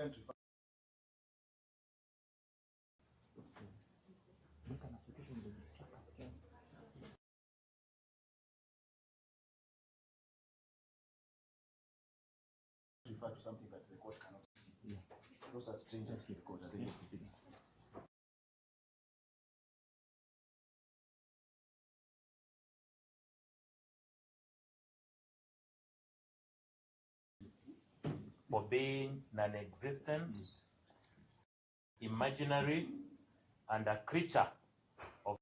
can't refer. Refer to something that the court cannot see. Yeah. Those are strangers to the court at the end of the day. For being non-existent, imaginary, and a creature of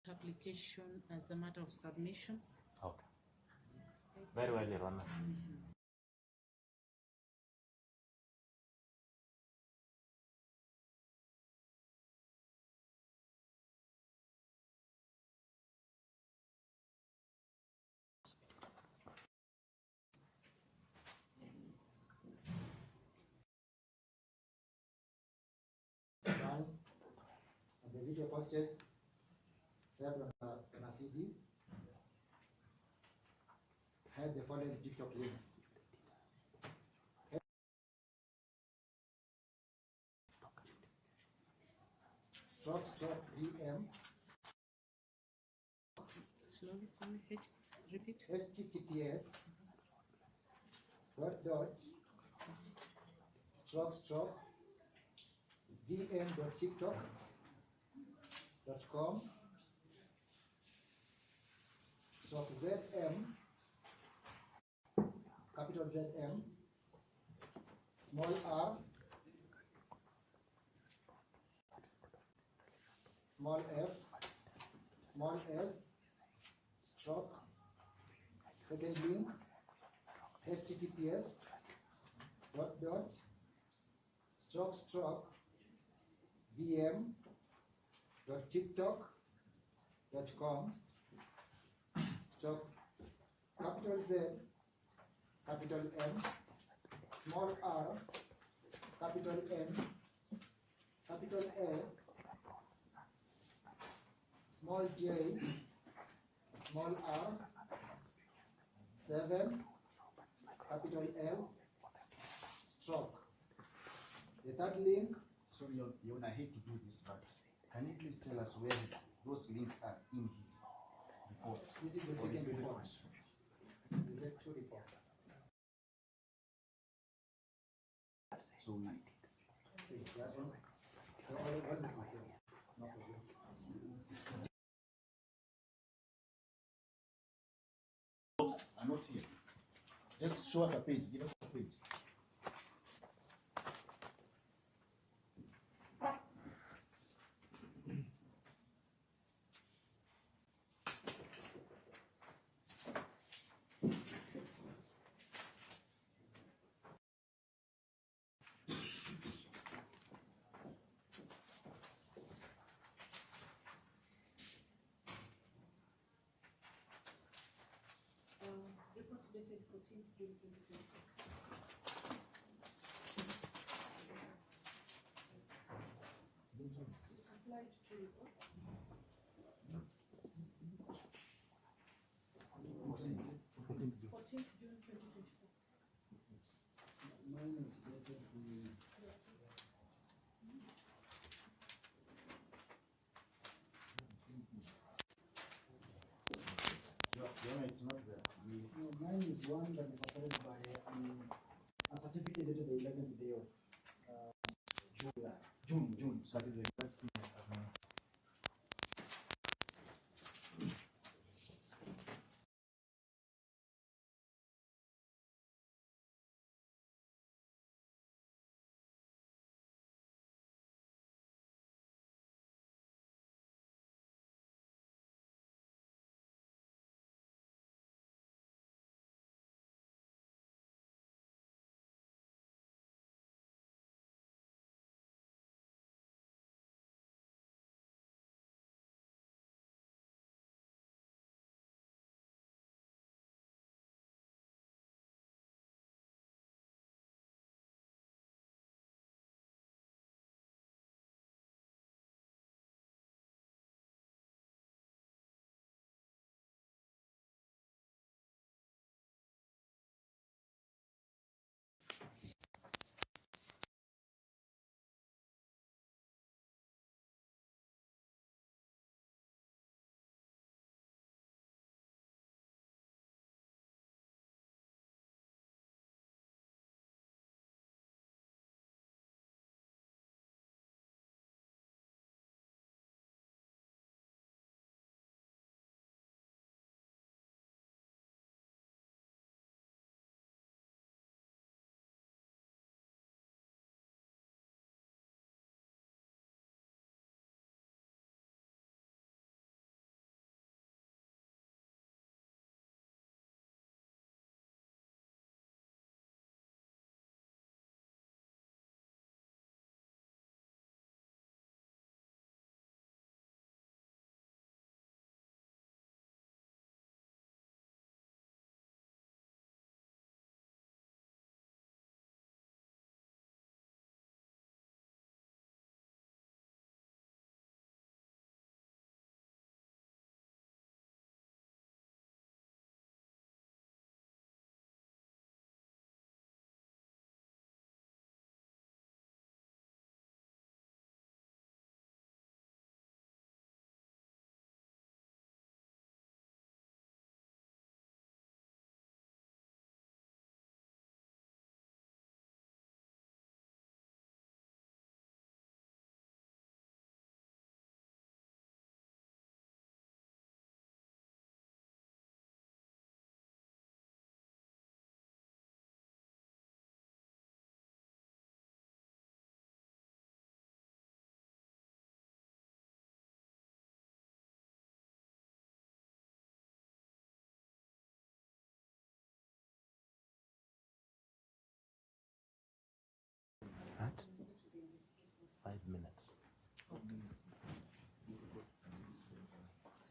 application as a matter of submissions. okay. Very well, Your Honor. And the video posted, saved on a CD, had the following TikTok links. Stroke VM. Slowly, repeat. HTTPS stroke vm.tiktok.com stroke ZM, capital ZM, small r, small f, small s, stroke, second link, https stroke vm.tiktok.com stroke capital Z, capital M, small r, capital N, capital S, small j, small r, 7, capital L, stroke. The third link. Sorry, Your Honor, I hate to do this, but can you please tell us where those links are in his report? This is the second report. We get 2 reports. So that one is the same. No problem. are not here. Just show us a page. Give us a page. Report dated 14th June 2020. We supplied 2 reports. 14th June 2024. Mine is dated It's not there. no, mine is one that is supported by a certificate dated the 11th day of June. So that is the exact thing.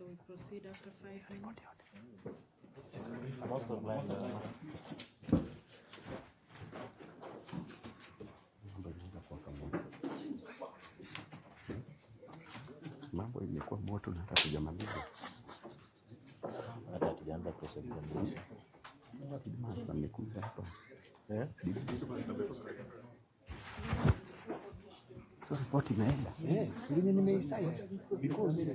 we proceed after 5 minutes. Most of them, mambo imekuwa moto na hata tujamaliza. hata tujaanza cross examination. Masa amekuja hapa. So report imeenda. Si venye nimeicite because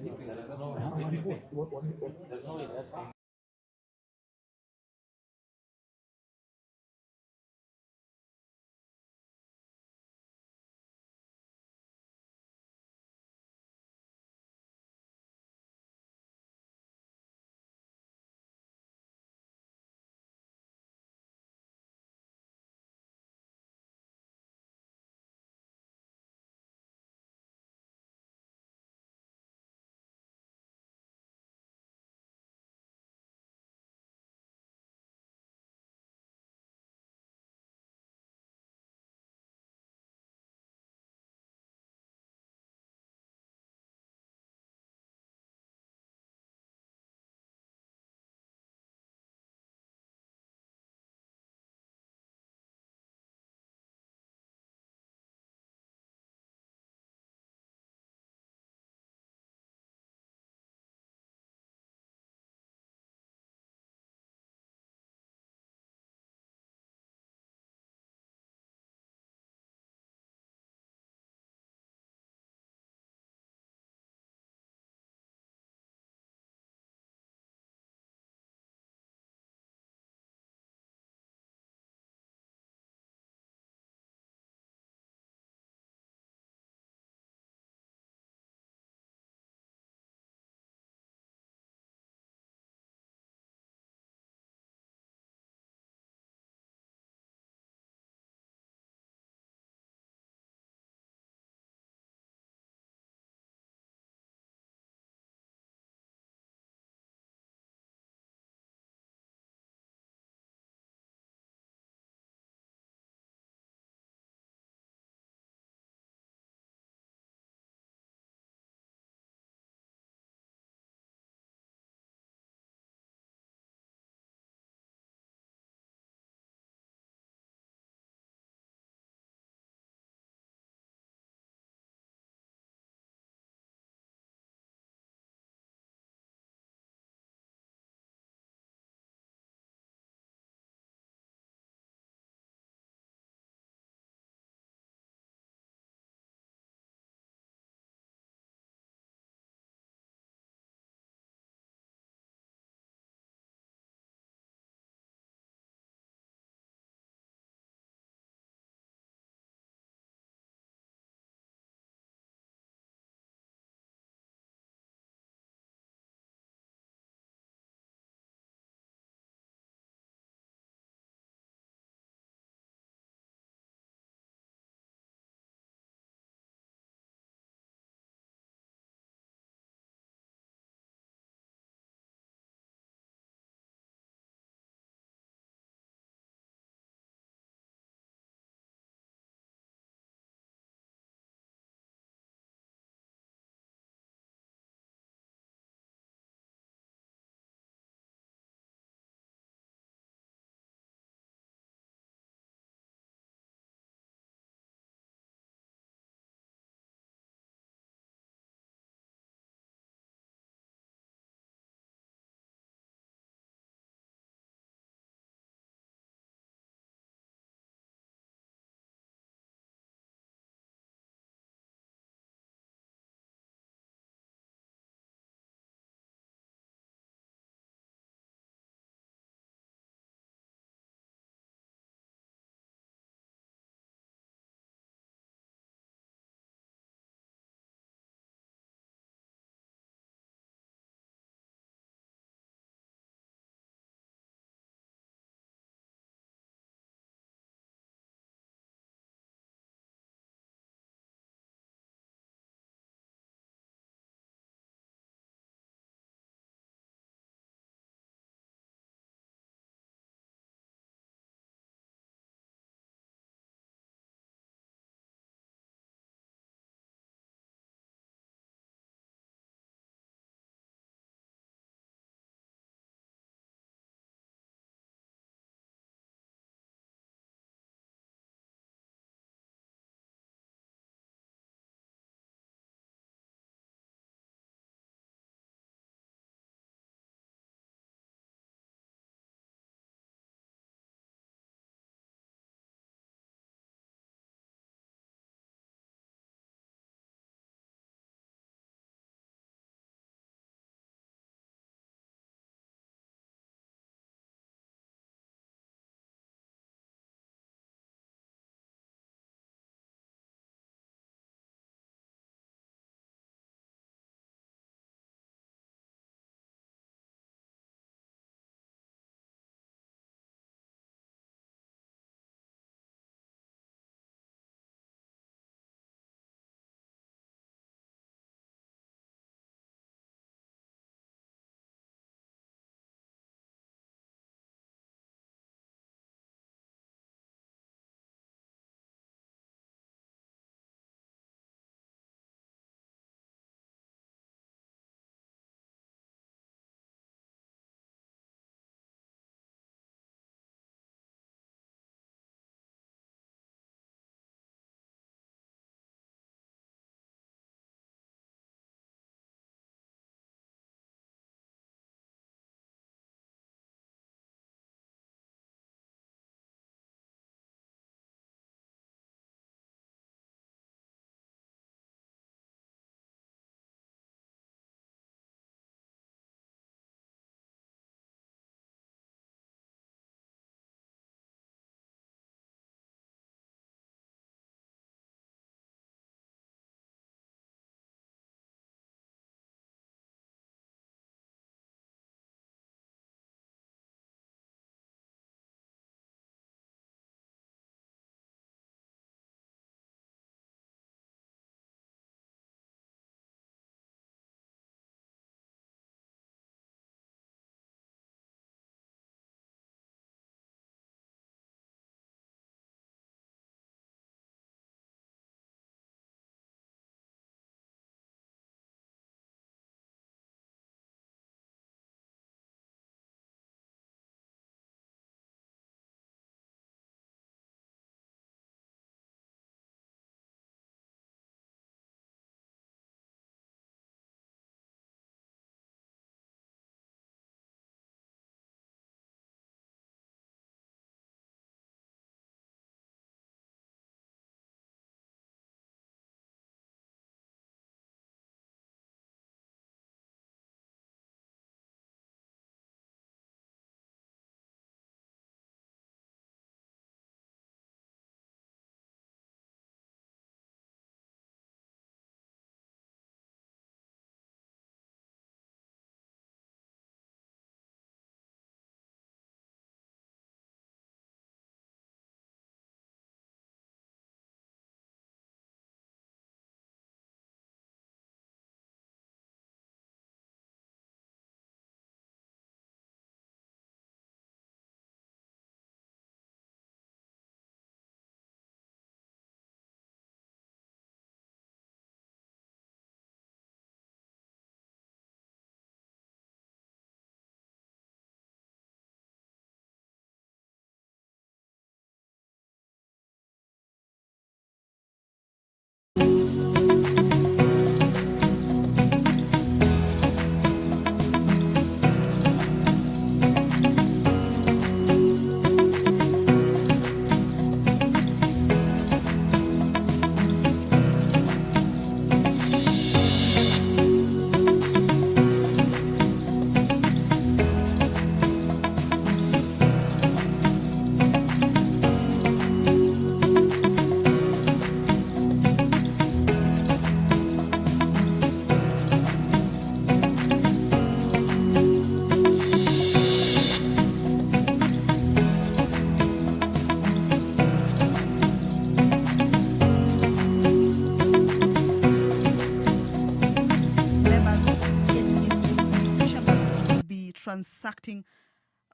transacting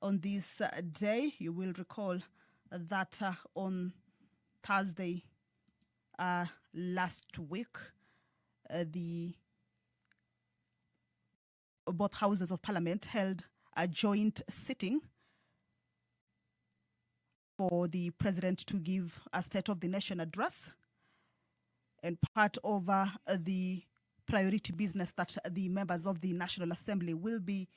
on this day. You will recall that on Thursday last week, both houses of parliament held a joint sitting for the president to give a State of the Nation address. And part of the priority business that the members of the National Assembly will be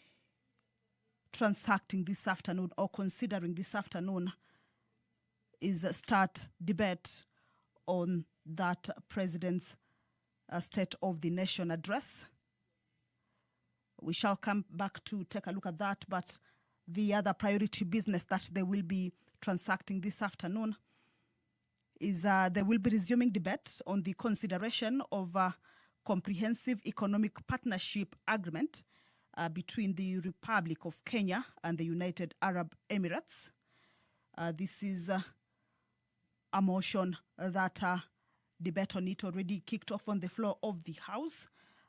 transacting this afternoon or considering this afternoon is start debate on that president's State of the Nation address. We shall come back to take a look at that, but the other priority business that they will be transacting this afternoon is they will be resuming debate on the consideration of a comprehensive economic partnership agreement between the Republic of Kenya and the United Arab Emirates. This is a motion that debate on it already kicked off on the floor of the House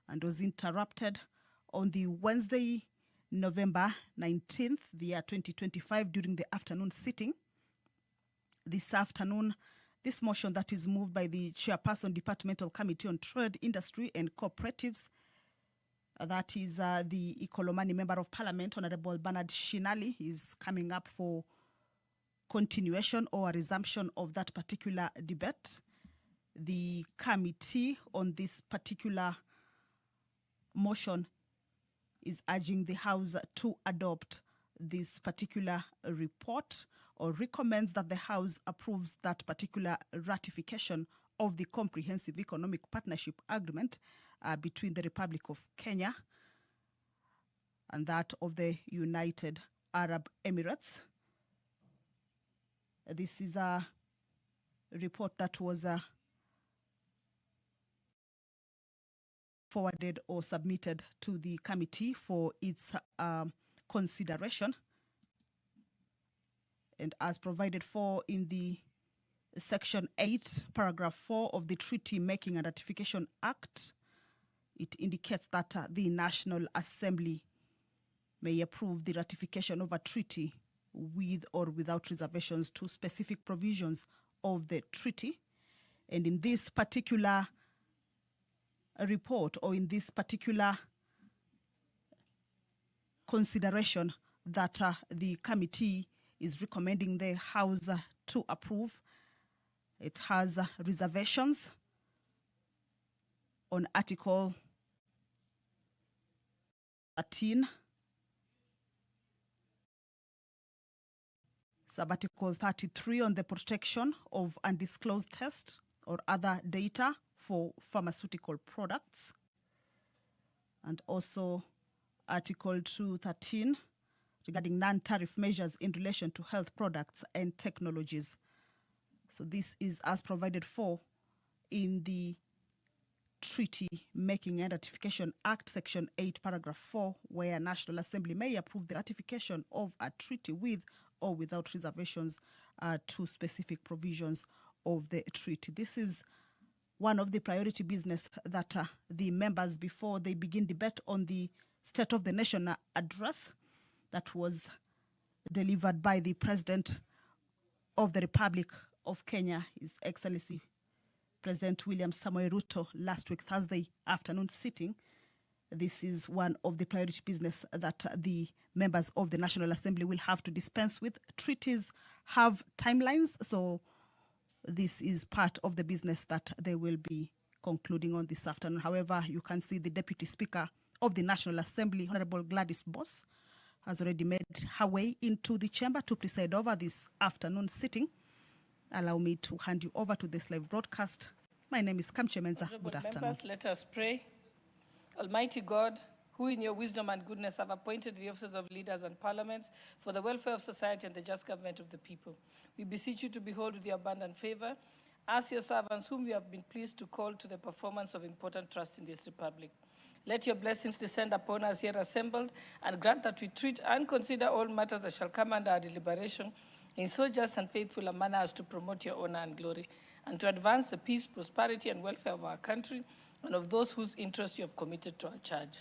and was interrupted on the Wednesday, November 19th, the year 2025, during the afternoon sitting. This afternoon, this motion that is moved by the Chairperson, Departmental Committee on Trade, Industry and Cooperatives, that is the Ikolomani Member of Parliament, Honorable Bernard Shinali, is coming up for continuation or a resumption of that particular debate. The committee on this particular motion is urging the House to adopt this particular report or recommends that the House approves that particular ratification of the Comprehensive Economic Partnership Agreement between the Republic of Kenya and that of the United Arab Emirates. This is a report that was forwarded or submitted to the committee for its consideration. And as provided for in the Section 8, Paragraph 4 of the Treaty Making and Ratification Act, it indicates that the National Assembly may approve the ratification of a treaty with or without reservations to specific provisions of the treaty. And in this particular report or in this particular consideration that the committee is recommending the House to approve, it has reservations on Article 13, Sub-Article 33 on the protection of undisclosed tests or other data for pharmaceutical products, and also Article 213 regarding non-tariff measures in relation to health products and technologies. So this is as provided for in the Treaty Making and Ratification Act, Section 8, Paragraph 4, where National Assembly may approve the ratification of a treaty with or without reservations to specific provisions of the treaty. This is one of the priority business that the members, before they begin debate on the State of the Nation address that was delivered by the President of the Republic of Kenya, His Excellency President William Samoei Ruto, last week Thursday afternoon sitting. This is one of the priority business that the members of the National Assembly will have to dispense with. Treaties have timelines, so this is part of the business that they will be concluding on this afternoon. However, you can see the Deputy Speaker of the National Assembly, Honorable Gladys Boss, has already made her way into the chamber to preside over this afternoon sitting. Allow me to hand you over to this live broadcast. My name is Kamche Menza. Good afternoon. Members, let us pray. Almighty God, who in your wisdom and goodness have appointed the offices of leaders and parliaments for the welfare of society and the just government of the people, we beseech you to behold with your abundant favor us, your servants, whom you have been pleased to call to the performance of important trust in this republic. Let your blessings descend upon us here assembled, and grant that we treat and consider all matters that shall come under our deliberation in so just and faithful a manner as to promote your honor and glory, and to advance the peace, prosperity, and welfare of our country and of those whose interests you have committed to our charge.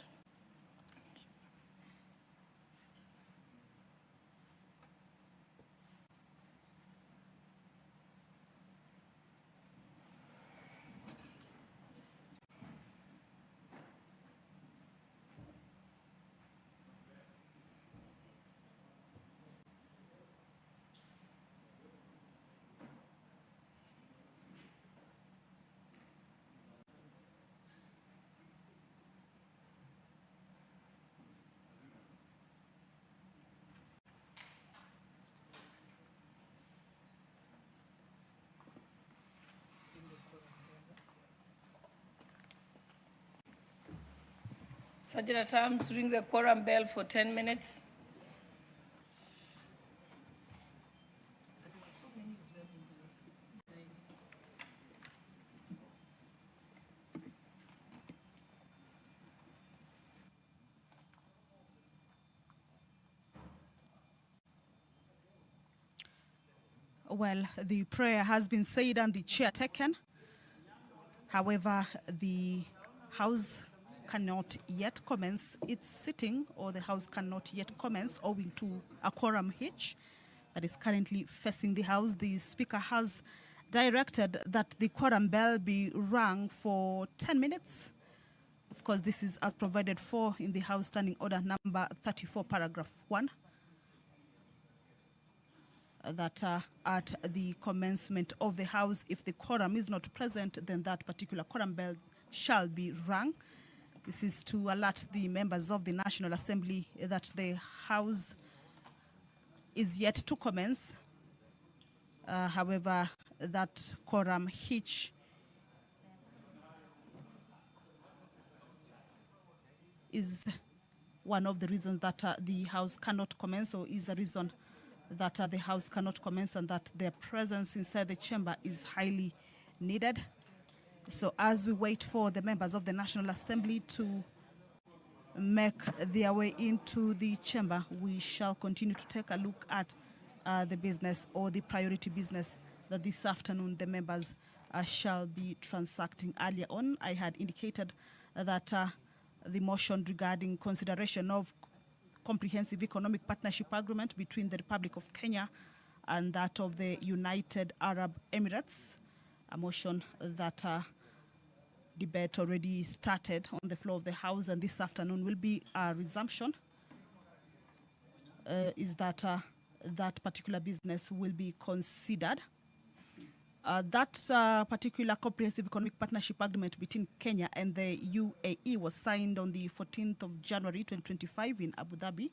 Sergeant at Arms, ring the quorum bell for 10 minutes. Well, the prayer has been said and the chair taken. However, the House cannot yet commence its sitting, or the House cannot yet commence owing to a quorum hitch that is currently facing the House. The Speaker has directed that the quorum bell be rung for 10 minutes. Of course, this is as provided for in the House Standing Order number 34, paragraph 1. That at the commencement of the House, if the quorum is not present, then that particular quorum bell shall be rung. This is to alert the members of the National Assembly that the House is yet to commence. However, that quorum hitch is one of the reasons that the House cannot commence, or is a reason that the House cannot commence, and that their presence inside the chamber is highly needed. So as we wait for the members of the National Assembly to make their way into the chamber, we shall continue to take a look at the business, or the priority business, that this afternoon the members shall be transacting. Earlier on, I had indicated that the motion regarding consideration of comprehensive economic partnership agreement between the Republic of Kenya and that of the United Arab Emirates, a motion that debate already started on the floor of the House, and this afternoon will be a resumption, is that that particular business will be considered. That particular comprehensive economic partnership agreement between Kenya and the UAE was signed on the 14th of January 2025 in Abu Dhabi.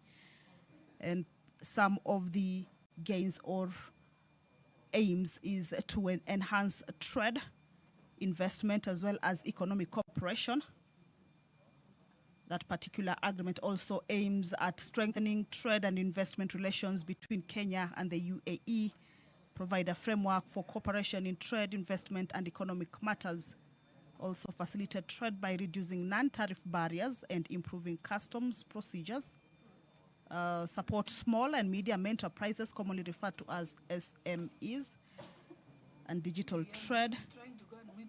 And some of the gains or aims is to enhance trade, investment, as well as economic cooperation. That particular agreement also aims at strengthening trade and investment relations between Kenya and the UAE, provide a framework for cooperation in trade, investment, and economic matters. Also facilitate trade by reducing non-tariff barriers and improving customs procedures. Support small and medium enterprises, commonly referred to as SMEs, and digital trade,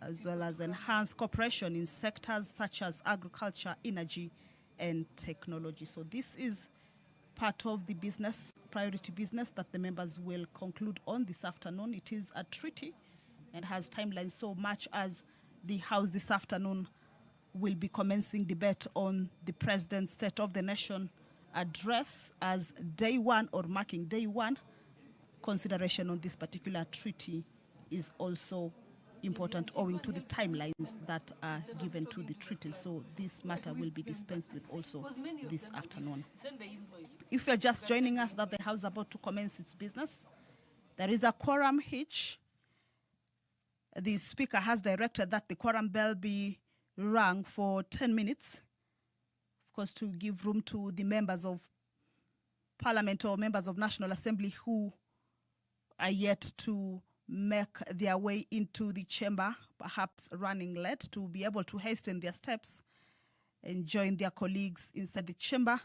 as well as enhance cooperation in sectors such as agriculture, energy, and technology. So this is part of the business, priority business, that the members will conclude on this afternoon. It is a treaty and has timelines, so much as the House this afternoon will be commencing debate on the President's State of the Nation address as day one, or marking day one. Consideration on this particular treaty is also important owing to the timelines that are given to the treaty. So this matter will be dispensed with also this afternoon. If you're just joining us, that the House is about to commence its business, there is a quorum hitch. The Speaker has directed that the quorum bell be rung for 10 minutes, of course, to give room to the members of Parliament or members of National Assembly who are yet to make their way into the chamber, perhaps running late, to be able to hasten their steps and join their colleagues inside the chamber,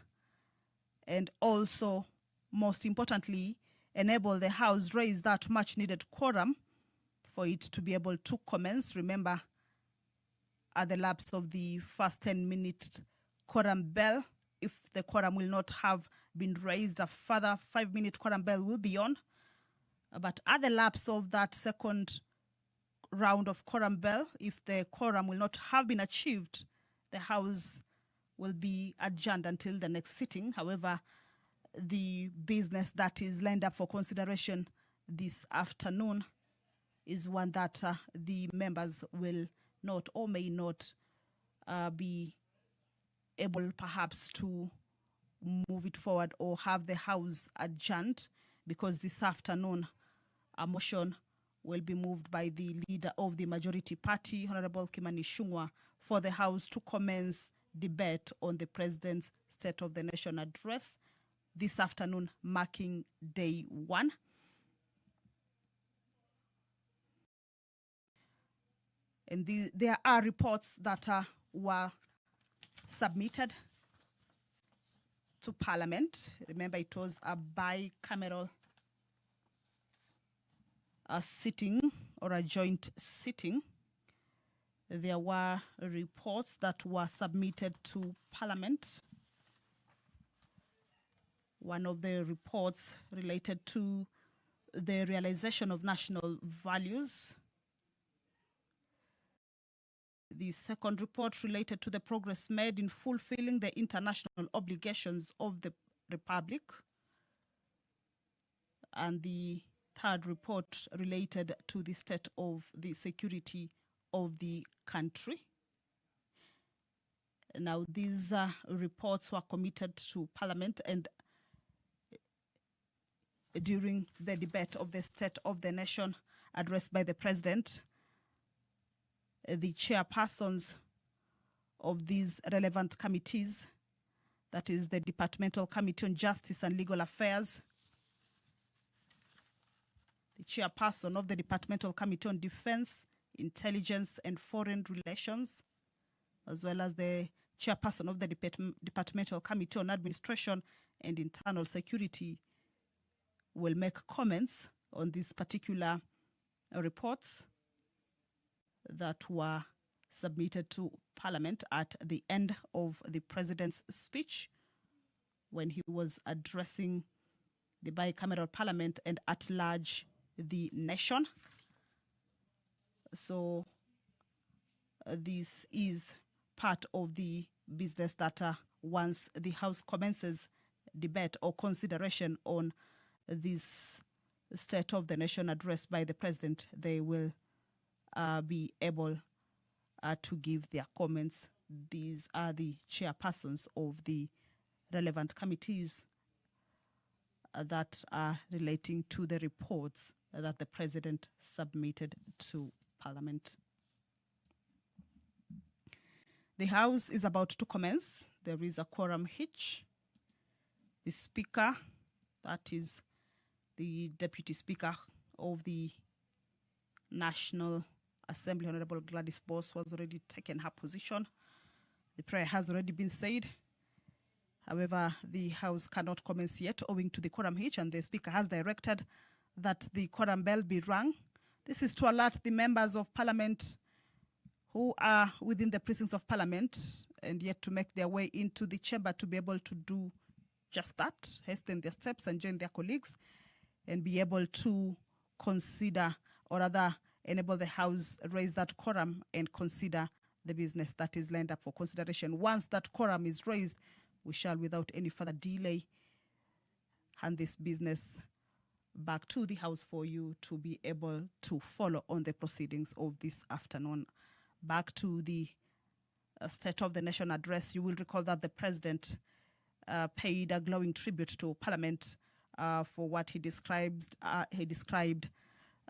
and also, most importantly, enable the House raise that much needed quorum for it to be able to commence. Remember, at the lapse of the first 10-minute quorum bell, if the quorum will not have been raised, a further 5-minute quorum bell will be on. But at the lapse of that second round of quorum bell, if the quorum will not have been achieved, the House will be adjourned until the next sitting. However, the business that is lined up for consideration this afternoon is one that the members will not or may not be able perhaps to move it forward or have the House adjourned, because this afternoon a motion will be moved by the leader of the majority party, Honorable Kimani Ichung'wah, for the House to commence debate on the President's State of the Nation address this afternoon, marking day one. And there are reports that were submitted to Parliament. Remember, it was a bicameral sitting or a joint sitting. There were reports that were submitted to Parliament. One of the reports related to the realization of national values. The second report related to the progress made in fulfilling the international obligations of the Republic. And the third report related to the state of the security of the country. Now, these reports were committed to Parliament, and during the debate of the State of the Nation addressed by the President, the chairpersons of these relevant committees, that is the Departmental Committee on Justice and Legal Affairs, the chairperson of the Departmental Committee on Defense, Intelligence and Foreign Relations, as well as the chairperson of the Departmental Committee on Administration and Internal Security, will make comments on these particular reports that were submitted to Parliament at the end of the President's speech when he was addressing the bicameral Parliament and at large the nation. So this is part of the business that once the House commences debate or consideration on this State of the Nation address by the President, they will be able to give their comments. These are the chairpersons of the relevant committees that are relating to the reports that the President submitted to Parliament. The House is about to commence. There is a quorum hitch. The Speaker, that is the Deputy Speaker of the National Assembly, Honorable Gladys Boss, has already taken her position. The prayer has already been said. However, the House cannot commence yet owing to the quorum hitch, and the Speaker has directed that the quorum bell be rung. This is to alert the members of Parliament who are within the precincts of Parliament and yet to make their way into the chamber to be able to do just that, hasten their steps and join their colleagues and be able to consider, or rather enable the House raise that quorum and consider the business that is lined up for consideration. Once that quorum is raised, we shall, without any further delay, hand this business back to the House for you to be able to follow on the proceedings of this afternoon. Back to the State of the Nation address, you will recall that the President paid a glowing tribute to Parliament for what he described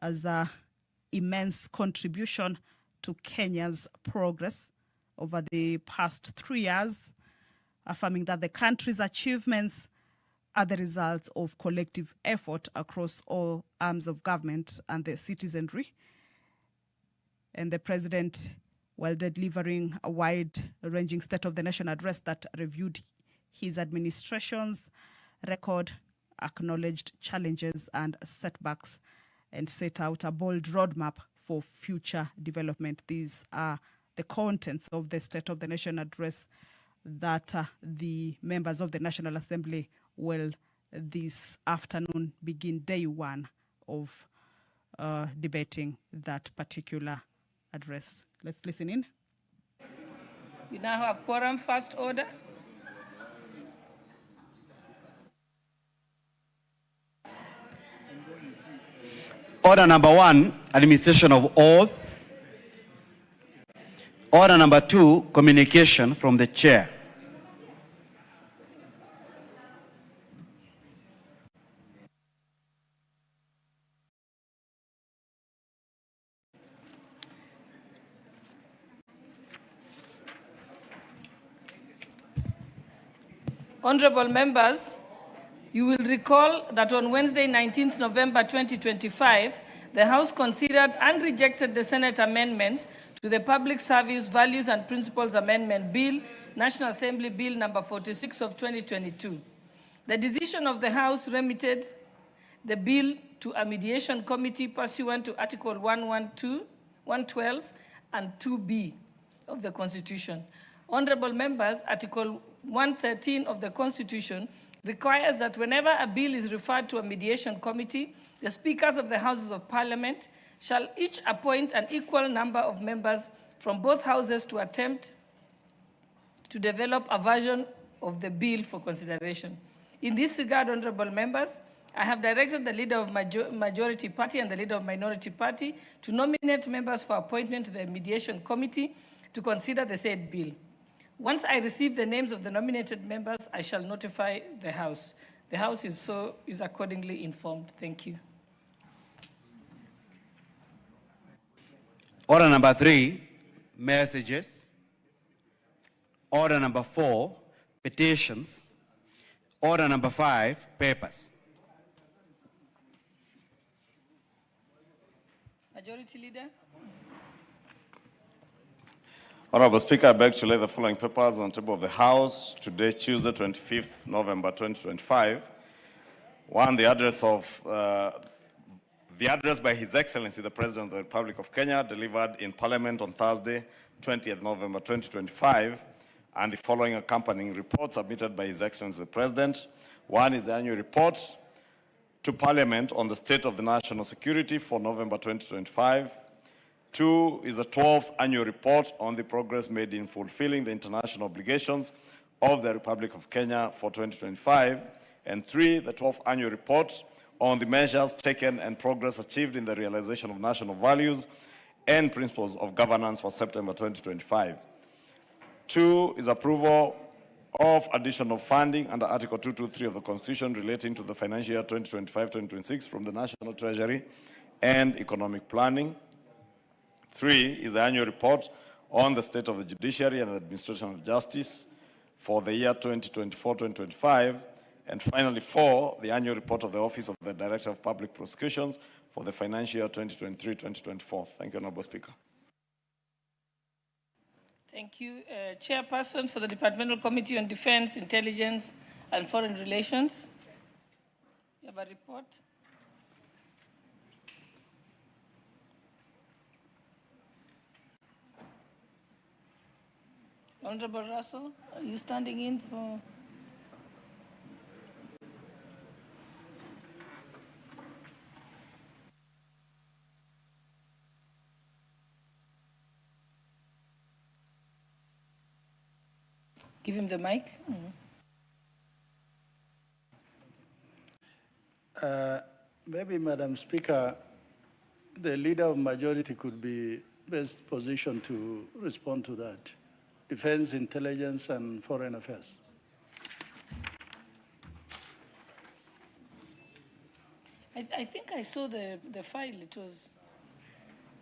as an immense contribution to Kenya's progress over the past 3 years, affirming that the country's achievements are the results of collective effort across all arms of government and the citizenry. And the President, while delivering a wide-ranging State of the Nation address that reviewed his administration's record, acknowledged challenges and setbacks, and set out a bold roadmap for future development. These are the contents of the State of the Nation address that the members of the National Assembly will this afternoon begin day one of debating that particular address. Let's listen in. We now have quorum. First order. Order number 1, administration of oath. Order number 2, communication from the chair. Honorable members, you will recall that on Wednesday, 19th November 2025, the House considered and rejected the Senate amendments to the Public Service Values and Principles Amendment Bill, National Assembly Bill number 46 of 2022. The decision of the House remitted the bill to a mediation committee pursuant to Article 112, 112 and 2B of the Constitution. Honorable members, Article 113 of the Constitution requires that whenever a bill is referred to a mediation committee, the speakers of the Houses of Parliament shall each appoint an equal number of members from both houses to attempt to develop a version of the bill for consideration. In this regard, honorable members, I have directed the leader of majority party and the leader of minority party to nominate members for appointment to the mediation committee to consider the said bill. Once I receive the names of the nominated members, I shall notify the House. The House is accordingly informed. Thank you. Order number 3, messages. Order number 4, petitions. Order number 5, papers. Majority Leader. Honorable Speaker, I beg to lay the following papers on the table of the House today, Tuesday, 25th November 2025. One, the address by His Excellency the President of the Republic of Kenya, delivered in Parliament on Thursday, 20th November 2025, and the following accompanying report submitted by His Excellency the President. One is the annual report to Parliament on the state of the national security for November 2025. 2 is the 12th annual report on the progress made in fulfilling the international obligations of the Republic of Kenya for 2025. And 3, the 12th annual report on the measures taken and progress achieved in the realization of national values and principles of governance for September 2025. 2 is approval of additional funding under Article 223 of the Constitution relating to the financial year 2025-2026 from the National Treasury and Economic Planning. 3 is the annual report on the state of the judiciary and the administration of justice for the year 2024-2025. And finally, 4, the annual report of the Office of the Director of Public Prosecutions for the financial year 2023-2024. Thank you, Honorable Speaker. Thank you. Chairperson for the Departmental Committee on Defense, Intelligence, and Foreign Relations. You have a report? Honorable Russell, are you standing in for? Give him the mic. Maybe, Madam Speaker, the leader of majority could be best positioned to respond to that. Defense, intelligence, and foreign affairs. I think I saw the file. It was,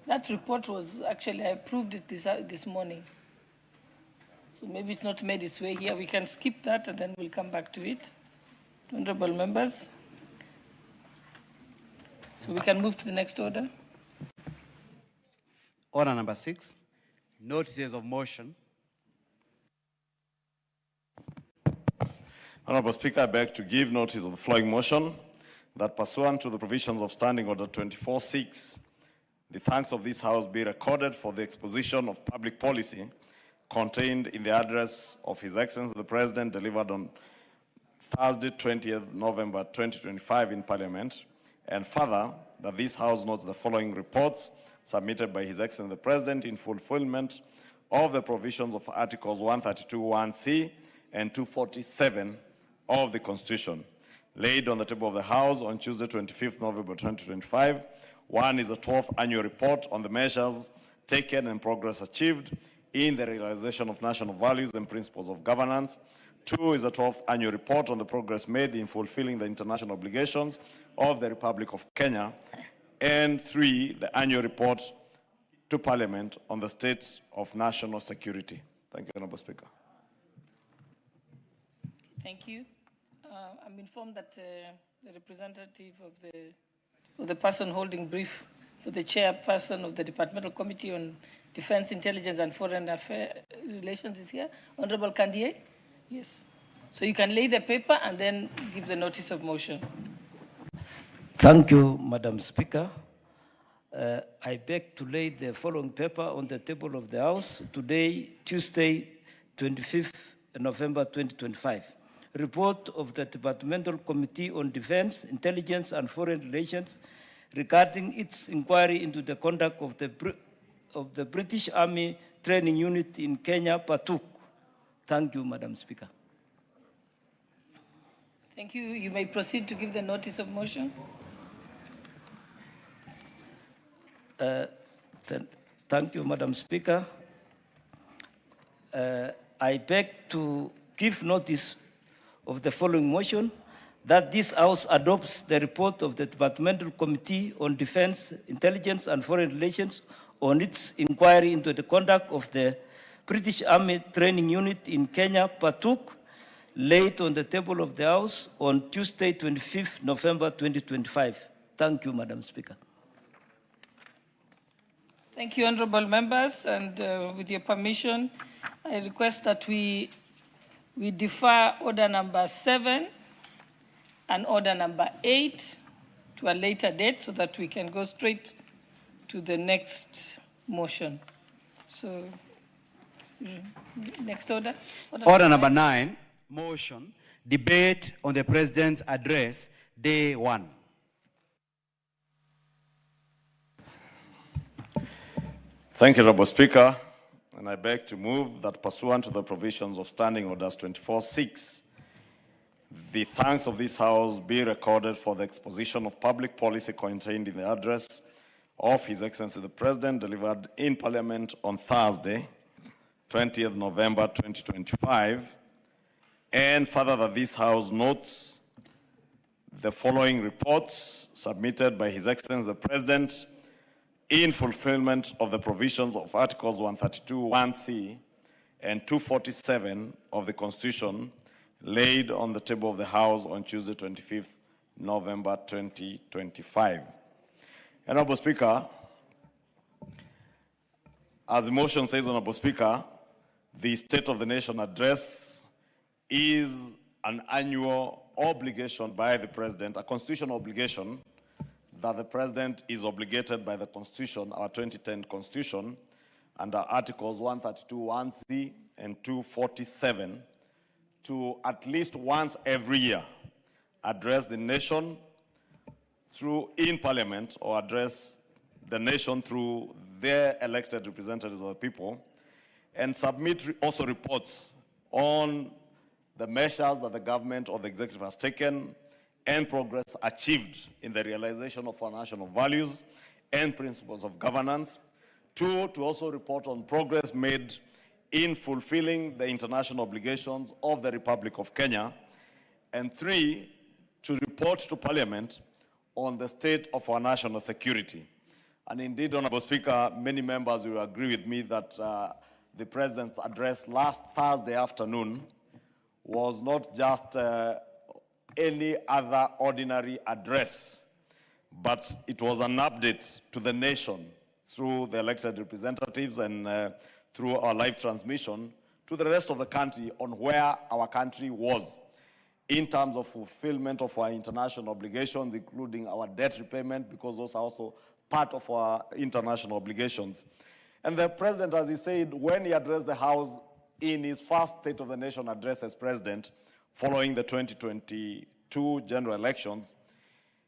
that report was actually, I approved it this morning. So maybe it's not made its way here. We can skip that and then we'll come back to it. Honorable members. So we can move to the next order. Order number 6, notices of motion. Honorable Speaker, I beg to give notice of the following motion that pursuant to the provisions of Standing Order 24.6, the thanks of this House be recorded for the exposition of public policy contained in the address of His Excellency the President delivered on Thursday, 20th November 2025 in Parliament, and further, that this House notes the following reports submitted by His Excellency the President in fulfillment of the provisions of Articles 132(1)(c) and 247 of the Constitution, laid on the table of the House on Tuesday, 25th November 2025. 1 is the 12th annual report on the measures taken and progress achieved in the realization of national values and principles of governance. 2 is the 12th annual report on the progress made in fulfilling the international obligations of the Republic of Kenya. And 3, the annual report to Parliament on the state of national security. Thank you, Honorable Speaker. Thank you. I'm informed that the representative of the person holding brief for the chairperson of the Departmental Committee on Defense, Intelligence and Foreign Affairs Relations is here. Honorable Kandiye? Yes. So you can lay the paper and then give the notice of motion. Thank you, Madam Speaker. I beg to lay the following paper on the table of the House today, Tuesday, 25th November 2025. Report of the Departmental Committee on Defense, Intelligence and Foreign Relations regarding its inquiry into the conduct of the British Army Training Unit in Kenya, Patuk. Thank you, Madam Speaker. Thank you. You may proceed to give the notice of motion. Thank you, Madam Speaker. I beg to give notice of the following motion, that this House adopts the report of the Departmental Committee on Defense, Intelligence and Foreign Relations on its inquiry into the conduct of the British Army Training Unit in Kenya, Patuk, laid on the table of the House on Tuesday, 25th November 2025. Thank you, Madam Speaker. Thank you, honorable members, and with your permission, I request that we defer order number 7 and order number 8 to a later date so that we can go straight to the next motion. So, next order. Order number 9, motion, debate on the President's address, day 1. Thank you, Honorable Speaker. And I beg to move that pursuant to the provisions of Standing Orders 24(6), the thanks of this House be recorded for the exposition of public policy contained in the address of His Excellency the President delivered in Parliament on Thursday, 20th November 2025, and further that this House notes the following reports submitted by His Excellency the President in fulfillment of the provisions of Articles 132(1)(c) and 247 of the Constitution laid on the table of the House on Tuesday, 25th November 2025. Honorable Speaker, as the motion says, Honorable Speaker, the State of the Nation address is an annual obligation by the President, a constitutional obligation that the President is obligated by the Constitution, our 2010 Constitution, under Articles 132(1)(c) and 247, to at least once every year address the nation through in Parliament, or address the nation through their elected representatives of the people, and submit also reports on the measures that the government or the executive has taken and progress achieved in the realization of our national values and principles of governance. 2, to also report on progress made in fulfilling the international obligations of the Republic of Kenya. And 3, to report to Parliament on the state of our national security. And indeed, Honorable Speaker, many members will agree with me that the President's address last Thursday afternoon was not just any other ordinary address, but it was an update to the nation through the elected representatives and through our live transmission to the rest of the country on where our country was in terms of fulfillment of our international obligations, including our debt repayment, because those are also part of our international obligations. And the President, as he said, when he addressed the House in his first State of the Nation address as President, following the 2022 general elections,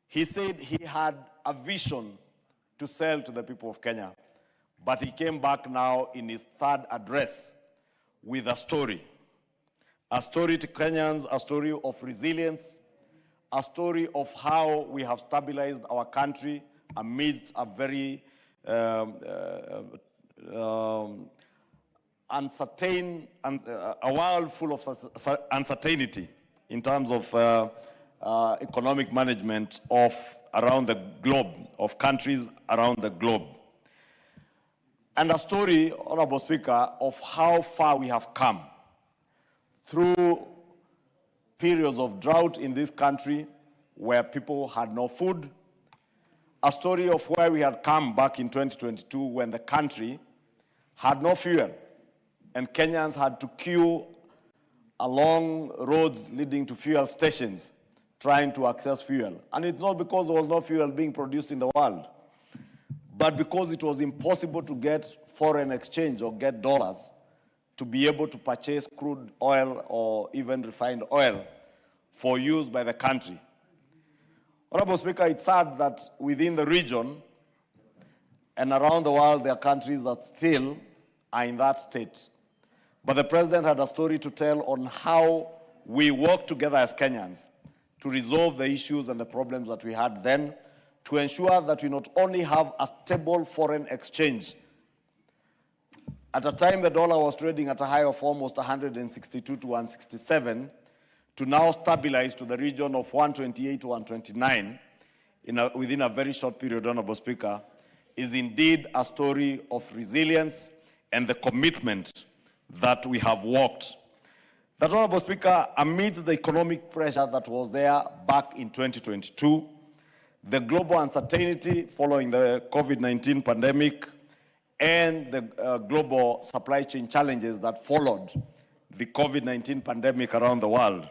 he said he had a vision to sell to the people of Kenya. But he came back now in his third address with a story to Kenyans, a story of resilience, a story of how we have stabilized our country amidst a very uncertain, a world full of uncertainty in terms of economic management of around the globe, of countries around the globe. And a story, Honorable Speaker, of how far we have come through periods of drought in this country where people had no food, a story of where we had come back in 2022 when the country had no fuel and Kenyans had to queue along roads leading to fuel stations trying to access fuel. And it's not because there was no fuel being produced in the world, but because it was impossible to get foreign exchange or get dollars to be able to purchase crude oil or even refined oil for use by the country. Honorable Speaker, it's sad that within the region and around the world, there are countries that still are in that state. But the President had a story to tell on how we work together as Kenyans to resolve the issues and the problems that we had then, to ensure that we not only have a stable foreign exchange. At a time, the dollar was trading at a high of almost 162 to 167, to now stabilize to the region of 128 to 129 within a very short period, Honorable Speaker, is indeed a story of resilience and the commitment that we have walked. That, Honorable Speaker, amidst the economic pressure that was there back in 2022, the global uncertainty following the COVID-19 pandemic, and the global supply chain challenges that followed the COVID-19 pandemic around the world,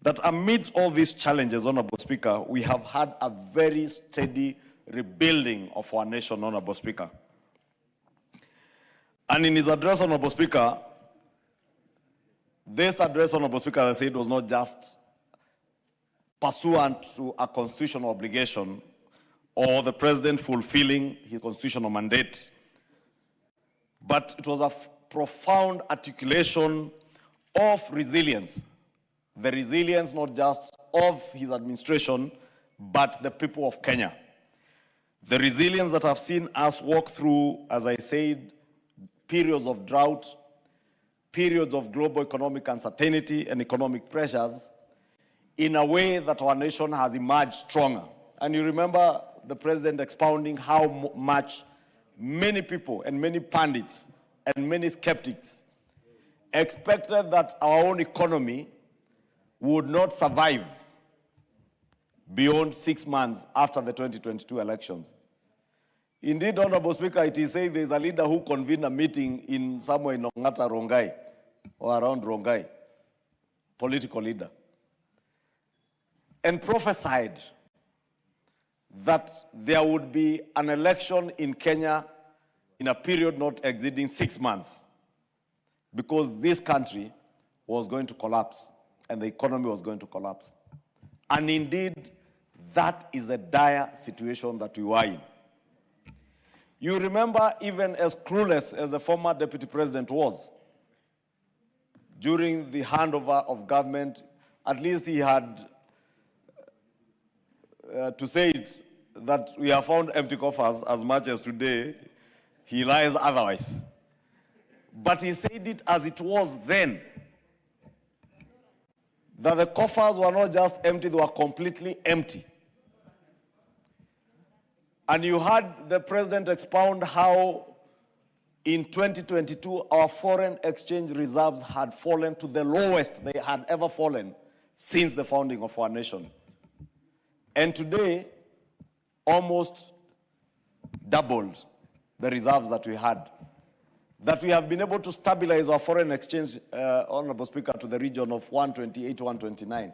that amidst all these challenges, Honorable Speaker, we have had a very steady rebuilding of our nation, Honorable Speaker. And in his address, Honorable Speaker, this address, Honorable Speaker, as I said, was not just pursuant to a constitutional obligation or the President fulfilling his constitutional mandate, but it was a profound articulation of resilience. The resilience not just of his administration, but the people of Kenya. The resilience that have seen us walk through, as I said, periods of drought, periods of global economic uncertainty and economic pressures, in a way that our nation has emerged stronger. And you remember the President expounding how much many people and many pundits and many skeptics expected that our own economy would not survive beyond 6 months after the 2022 elections. Indeed, Honorable Speaker, it is said there's a leader who convened a meeting in somewhere in Ongata, Rongai, or around Rongai, political leader, and prophesied that there would be an election in Kenya in a period not exceeding 6 months, because this country was going to collapse and the economy was going to collapse. And indeed, that is a dire situation that we were in. You remember, even as clueless as the former Deputy President was, during the handover of government, at least he had to say it, that we have found empty coffers as much as today he lies otherwise. But he said it as it was then, that the coffers were not just empty, they were completely empty. And you heard the President expound how in 2022 our foreign exchange reserves had fallen to the lowest they had ever fallen since the founding of our nation. And today, almost doubled the reserves that we had. That we have been able to stabilize our foreign exchange, Honorable Speaker, to the region of 128 to 129.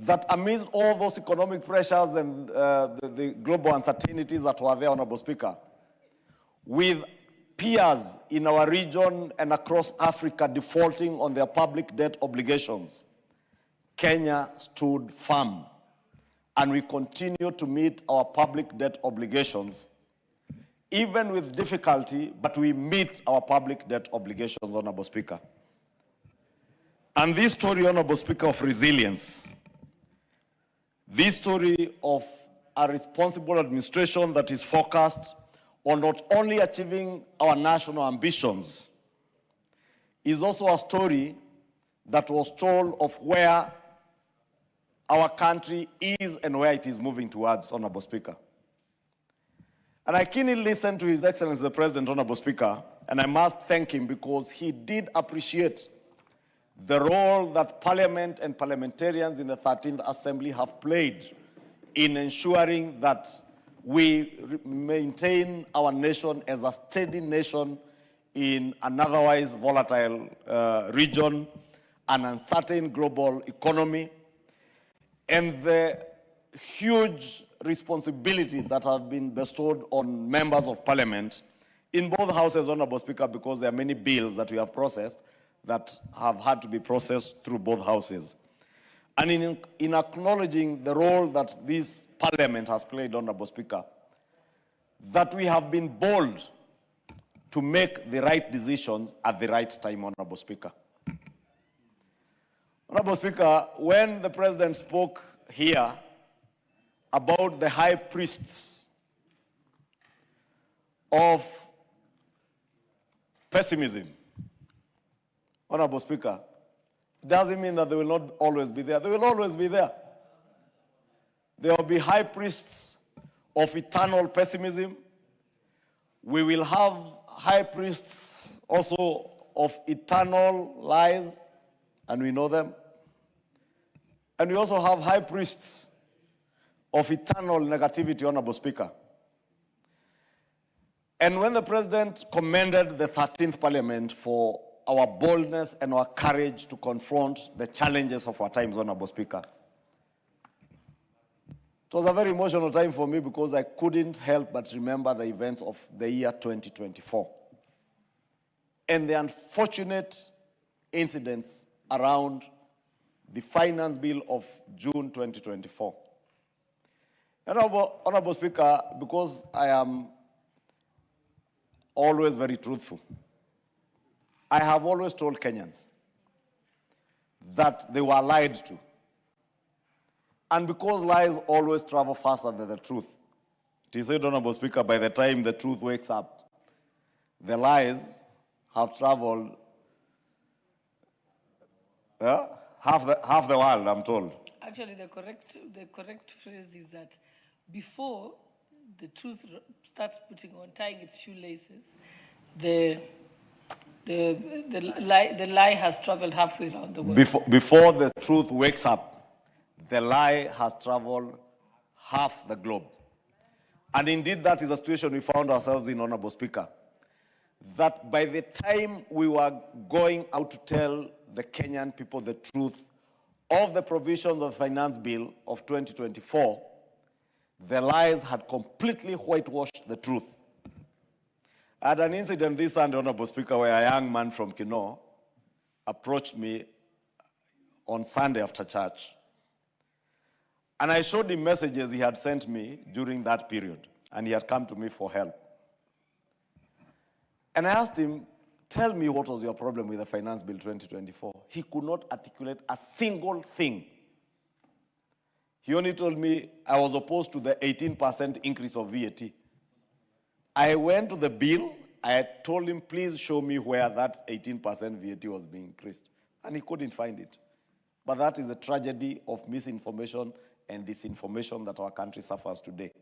That amidst all those economic pressures and the global uncertainties that were there, Honorable Speaker, with peers in our region and across Africa defaulting on their public debt obligations, Kenya stood firm, and we continue to meet our public debt obligations, even with difficulty, but we meet our public debt obligations, Honorable Speaker. And this story, Honorable Speaker, of resilience, this story of a responsible administration that is focused on not only achieving our national ambitions, is also a story that was told of where our country is and where it is moving towards, Honorable Speaker. And I keenly listened to His Excellency the President, Honorable Speaker, and I must thank him because he did appreciate the role that Parliament and parliamentarians in the 13th Assembly have played in ensuring that we maintain our nation as a steady nation in an otherwise volatile region, an uncertain global economy, and the huge responsibility that have been bestowed on members of Parliament in both houses, Honorable Speaker, because there are many bills that we have processed that have had to be processed through both houses. And in acknowledging the role that this Parliament has played, Honorable Speaker, that we have been bold to make the right decisions at the right time, Honorable Speaker. Honorable Speaker, when the President spoke here about the high priests of pessimism, Honorable Speaker, it doesn't mean that they will not always be there. They will always be there. There will be high priests of eternal pessimism. We will have high priests also of eternal lies, and we know them. And we also have high priests of eternal negativity, Honorable Speaker. And when the President commended the 13th Parliament for our boldness and our courage to confront the challenges of our times, Honorable Speaker, it was a very emotional time for me because I couldn't help but remember the events of the year 2024 and the unfortunate incidents around the finance bill of June 2024. Honorable Speaker, because I am always very truthful, I have always told Kenyans that they were lied to. And because lies always travel faster than the truth, it is said, Honorable Speaker, by the time the truth wakes up, the lies have traveled half the world, I'm told. Actually, the correct phrase is that before the truth starts tying its shoelaces, the lie has traveled halfway around the world. Before the truth wakes up, the lie has traveled half the globe. And indeed, that is the situation we found ourselves in, Honorable Speaker. That by the time we were going out to tell the Kenyan people the truth of the provisions of the finance bill of 2024, the lies had completely whitewashed the truth. I had an incident this Sunday, Honorable Speaker, where a young man from Kino approached me on Sunday after church. And I showed him messages he had sent me during that period, and he had come to me for help. And I asked him, tell me what was your problem with the Finance Bill 2024. He could not articulate a single thing. He only told me I was opposed to the 18% increase of VAT. I went to the bill, I told him, please show me where that 18% VAT was being increased. And he couldn't find it. But that is the tragedy of misinformation and disinformation that our country suffers today.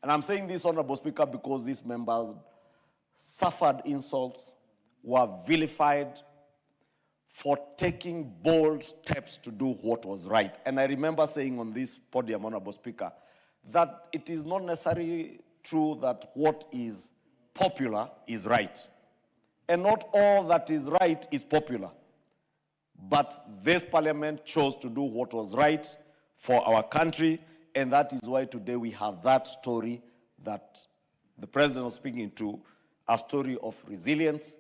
And I'm saying this, Honorable Speaker, because these members suffered insults, were vilified for taking bold steps to do what was right. And I remember saying on this podium, Honorable Speaker, that it is not necessarily true that what is popular is right. And not all that is right is popular. But this Parliament chose to do what was right for our country, and that is why today we have that story that the President was speaking to, a story of resilience,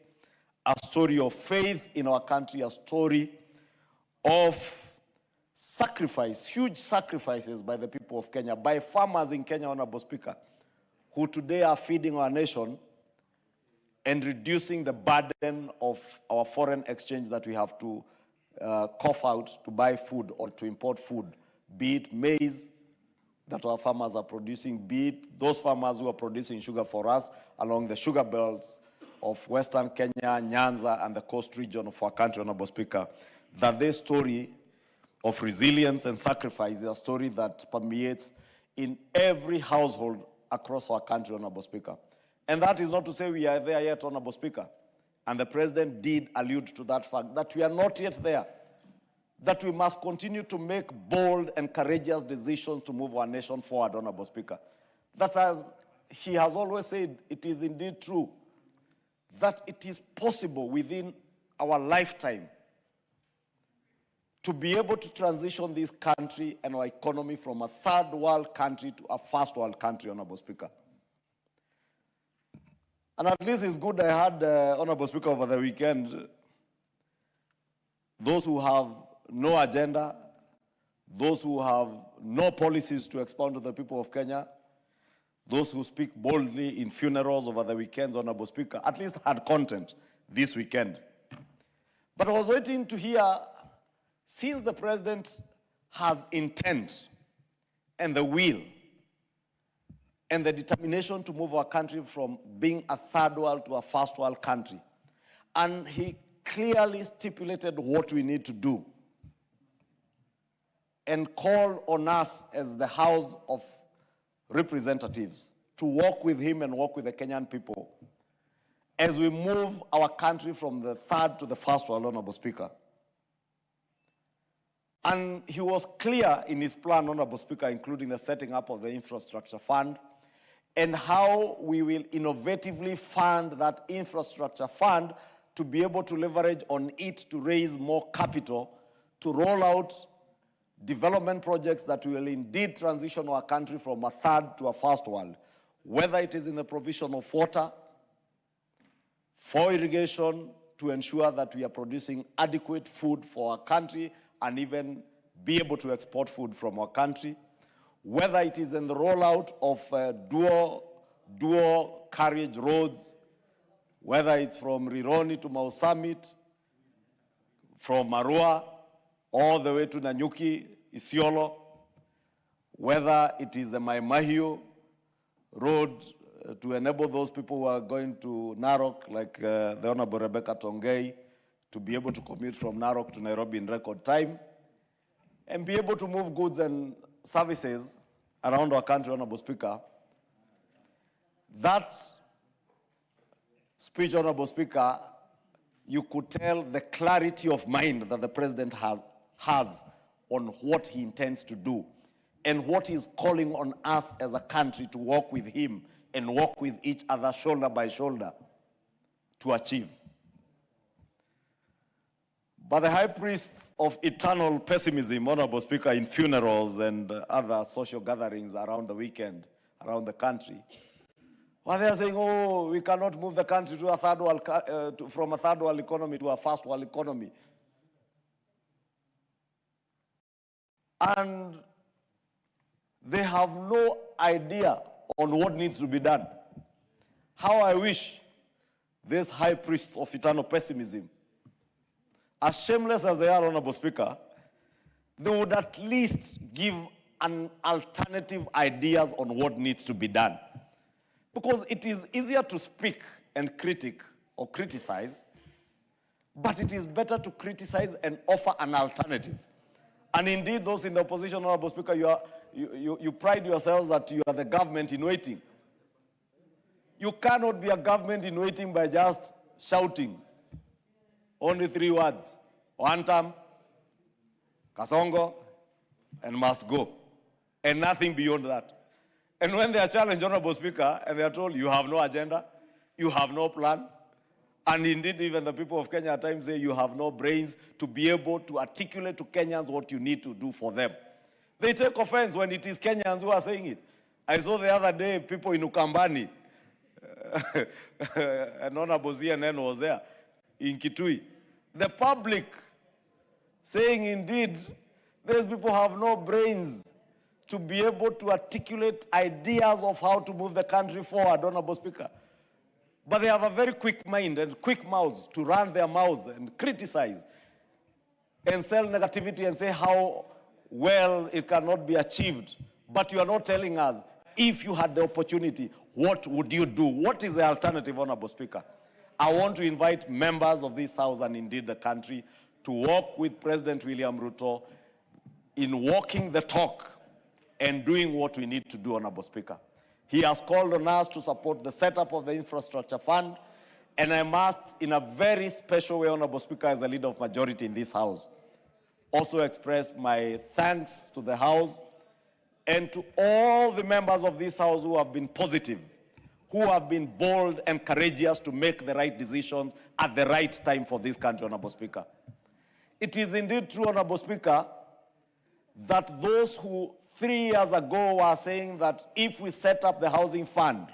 a story of faith in our country, a story of sacrifice, huge sacrifices by the people of Kenya, by farmers in Kenya, Honorable Speaker, who today are feeding our nation and reducing the burden of our foreign exchange that we have to cough out to buy food or to import food, be it maize that our farmers are producing, be it those farmers who are producing sugar for us along the sugar belts of Western Kenya, Nyanza, and the coast region of our country, Honorable Speaker, that this story of resilience and sacrifice is a story that permeates in every household across our country, Honorable Speaker. And that is not to say we are there yet, Honorable Speaker. And the President did allude to that fact, that we are not yet there. that we must continue to make bold and courageous decisions to move our nation forward, Honorable Speaker. That, as he has always said, it is indeed true that it is possible within our lifetime to be able to transition this country and our economy from a third world country to a first world country, Honorable Speaker. And at least it's good I had, Honorable Speaker, over the weekend, those who have no agenda, those who have no policies to expound to the people of Kenya, those who speak boldly in funerals over the weekends, Honorable Speaker, at least had content this weekend. But I was waiting to hear, since the president has intent and the will and the determination to move our country from being a third world to a first world country, and he clearly stipulated what we need to do and called on us as the House of Representatives to work with him and work with the Kenyan people as we move our country from the third to the first world, Honorable Speaker. And he was clear in his plan, Honorable Speaker, including the setting up of the infrastructure fund and how we will innovatively fund that infrastructure fund to be able to leverage on it to raise more capital to roll out development projects that will indeed transition our country from a third to a first world, whether it is in the provision of water, for irrigation, to ensure that we are producing adequate food for our country and even be able to export food from our country, whether it is in the rollout of dual carriage roads, whether it's from Rironi to Mau Summit, from Marua all the way to Nanyuki, Isiolo, whether it is the Maimahio road to enable those people who are going to Narok, like the Honorable Rebecca Tongei, to be able to commute from Narok to Nairobi in record time, and be able to move goods and services around our country, Honorable Speaker. That speech, Honorable Speaker, you could tell the clarity of mind that the President has on what he intends to do and what he's calling on us as a country to work with him and work with each other shoulder by shoulder to achieve. But the high priests of eternal pessimism, Honorable Speaker, in funerals and other social gatherings around the weekend, around the country, well, they are saying, oh, we cannot move the country to a third world, from a third world economy to a first world economy. And they have no idea on what needs to be done. How I wish these high priests of eternal pessimism, as shameless as they are, Honorable Speaker, they would at least give an alternative ideas on what needs to be done. Because it is easier to speak and critique or criticize, but it is better to criticize and offer an alternative. And indeed, those in the opposition, Honorable Speaker, you pride yourselves that you are the government in waiting. You cannot be a government in waiting by just shouting only 3 words: one term, Kasongo, and must go, and nothing beyond that. And when they are challenged, Honorable Speaker, and they are told you have no agenda, you have no plan, and indeed even the people of Kenya at times say you have no brains to be able to articulate to Kenyans what you need to do for them. They take offense when it is Kenyans who are saying it. I saw the other day people in Ukambani, and Honorable CNN was there, in Kitui. The public saying indeed these people have no brains to be able to articulate ideas of how to move the country forward, Honorable Speaker. But they have a very quick mind and quick mouths to run their mouths and criticize and sell negativity and say how well it cannot be achieved. But you are not telling us, if you had the opportunity, what would you do? What is the alternative, Honorable Speaker? I want to invite members of this House and indeed the country to work with President William Ruto in walking the talk and doing what we need to do, Honorable Speaker. He has called on us to support the setup of the infrastructure fund, and I must, in a very special way, Honorable Speaker, as the leader of majority in this House, also express my thanks to the House and to all the members of this House who have been positive, who have been bold and courageous to make the right decisions at the right time for this country, Honorable Speaker. It is indeed true, Honorable Speaker, that those who 3 years ago were saying that if we set up the housing fund,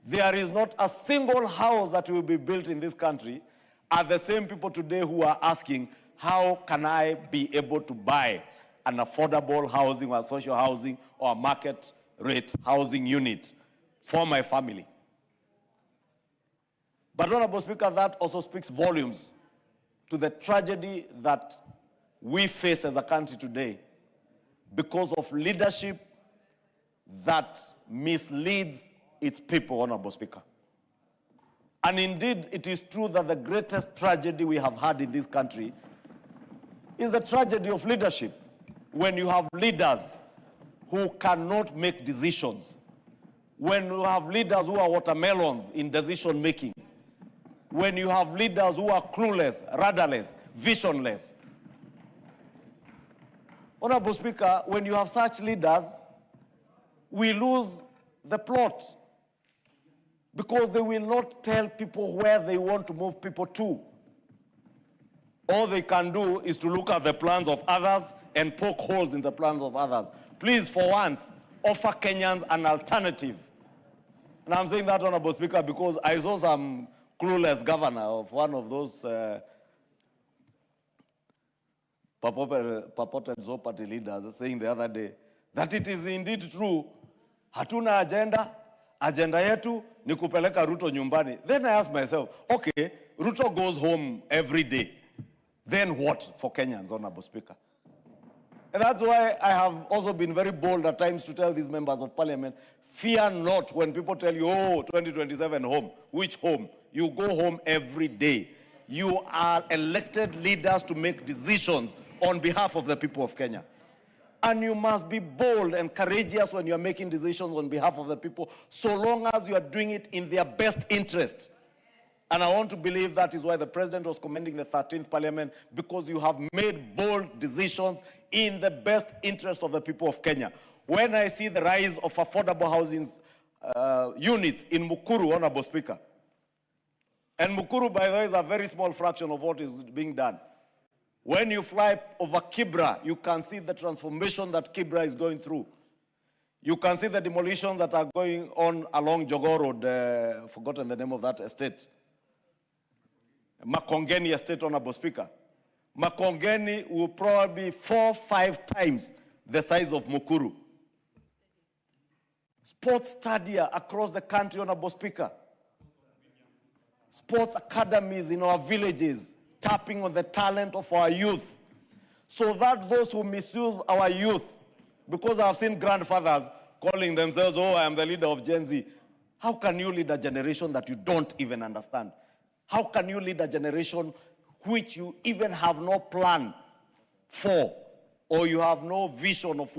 there is not a single house that will be built in this country, are the same people today who are asking, how can I be able to buy an affordable housing or social housing or a market rate housing unit for my family? But Honorable Speaker, that also speaks volumes to the tragedy that we face as a country today because of leadership that misleads its people, Honorable Speaker. And indeed, it is true that the greatest tragedy we have had in this country is the tragedy of leadership. When you have leaders who cannot make decisions, when you have leaders who are watermelons in decision making, when you have leaders who are clueless, rudderless, visionless. Honorable Speaker, when you have such leaders, we lose the plot because they will not tell people where they want to move people to. All they can do is to look at the plans of others and poke holes in the plans of others. Please, for once, offer Kenyans an alternative. And I'm saying that, Honorable Speaker, because I saw some clueless governor of one of those purported Zoparty leaders saying the other day that it is indeed true, hatuna agenda yetu ni kupeleka Ruto nyumbani. Then I ask myself, okay, Ruto goes home every day. Then what for Kenyans, Honorable Speaker? And that's why I have also been very bold at times to tell these members of parliament, fear not when people tell you, oh, 2027 home. Which home? You go home every day. You are elected leaders to make decisions on behalf of the people of Kenya. And you must be bold and courageous when you are making decisions on behalf of the people, so long as you are doing it in their best interest. And I want to believe that is why the President was commending the 13th Parliament, because you have made bold decisions in the best interest of the people of Kenya. When I see the rise of affordable housing units in Mukuru, Honorable Speaker, and Mukuru, by the way, is a very small fraction of what is being done. When you fly over Kibra, you can see the transformation that Kibra is going through. You can see the demolitions that are going on along Jogoo Road, forgotten the name of that estate. Makongeni estate, Honorable Speaker. Makongeni will probably be 4 or 5 times the size of Mukuru. Sports stadia across the country, Honorable Speaker. Sports academies in our villages, tapping on the talent of our youth, so that those who misuse our youth, because I've seen grandfathers calling themselves, oh, I am the leader of Gen Z. How can you lead a generation that you don't even understand? How can you lead a generation which you even have no plan for, or you have no vision of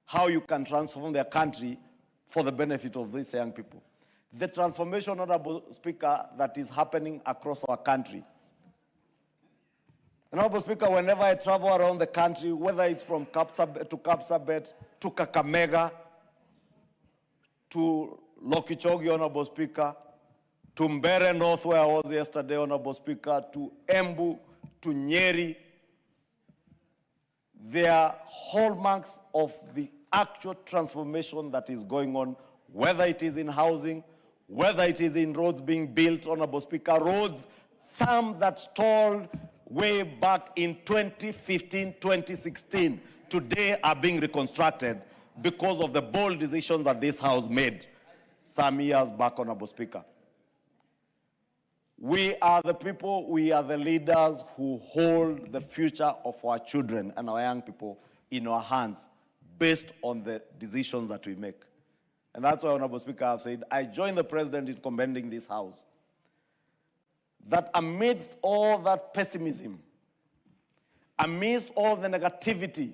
how you can transform their country for the benefit of these young people? The transformation, Honorable Speaker, that is happening across our country. Honorable Speaker, whenever I travel around the country, whether it's from Kapsabet to Kakamega to Lokichogi, Honorable Speaker, to Mbere North, where I was yesterday, Honorable Speaker, to Embu, to Nyeri, they are hallmarks of the actual transformation that is going on, whether it is in housing, whether it is in roads being built, Honorable Speaker, roads, some that stalled way back in 2015, 2016, today are being reconstructed because of the bold decisions that this House made some years back, Honorable Speaker. We are the people, we are the leaders who hold the future of our children and our young people in our hands based on the decisions that we make. And that's why, Honorable Speaker, I've said, I join the President in commending this House, that amidst all that pessimism, amidst all the negativity,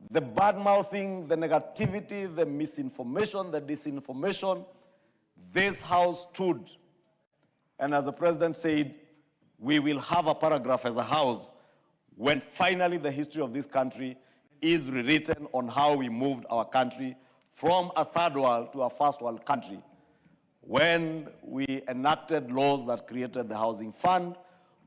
the bad-mouthing, the negativity, the misinformation, the disinformation, this House stood. And as the President said, we will have a paragraph as a House when finally the history of this country is rewritten on how we moved our country from a third world to a first world country, when we enacted laws that created the housing fund,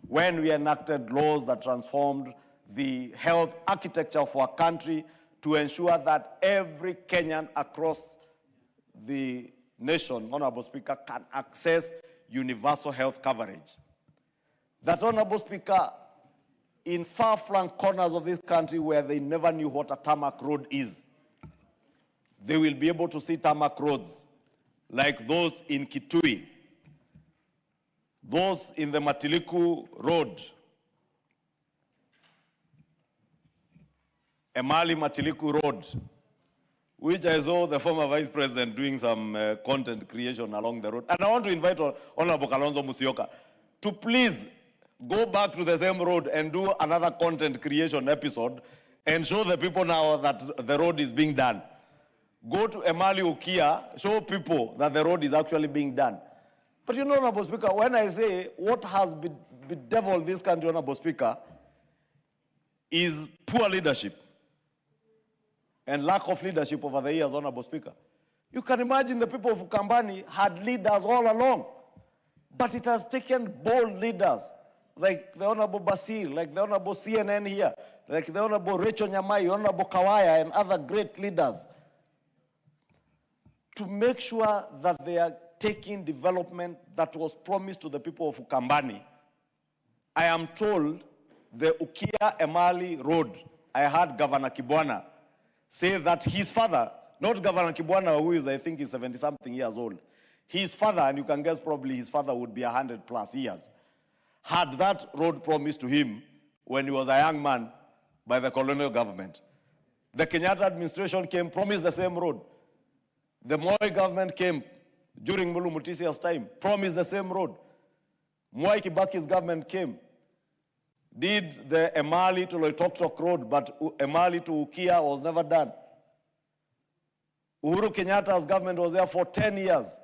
when we enacted laws that transformed the health architecture of our country to ensure that every Kenyan across the nation, Honorable Speaker, can access universal health coverage. That, Honorable Speaker, in far-flung corners of this country where they never knew what a tarmac road is, they will be able to see tarmac roads like those in Kitui, those in the Matiliku Road, Emali Matiliku Road, which I saw the former Vice President doing some content creation along the road. And I want to invite Honorable Kalonzo Musyoka to please go back to the same road and do another content creation episode and show the people now that the road is being done. Go to Emali Ukia, show people that the road is actually being done. But you know, Honorable Speaker, when I say what has bedeviled this country, Honorable Speaker, is poor leadership and lack of leadership over the years, Honorable Speaker. You can imagine the people of Ukambani had leaders all along, but it has taken bold leaders like the Honorable Basir, like the Honorable CNN here, like the Honorable Rachel Nyamai, Honorable Kawaya, and other great leaders to make sure that they are taking development that was promised to the people of Ukambani. I am told the Ukia Emali Road, I heard Governor Kibwana say that his father, not Governor Kibwana, who is, I think, is 70-something years old, his father, and you can guess probably his father would be 100+ years, had that road promised to him when he was a young man by the colonial government. The Kenyatta administration came, promised the same road. The Moi government came during Mulu Mutisia's time, promised the same road. Mwai Kibaki's government came, did the Emali to Loitoktok road, but Emali to Ukia was never done. Uhuru Kenyatta's government was there for 10 years,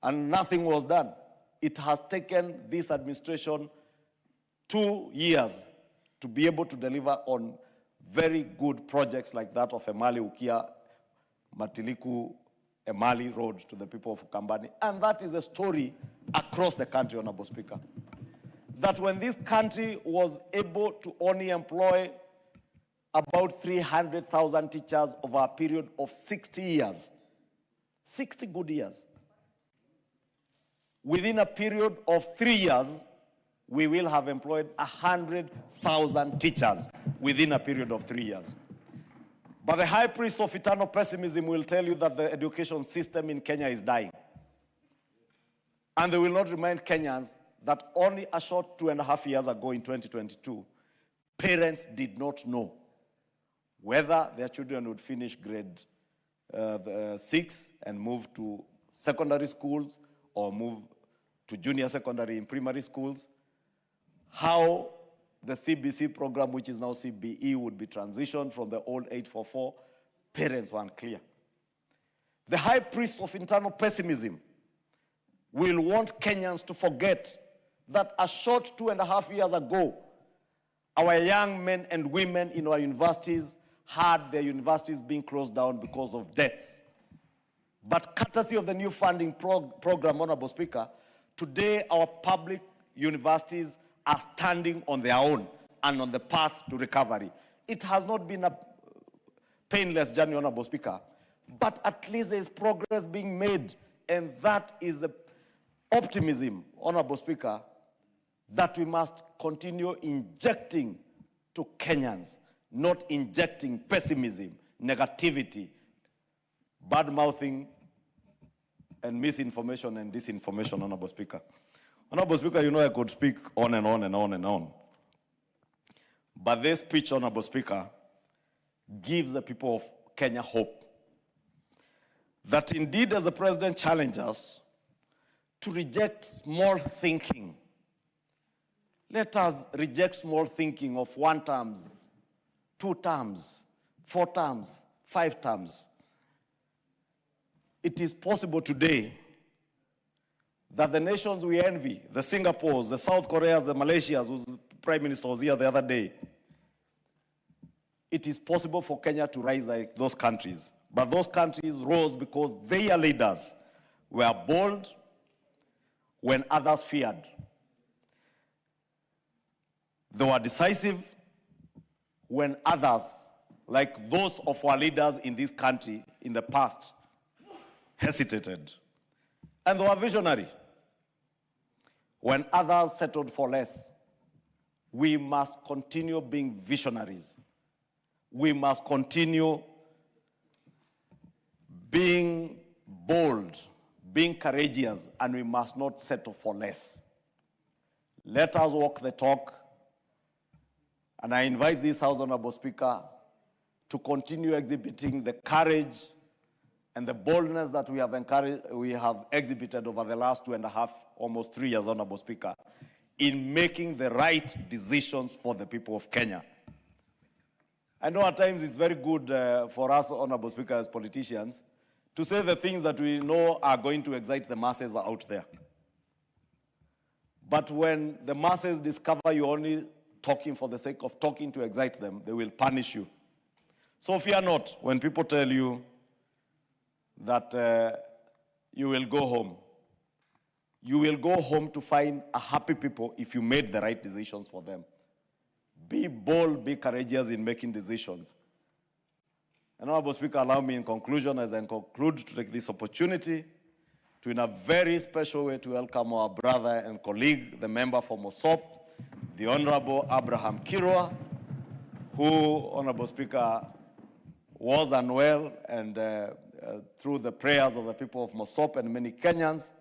and nothing was done. It has taken this administration 2 years to be able to deliver on very good projects like that of Emali Ukia, Matiliku, Emali Road to the people of Ukambani. And that is a story across the country, Honorable Speaker. That when this country was able to only employ about 300,000 teachers over a period of 60 years, 60 good years, within a period of 3 years, we will have employed 100,000 teachers within a period of 3 years. But the high priest of eternal pessimism will tell you that the education system in Kenya is dying. And they will not remind Kenyans that only a short 2.5 years ago in 2022, parents did not know whether their children would finish grade 6 and move to secondary schools or move to junior secondary in primary schools, how the CBC program, which is now CBE, would be transitioned from the old 844, parents were unclear. The high priest of internal pessimism will want Kenyans to forget that a short 2.5 years ago, our young men and women in our universities had their universities being closed down because of debts. But courtesy of the new funding program, Honorable Speaker, today our public universities are standing on their own and on the path to recovery. It has not been a painless journey, Honorable Speaker, but at least there is progress being made, and that is the optimism, Honorable Speaker, that we must continue injecting to Kenyans, not injecting pessimism, negativity, bad-mouthing, and misinformation and disinformation, Honorable Speaker. Honorable Speaker, you know I could speak on and on and on and on. But this speech, Honorable Speaker, gives the people of Kenya hope that indeed, as the President challenges us to reject small thinking, let us reject small thinking of 1 terms, 2 terms, 4 terms, 5 terms. It is possible today that the nations we envy, the Singapores, the South Koreas, the Malaysias, whose Prime Minister was here the other day. It is possible for Kenya to rise like those countries. But those countries rose because their leaders were bold when others feared. They were decisive when others, like those of our leaders in this country in the past, hesitated. And they were visionary when others settled for less. We must continue being visionaries. We must continue being bold, being courageous, and we must not settle for less. Let us walk the talk. And I invite this House Honorable Speaker to continue exhibiting the courage and the boldness that we have exhibited over the last 2.5, almost 3 years, Honorable Speaker, in making the right decisions for the people of Kenya. I know at times it's very good for us, Honorable Speaker, as politicians, to say the things that we know are going to excite the masses out there. But when the masses discover you're only talking for the sake of talking to excite them, they will punish you. So fear not when people tell you that you will go home. You will go home to find a happy people if you made the right decisions for them. Be bold, be courageous in making decisions. And Honorable Speaker, allow me in conclusion, as I conclude, to take this opportunity to, in a very special way, to welcome our brother and colleague, the member for Mosop, the Honorable Abraham Kirwa, who, Honorable Speaker, was unwell, and through the prayers of the people of Mosop and many Kenyans,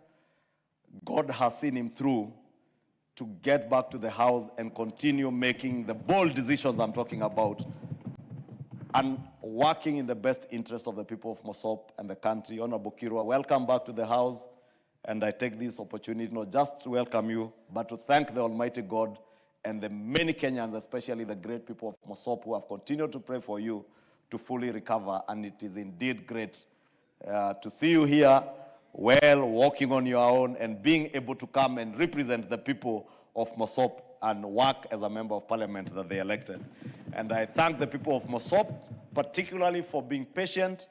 God has seen him through to get back to the House and continue making the bold decisions I'm talking about and working in the best interest of the people of Mosop and the country. Honorable Kirwa, welcome back to the House, and I take this opportunity not just to welcome you, but to thank the Almighty God and the many Kenyans, especially the great people of Mosop, who have continued to pray for you to fully recover. And it is indeed great to see you here, well, walking on your own and being able to come and represent the people of Mosop and work as a member of parliament that they elected. And I thank the people of Mosop, particularly for being patient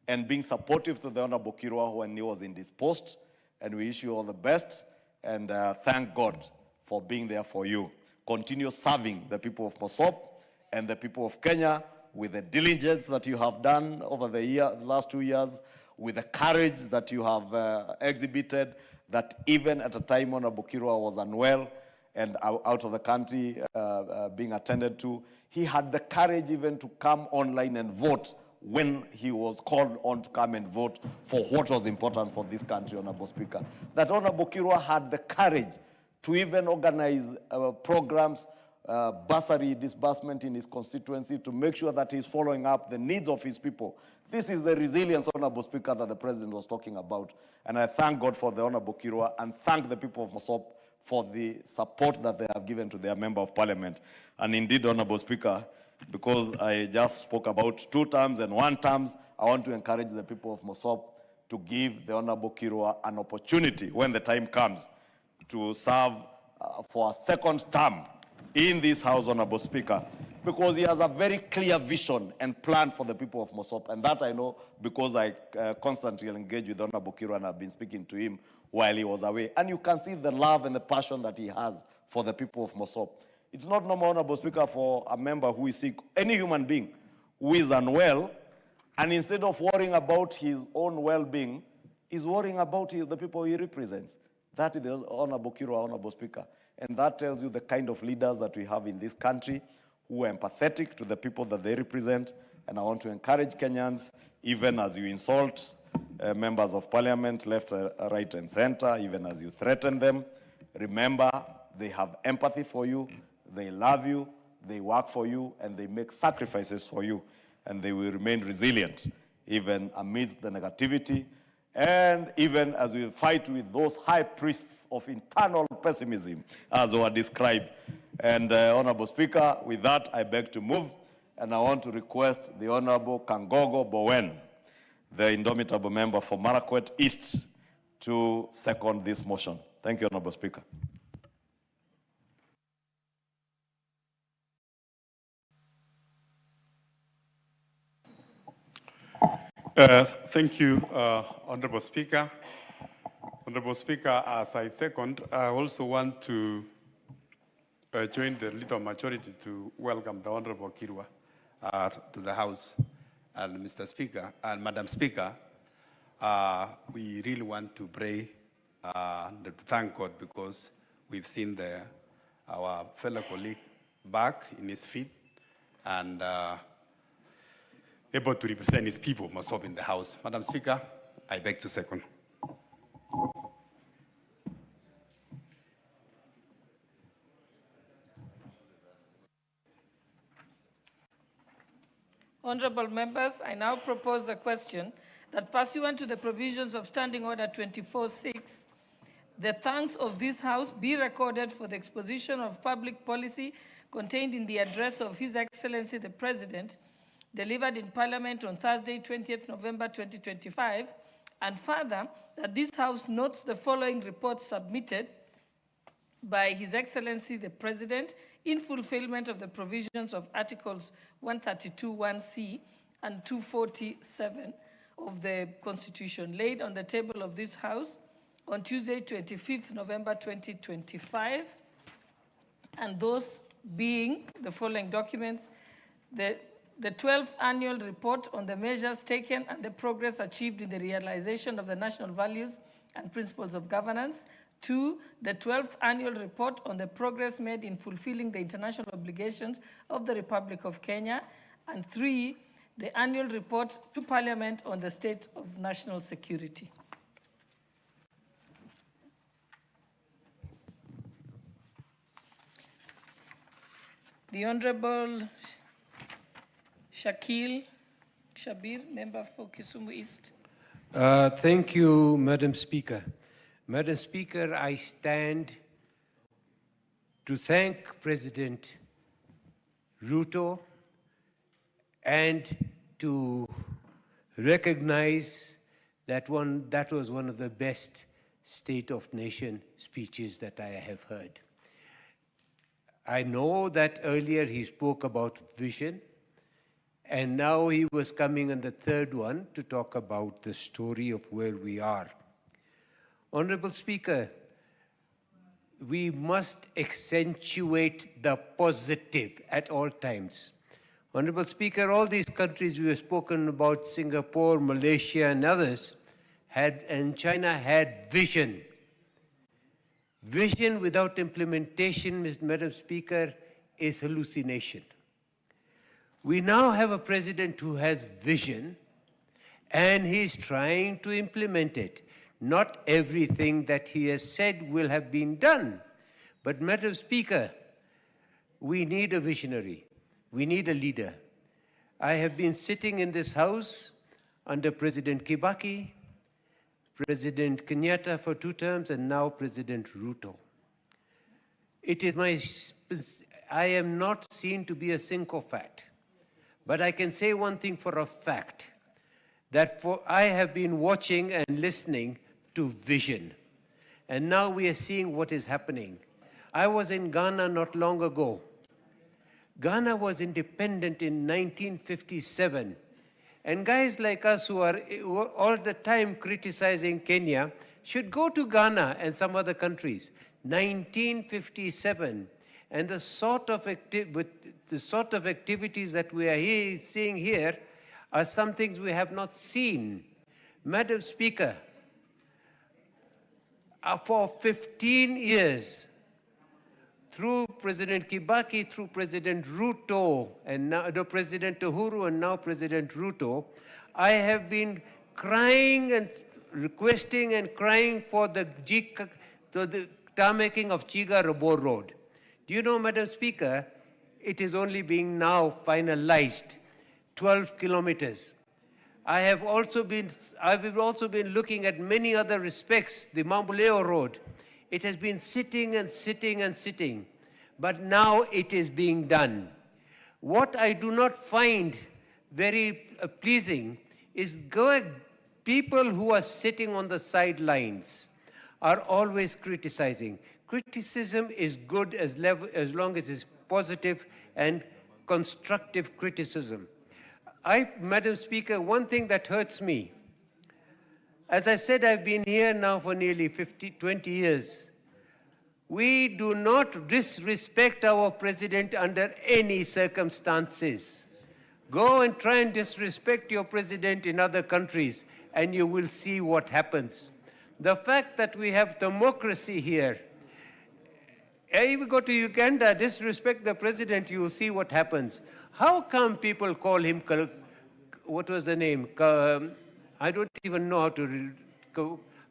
and being supportive to the Honorable Kirwa when he was in this post. And we wish you all the best, and thank God for being there for you. Continue serving the people of Mosop and the people of Kenya with the diligence that you have done over the last 2 years, with the courage that you have exhibited, that even at a time Honorable Kirwa was unwell and out of the country being attended to, he had the courage even to come online and vote when he was called on to come and vote for what was important for this country, Honorable Speaker. That Honorable Kirwa had the courage to even organize programs, bursary disbursement in his constituency to make sure that he's following up the needs of his people. This is the resilience, Honorable Speaker, that the President was talking about. And I thank God for the Honorable Kirwa and thank the people of Mosop for the support that they have given to their Member of Parliament. And indeed, Honorable Speaker, because I just spoke about 2 terms and 1 term, I want to encourage the people of Mosop to give the Honorable Kirwa an opportunity when the time comes to serve for a 2nd term in this House, Honorable Speaker, because he has a very clear vision and plan for the people of Mosop. And that I know because I constantly engage with Honorable Kirwa and I've been speaking to him while he was away. And you can see the love and the passion that he has for the people of Mosop. It's not normal, Honorable Speaker, for a member who is sick, any human being who is unwell, and instead of worrying about his own well-being, is worrying about the people he represents. That is Honorable Kirwa, Honorable Speaker. And that tells you the kind of leaders that we have in this country who are empathetic to the people that they represent. And I want to encourage Kenyans, even as you insult members of parliament, left, right, and center, even as you threaten them, remember they have empathy for you, they love you, they work for you, and they make sacrifices for you. And they will remain resilient, even amidst the negativity, and even as we fight with those high priests of internal pessimism, as were described. And Honorable Speaker, with that, I beg to move, and I want to request the Honorable Kangogo Bowen, the indomitable member for Marakwet East, to second this motion. Thank you, Honorable Speaker. Thank you, Honorable Speaker. Honorable Speaker, as I second, I also want to join the leader majority to welcome the Honorable Kirwa to the House. And Mr. Speaker, and Madam Speaker, we really want to pray and to thank God because we've seen our fellow colleague back in his feet and able to represent his people must have in the House. Madam Speaker, I beg to second. Honorable members, I now propose a question that pursuant to the provisions of Standing Order 24.6, the thanks of this House be recorded for the exposition of public policy contained in the address of His Excellency the President, delivered in Parliament on Thursday, 20th November 2025, and further, that this House notes the following report submitted by His Excellency the President in fulfillment of the provisions of Articles 132(1)(c) and 247 of the Constitution, laid on the table of this House on Tuesday, 25th November 2025, and those being the following documents: the 12th Annual Report on the measures taken and the progress achieved in the realization of the national values and principles of governance. 2, the 12th Annual Report on the progress made in fulfilling the international obligations of the Republic of Kenya. And 3, the Annual Report to Parliament on the state of national security. The Honorable Shakil Shabir, member for Kisumu East. Thank you, Madam Speaker. Madam Speaker, I stand to thank President Ruto and to recognize that was one of the best State of Nation speeches that I have heard. I know that earlier he spoke about vision, and now he was coming on the third one to talk about the story of where we are. Honorable Speaker, we must accentuate the positive at all times. Honorable Speaker, all these countries we have spoken about, Singapore, Malaysia, and others, and China had vision. Vision without implementation, Madam Speaker, is hallucination. We now have a president who has vision, and he's trying to implement it. Not everything that he has said will have been done. But, Madam Speaker, we need a visionary. We need a leader. I have been sitting in this House under President Kibaki, President Kenyatta for 2 terms, and now President Ruto. I am not seen to be a sycophant, but I can say one thing for a fact, that I have been watching and listening to vision. And now we are seeing what is happening. I was in Ghana not long ago. Ghana was independent in 1957. And guys like us who are all the time criticizing Kenya should go to Ghana and some other countries. 1957. And the sort of activities that we are seeing here are some things we have not seen. Madam Speaker, for 15 years, through President Kibaki, through President Ruto, and now President Uhuru, and now President Ruto, I have been crying and requesting and crying for the tarmacking of Chiga-Robo Road. Do you know, Madam Speaker, it is only being now finalized, 12 kilometers. I have also been looking at many other respects, the Mamboleo Road. It has been sitting and sitting and sitting, but now it is being done. What I do not find very pleasing is people who are sitting on the sidelines are always criticizing. Criticism is good as long as it's positive and constructive criticism. Madam Speaker, one thing that hurts me, as I said, I've been here now for nearly 20 years. We do not disrespect our president under any circumstances. Go and try and disrespect your president in other countries, and you will see what happens. The fact that we have democracy here, if you go to Uganda, disrespect the president, you will see what happens. How come people call him, what was the name? I don't even know how to,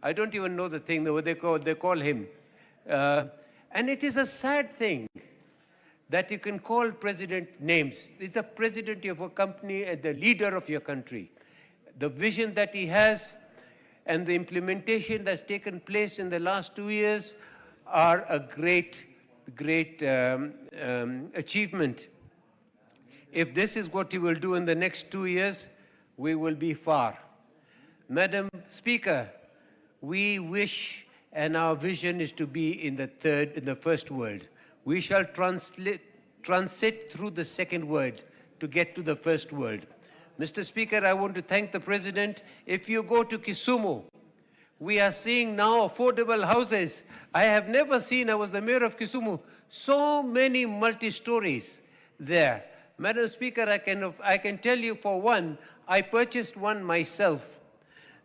I don't even know the thing, what they call him. And it is a sad thing that you can call president names. He's the president of a company and the leader of your country. The vision that he has and the implementation that's taken place in the last 2 years are a great achievement. If this is what he will do in the next 2 years, we will be far. Madam Speaker, we wish, and our vision is to be in the first world. We shall transit through the second world to get to the first world. Mr. Speaker, I want to thank the President. If you go to Kisumu, we are seeing now affordable houses. I have never seen, I was the mayor of Kisumu, so many multi-stories there. Madam Speaker, I can tell you for one, I purchased one myself.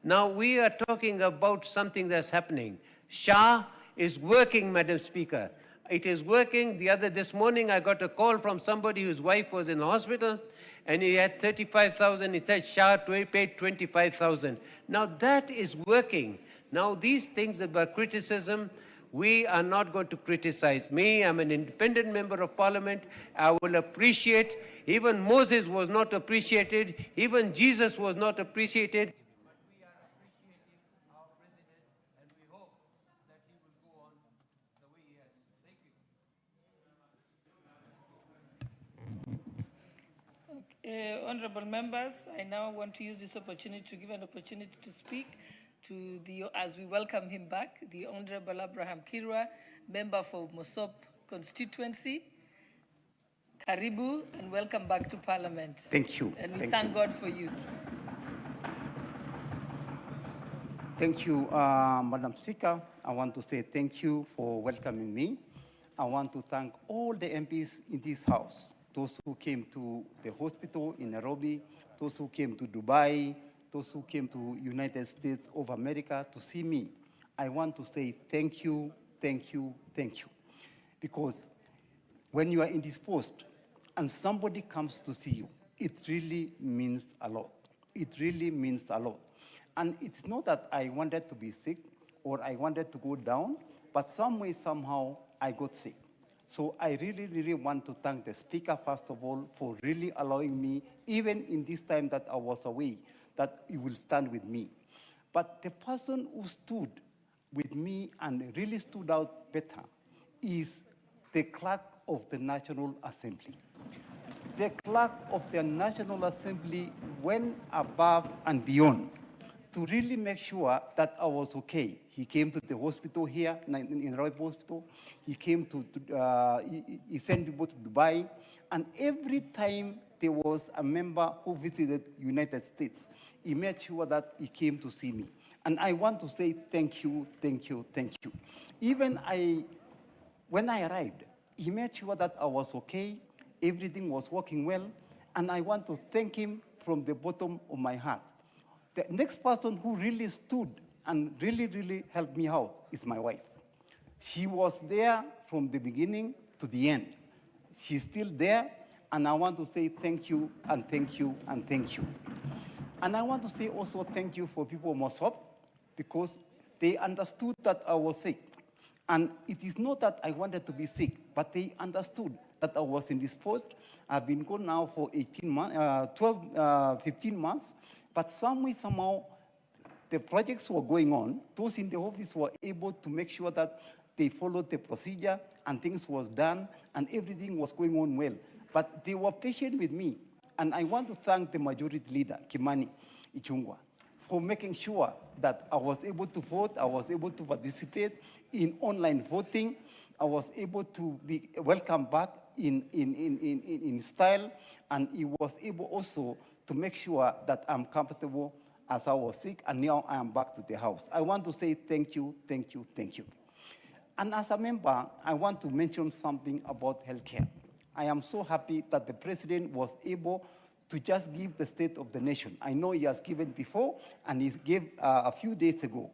Now we are talking about something that's happening. Shah is working, Madam Speaker. It is working. This morning I got a call from somebody whose wife was in the hospital and he had 35,000. He said Shah paid 25,000. Now that is working. Now these things about criticism, we are not going to criticize me. I'm an independent member of parliament. I will appreciate. Even Moses was not appreciated. Even Jesus was not appreciated. Honorable members, I now want to use this opportunity to give an opportunity to speak to as we welcome him back, the Honorable Abraham Kirwa, member for Mosop constituency. Karibu and welcome back to Parliament. Thank you. And we thank God for you. Thank you, Madam Speaker. I want to say thank you for welcoming me. I want to thank all the MPs in this house. Those who came to the hospital in Nairobi, those who came to Dubai, those who came to United States of America to see me. I want to say thank you, thank you, thank you. Because when you are in this post and somebody comes to see you, it really means a lot. It really means a lot. And it's not that I wanted to be sick or I wanted to go down, but some way, somehow, I got sick. So I really, really want to thank the Speaker, first of all, for really allowing me, even in this time that I was away, that he will stand with me. But the person who stood with me and really stood out better is the clerk of the National Assembly. The clerk of the National Assembly went above and beyond to really make sure that I was okay. He came to the hospital here, in Roy Hospital. He came he sent people to Dubai. And every time there was a member who visited United States, he made sure that he came to see me. And I want to say thank you, thank you, thank you. Even when I arrived, he made sure that I was okay, everything was working well, and I want to thank him from the bottom of my heart. The next person who really stood and really, really helped me out is my wife. She was there from the beginning to the end. She's still there, and I want to say thank you, and thank you, and thank you. And I want to say also thank you for people of Mosop, because they understood that I was sick. And it is not that I wanted to be sick, but they understood that I was in this post. I've been gone now for 15 months, but somehow, the projects were going on. Those in the office were able to make sure that they followed the procedure and things was done and everything was going on well. But they were patient with me. And I want to thank the majority leader, Kimani Ichung'wah, for making sure that I was able to vote, I was able to participate in online voting, I was able to be welcomed back in style, and he was able also to make sure that I'm comfortable as I was sick, and now I am back to the house. I want to say thank you, thank you, thank you. And as a member, I want to mention something about healthcare. I am so happy that the president was able to just give the state of the nation. I know he has given before, and he gave a few days ago.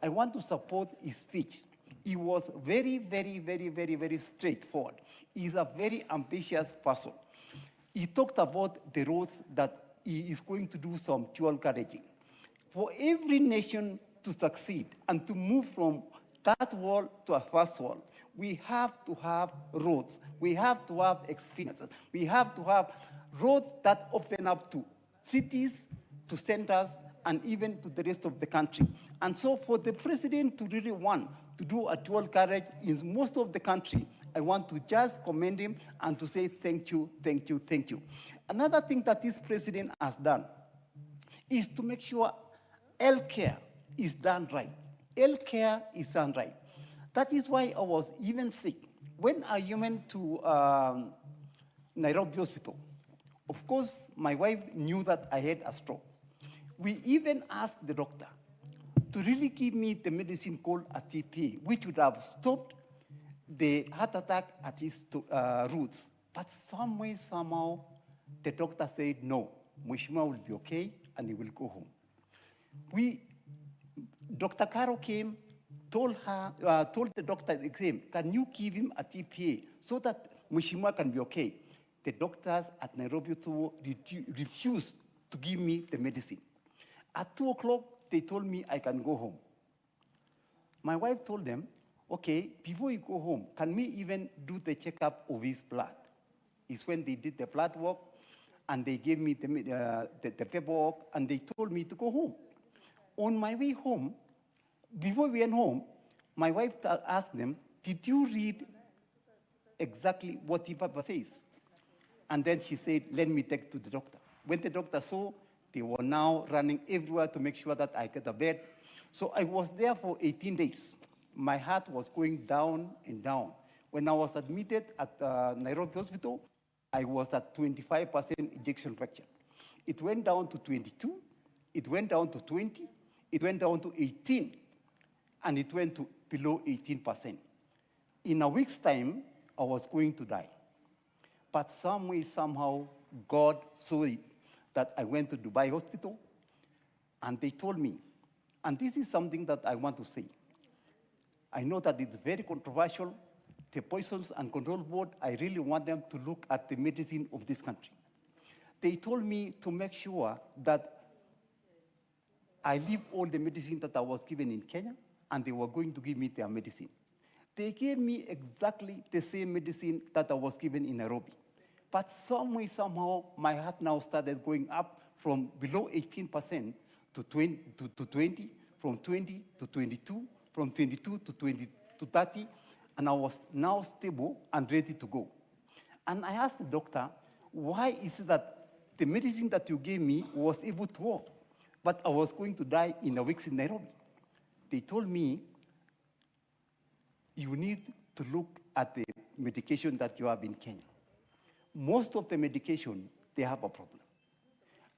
I want to support his speech. He was very, very, very, very, very straightforward. He's a very ambitious person. He talked about the roads that he is going to do some dual carriaging. For every nation to succeed and to move from that world to a first world, we have to have roads. We have to have experiences. We have to have roads that open up to cities, to centers, and even to the rest of the country. And so for the president to really want to do a dual carriage in most of the country, I want to just commend him and to say thank you, thank you, thank you. Another thing that this president has done is to make sure healthcare is done right. Healthcare is done right. That is why I was even sick. When I went to Nairobi Hospital, of course, my wife knew that I had a stroke. We even asked the doctor to really give me the medicine called a TPA, which would have stopped the heart attack at its roots. But some way, somehow, the doctor said, no, Mheshimiwa will be okay, and he will go home. Dr. Caro came, told the doctor the same, can you give him a TPA so that Mheshimiwa can be okay? The doctors at Nairobi refused to give me the medicine. At 2 o'clock, they told me I can go home. My wife told them, okay, before you go home, can we even do the checkup of his blood? It's when they did the blood work, and they gave me the paperwork, and they told me to go home. On my way home, before we went home, my wife asked them, did you read exactly what the paper says? And then she said, let me take to the doctor. When the doctor saw, they were now running everywhere to make sure that I get a bed. So I was there for 18 days. My heart was going down and down. When I was admitted at Nairobi Hospital, I was at 25% ejection fraction. It went down to 22, it went down to 20, it went down to 18, and it went to below 18%. In a week's time, I was going to die. But some way, somehow, God saw it, that I went to Dubai Hospital, and they told me, and this is something that I want to say. I know that it's very controversial. The Poisons and Control Board, I really want them to look at the medicine of this country. They told me to make sure that I leave all the medicine that I was given in Kenya, and they were going to give me their medicine. They gave me exactly the same medicine that I was given in Nairobi. But some way, somehow, my heart now started going up from below 18% to 20, from 20 to 22, from 22 to 20 to 30, and I was now stable and ready to go. And I asked the doctor, why is it that the medicine that you gave me was able to work, but I was going to die in a week in Nairobi? They told me, you need to look at the medication that you have in Kenya. Most of the medication, they have a problem.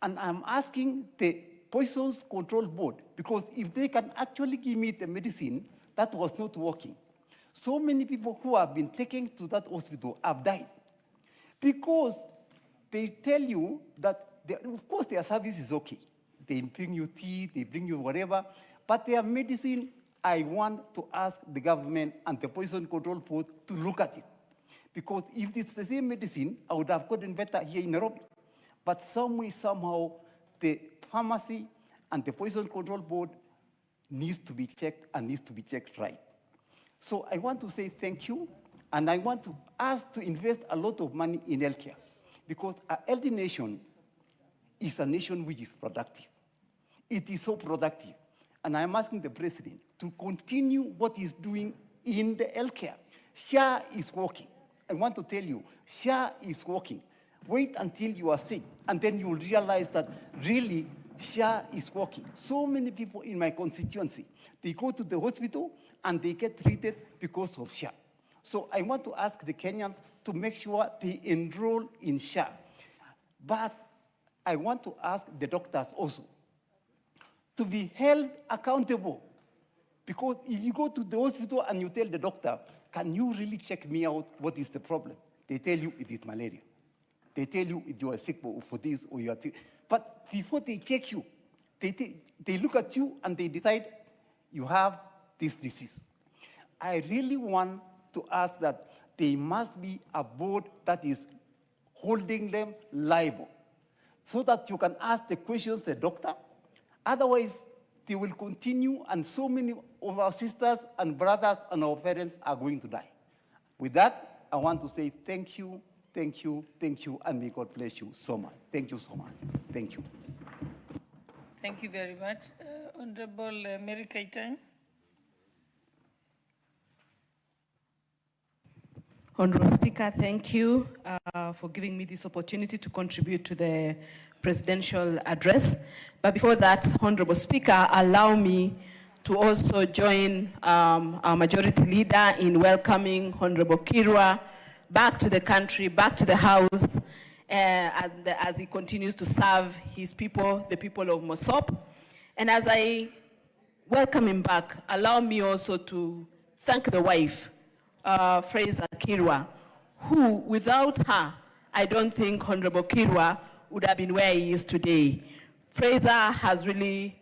And I'm asking the Poisons Control Board, because if they can actually give me the medicine that was not working, so many people who have been taken to that hospital have died. Because they tell you that, of course, their service is okay. They bring you tea, they bring you whatever, but their medicine, I want to ask the government and the Poison Control Board to look at it. Because if it's the same medicine, I would have gotten better here in Nairobi. But some way, somehow, the pharmacy and the Poison Control Board needs to be checked and needs to be checked right. So I want to say thank you, and I want to ask to invest a lot of money in healthcare, because a healthy nation is a nation which is productive. It is so productive. And I'm asking the president to continue what he's doing in the healthcare. SHA is working. I want to tell you, SHA is working. Wait until you are sick, and then you will realize that really SHA is working. So many people in my constituency, they go to the hospital and they get treated because of SHA. So I want to ask the Kenyans to make sure they enroll in SHA. But I want to ask the doctors also to be held accountable. Because if you go to the hospital and you tell the doctor, can you really check me out, what is the problem? They tell you it is malaria. They tell you you are sick for this or you are sick. But before they check you, they look at you and they decide you have this disease. I really want to ask that there must be a board that is holding them liable so that you can ask the questions to the doctor. Otherwise, they will continue and so many of our sisters and brothers and our parents are going to die. With that, I want to say thank you, thank you, thank you, and may God bless you so much. Thank you so much. Thank you. Thank you very much. Honorable Mary Kaitan. Honorable Speaker, thank you for giving me this opportunity to contribute to the presidential address. But before that, Honorable Speaker, allow me to also join our majority leader in welcoming Honorable Kirwa back to the country, back to the House, as he continues to serve his people, the people of Mosop. And as I welcome him back, allow me also to thank the wife, Fraser Kirwa, who, without her, I don't think Honorable Kirwa would have been where he is today. Fraser has really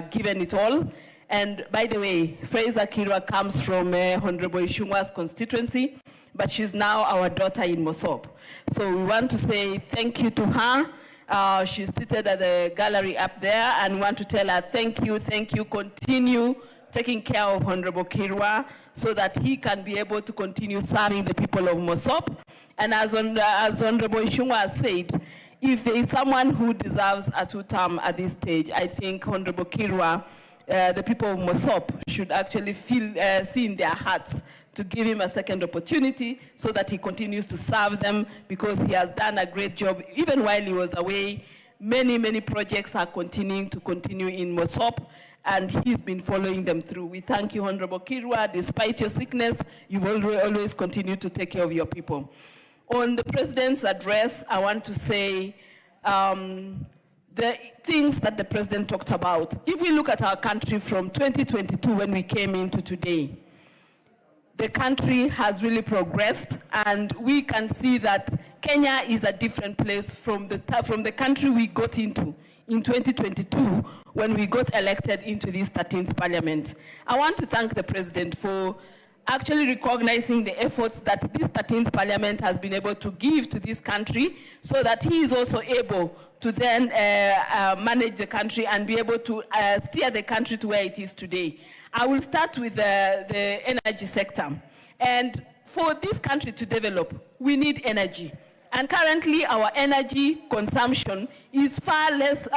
given it all. And by the way, Fraser Kirwa comes from Honorable Ishungwa's constituency, but she's now our daughter in Mosop. So we want to say thank you to her. She's seated at the gallery up there, and we want to tell her thank you, continue taking care of Honorable Kirwa so that he can be able to continue serving the people of Mosop. And as Honorable Ishungwa has said, if there is someone who deserves a two-term at this stage, I think Honorable Kirwa, the people of Mosop should actually see in their hearts to give him a second opportunity so that he continues to serve them, because he has done a great job. Even while he was away, many projects are continuing in Mosop, and he's been following them through. We thank you, Honorable Kirwa. Despite your sickness, you've always continued to take care of your people. On the President's address, I want to say the things that the President talked about. If we look at our country from 2022 when we came into today, the country has really progressed, and we can see that Kenya is a different place from the country we got into in 2022 when we got elected into this 13th Parliament. I want to thank the President for actually recognizing the efforts that this 13th Parliament has been able to give to this country, so that he is also able to then manage the country and be able to steer the country to where it is today. I will start with the energy sector. And for this country to develop, we need energy. And currently, our energy consumption is far less,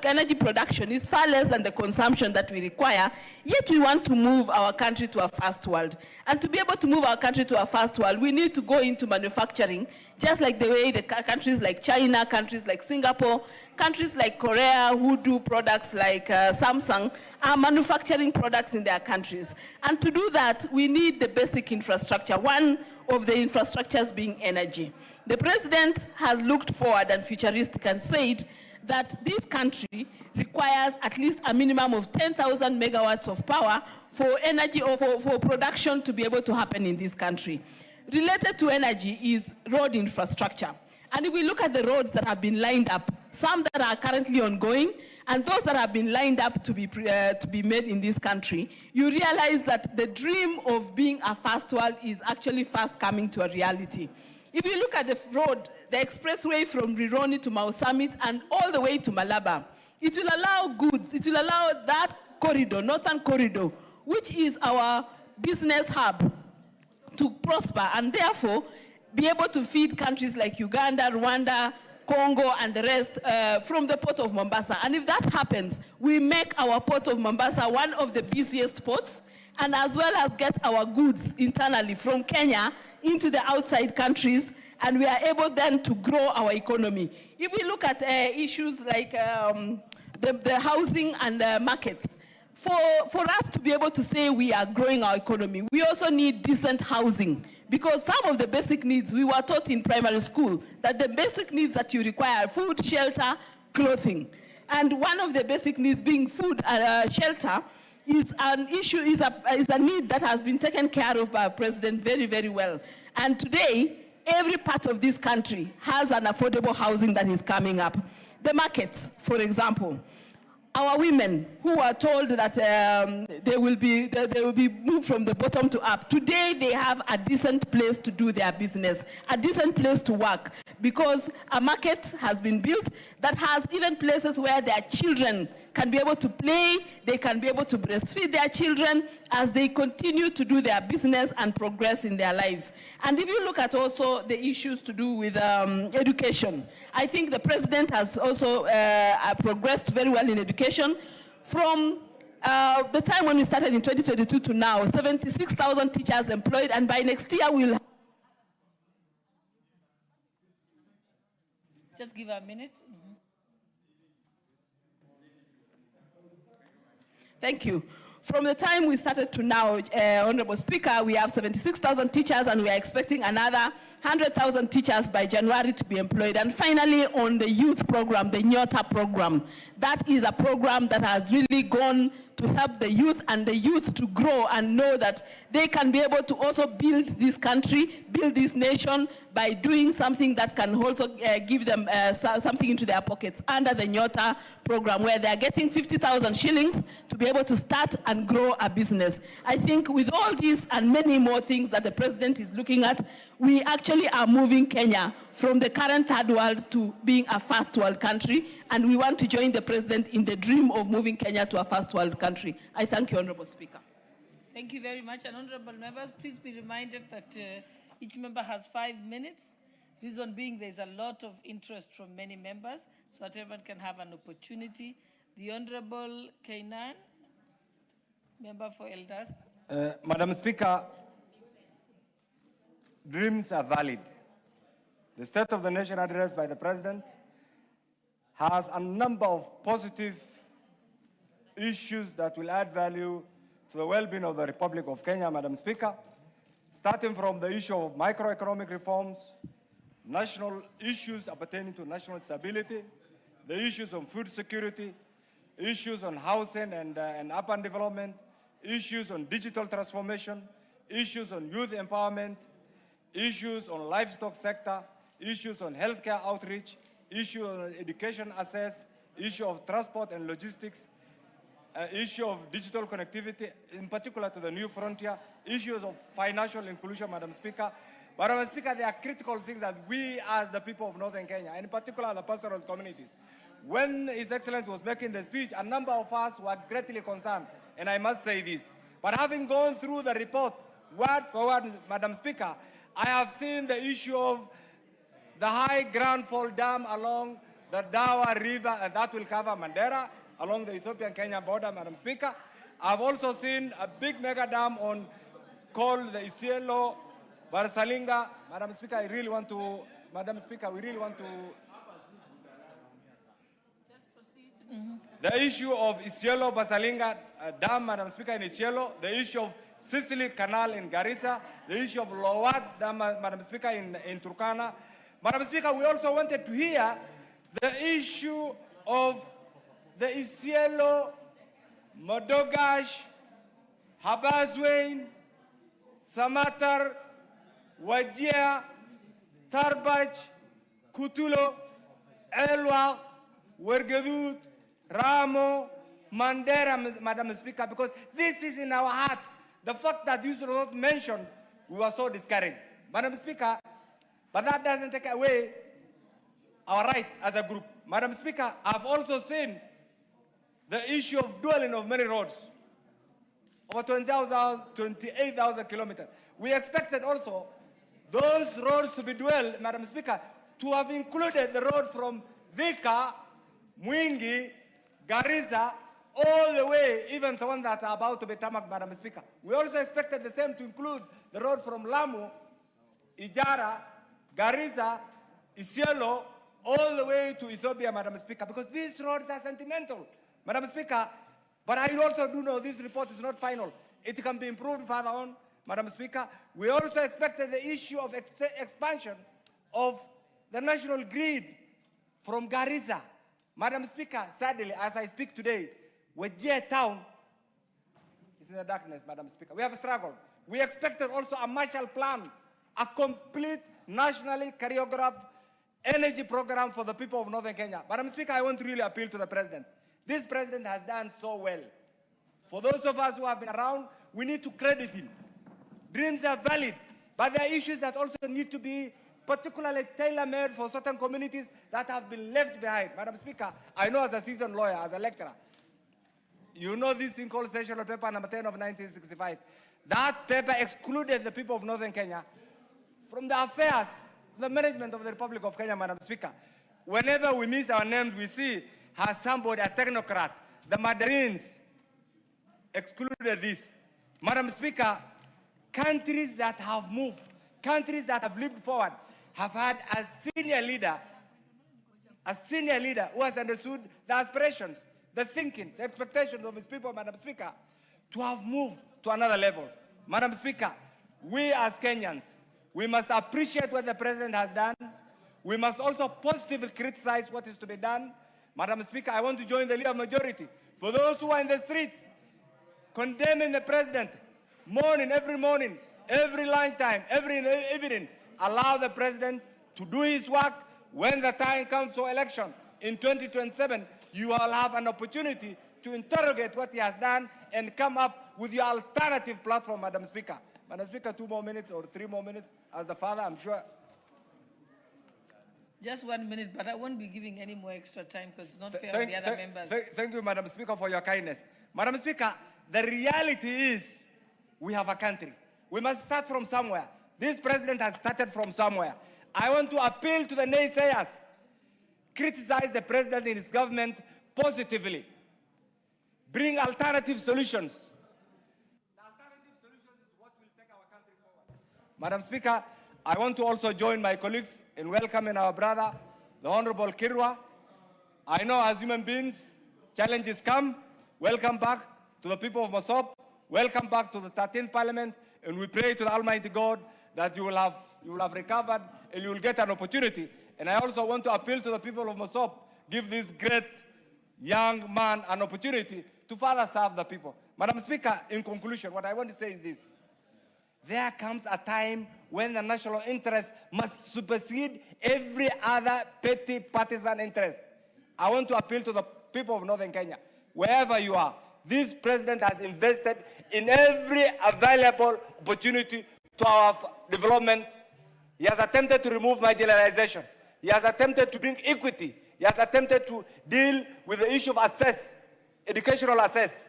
energy production is far less than the consumption that we require, yet we want to move our country to a first world. And to be able to move our country to a first world, we need to go into manufacturing, just like the way the countries like China, countries like Singapore, countries like Korea, who do products like Samsung, are manufacturing products in their countries. And to do that, we need the basic infrastructure, one of the infrastructures being energy. The President has looked forward and futuristic and said that this country requires at least a minimum of 10,000 megawatts of power for energy or for production to be able to happen in this country. Related to energy is road infrastructure. And if we look at the roads that have been lined up, some that are currently ongoing, and those that have been lined up to be made in this country, you realize that the dream of being a first world is actually fast coming to a reality. If you look at the road, the expressway from Rironi to Mau Summit and all the way to Malaba, it will allow goods, it will allow that corridor, northern corridor, which is our business hub, to prosper and therefore be able to feed countries like Uganda, Rwanda, Congo, and the rest from the port of Mombasa. And if that happens, we make our port of Mombasa one of the busiest ports, and as well as get our goods internally from Kenya into the outside countries, and we are able then to grow our economy. If we look at issues like the housing and the markets, for us to be able to say we are growing our economy, we also need decent housing. Because some of the basic needs, we were taught in primary school that the basic needs that you require are food, shelter, clothing. And one of the basic needs being food and shelter is an issue, is a need that has been taken care of by our president very, very well. And today, every part of this country has an affordable housing that is coming up. The markets, for example. Our women who are told that they will be moved from the bottom to up. Today they have a decent place to do their business, a decent place to work, because a market has been built that has even places where their children can be able to play, they can be able to breastfeed their children as they continue to do their business and progress in their lives. And if you look at also the issues to do with education, I think the president has also progressed very well in education. From the time when we started in 2022 to now, 76,000 teachers employed, and by next year we'll have... Just give her a minute. Thank you. From the time we started to now, Honorable Speaker, we have 76,000 teachers, and we are expecting another 100,000 teachers by January to be employed. And finally, on the youth program, the Nyota program, that is a program that has really gone to help the youth and the youth to grow and know that they can be able to also build this country, build this nation by doing something that can also give them something into their pockets under the Nyota program, where they are getting 50,000 shillings to be able to start and grow a business. I think with all these and many more things that the president is looking at, we actually are moving Kenya from the current third world to being a first world country, and we want to join the president in the dream of moving Kenya to a first world country. I thank you, Honorable Speaker. Thank you very much. And honorable members, please be reminded that each member has 5 minutes. Reason being, there's a lot of interest from many members, so that everyone can have an opportunity. The Honorable Kainan, member for Elders. Madam Speaker, dreams are valid. The State of the Nation address by the President has a number of positive issues that will add value to the well-being of the Republic of Kenya, Madam Speaker, starting from the issue of microeconomic reforms, national issues pertaining to national stability, the issues on food security, issues on housing and urban development, issues on digital transformation, issues on youth empowerment, issues on livestock sector, issues on healthcare outreach, issue on education access, issue of transport and logistics, issue of digital connectivity, in particular to the new frontier, issues of financial inclusion, Madam Speaker. Madam Speaker, there are critical things that we as the people of Northern Kenya, and in particular the pastoral communities, when His Excellency was making the speech, a number of us were greatly concerned, and I must say this. But having gone through the report, word for word, Madam Speaker, I have seen the issue of the high groundfall dam along the Dawa River, and that will cover Mandera, along the Ethiopian-Kenya border, Madam Speaker. I've also seen a big mega dam called the Isiolo, Barsalinga. Madam Speaker, I really want to, Madam Speaker, we really want to. Just proceed. The issue of Isiolo, Barsalinga Dam, Madam Speaker, in Isiolo, the issue of Sicily Canal in Garissa, the issue of Lowat Dam, Madam Speaker, in Turkana. Madam Speaker, we also wanted to hear the issue of the Isiolo, Modogash, Habaswein, Samatar, Wajir, Tarbaj, Kutulo, Elwa, Wergedut, Ramo, Mandera, Madam Speaker, because this is in our heart. The fact that these were not mentioned, we were so discouraged. Madam Speaker, but that doesn't take away our rights as a group. Madam Speaker, I've also seen the issue of dueling of many roads, over 28,000 kilometers. We expected also those roads to be duelled, Madam Speaker, to have included the road from Thika, Mwingi, Garissa, all the way, even the one that's about to be tarmac, Madam Speaker. We also expected the same to include the road from Lamu, Ijara, Garissa, Isiolo, all the way to Ethiopia, Madam Speaker, because these roads are sentimental, Madam Speaker. But I also do know this report is not final. It can be improved further on, Madam Speaker. We also expected the issue of expansion of the national grid from Garissa. Madam Speaker, sadly, as I speak today, Wajir town is in the darkness, Madam Speaker. We have struggled. We expected also a Marshall Plan, a complete nationally choreographed energy program for the people of Northern Kenya. Madam Speaker, I want to really appeal to the President. This President has done so well. For those of us who have been around, we need to credit him. Dreams are valid, but there are issues that also need to be particularly tailor-made for certain communities that have been left behind. Madam Speaker, I know as a seasoned lawyer, as a lecturer, you know this thing called Sessional Paper number 10 of 1965. That paper excluded the people of Northern Kenya from the affairs, the management of the Republic of Kenya, Madam Speaker. Whenever we miss our names, we see has somebody, a technocrat. The Mandarins excluded this. Madam Speaker, countries that have moved, countries that have leaped forward, have had a senior leader who has understood the aspirations, the thinking, the expectations of his people, Madam Speaker, to have moved to another level. Madam Speaker, we as Kenyans, we must appreciate what the President has done. We must also positively criticize what is to be done. Madam Speaker, I want to join the leader majority. For those who are in the streets, condemning the President, every morning, every lunchtime, every evening, allow the President to do his work. When the time comes for election in 2027, you will have an opportunity to interrogate what he has done and come up with your alternative platform, Madam Speaker. Madam Speaker, 2 more minutes or 3 more minutes. As the father, I'm sure. Just 1 minute, but I won't be giving any more extra time because it's not fair on the other members. Thank you, Madam Speaker, for your kindness. Madam Speaker, the reality is we have a country. We must start from somewhere. This President has started from somewhere. I want to appeal to the naysayers. Criticize the President and his government positively. Bring alternative solutions. The alternative solutions is what will take our country forward. Madam Speaker, I want to also join my colleagues in welcoming our brother, the Honorable Kirwa. I know as human beings, challenges come. Welcome back to the people of Mosop. Welcome back to the 13th Parliament. And we pray to the Almighty God that you will have recovered and you will get an opportunity. And I also want to appeal to the people of Mosop, give this great young man an opportunity to further serve the people. Madam Speaker, in conclusion, what I want to say is this. There comes a time when the national interest must supersede every other petty partisan interest. I want to appeal to the people of Northern Kenya, wherever you are. This President has invested in every available opportunity to our development. He has attempted to remove marginalization. He has attempted to bring equity. He has attempted to deal with the issue of access, educational access.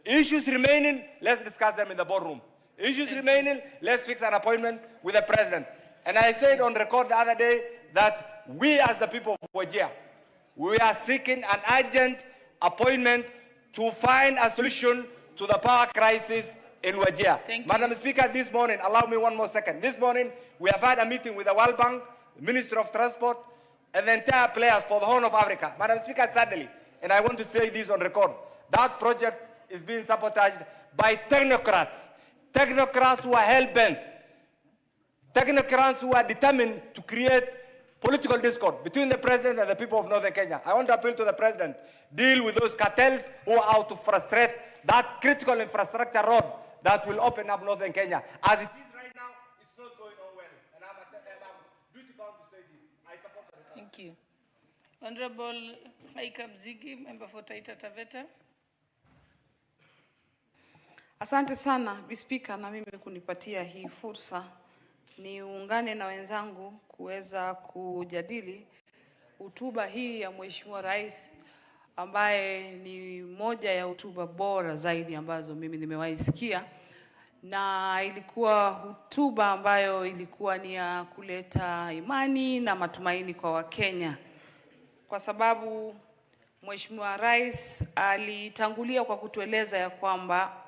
Issues remaining, let's discuss them in the boardroom. Issues remaining, let's fix an appointment with the President. And I said on record the other day that we as the people of Wajir, we are seeking an urgent appointment to find a solution to the power crisis in Wajir. Madam Speaker, this morning, allow me 1 more second. This morning, we have had a meeting with the World Bank, the Minister of Transport, and the entire players for the Horn of Africa. Madam Speaker, sadly, and I want to say this on record, that project is being sabotaged by technocrats. Technocrats who are hell-bent. Technocrats who are determined to create political discord between the President and the people of Northern Kenya. I want to appeal to the President, deal with those cartels who are out to frustrate that critical infrastructure road that will open up Northern Kenya. As it is right now, it's not going on well. And I'm duty-bound to say this. I support the report. Thank you. Honorable Maika Mzigi, member for Taita Taveta. Asante sana, Bispika, na mimi kunipatia hii fursa niungane na wenzangu kuweza kujadili hotuba hii ya Mheshimiwa Rais ambaye ni moja ya hotuba bora zaidi ambazo mimi nimewahi sikia, na ilikuwa hotuba ambayo ilikuwa ni ya kuleta imani na matumaini kwa Wakenya, kwa sababu Mheshimiwa Rais alitangulia kwa kutueleza ya kwamba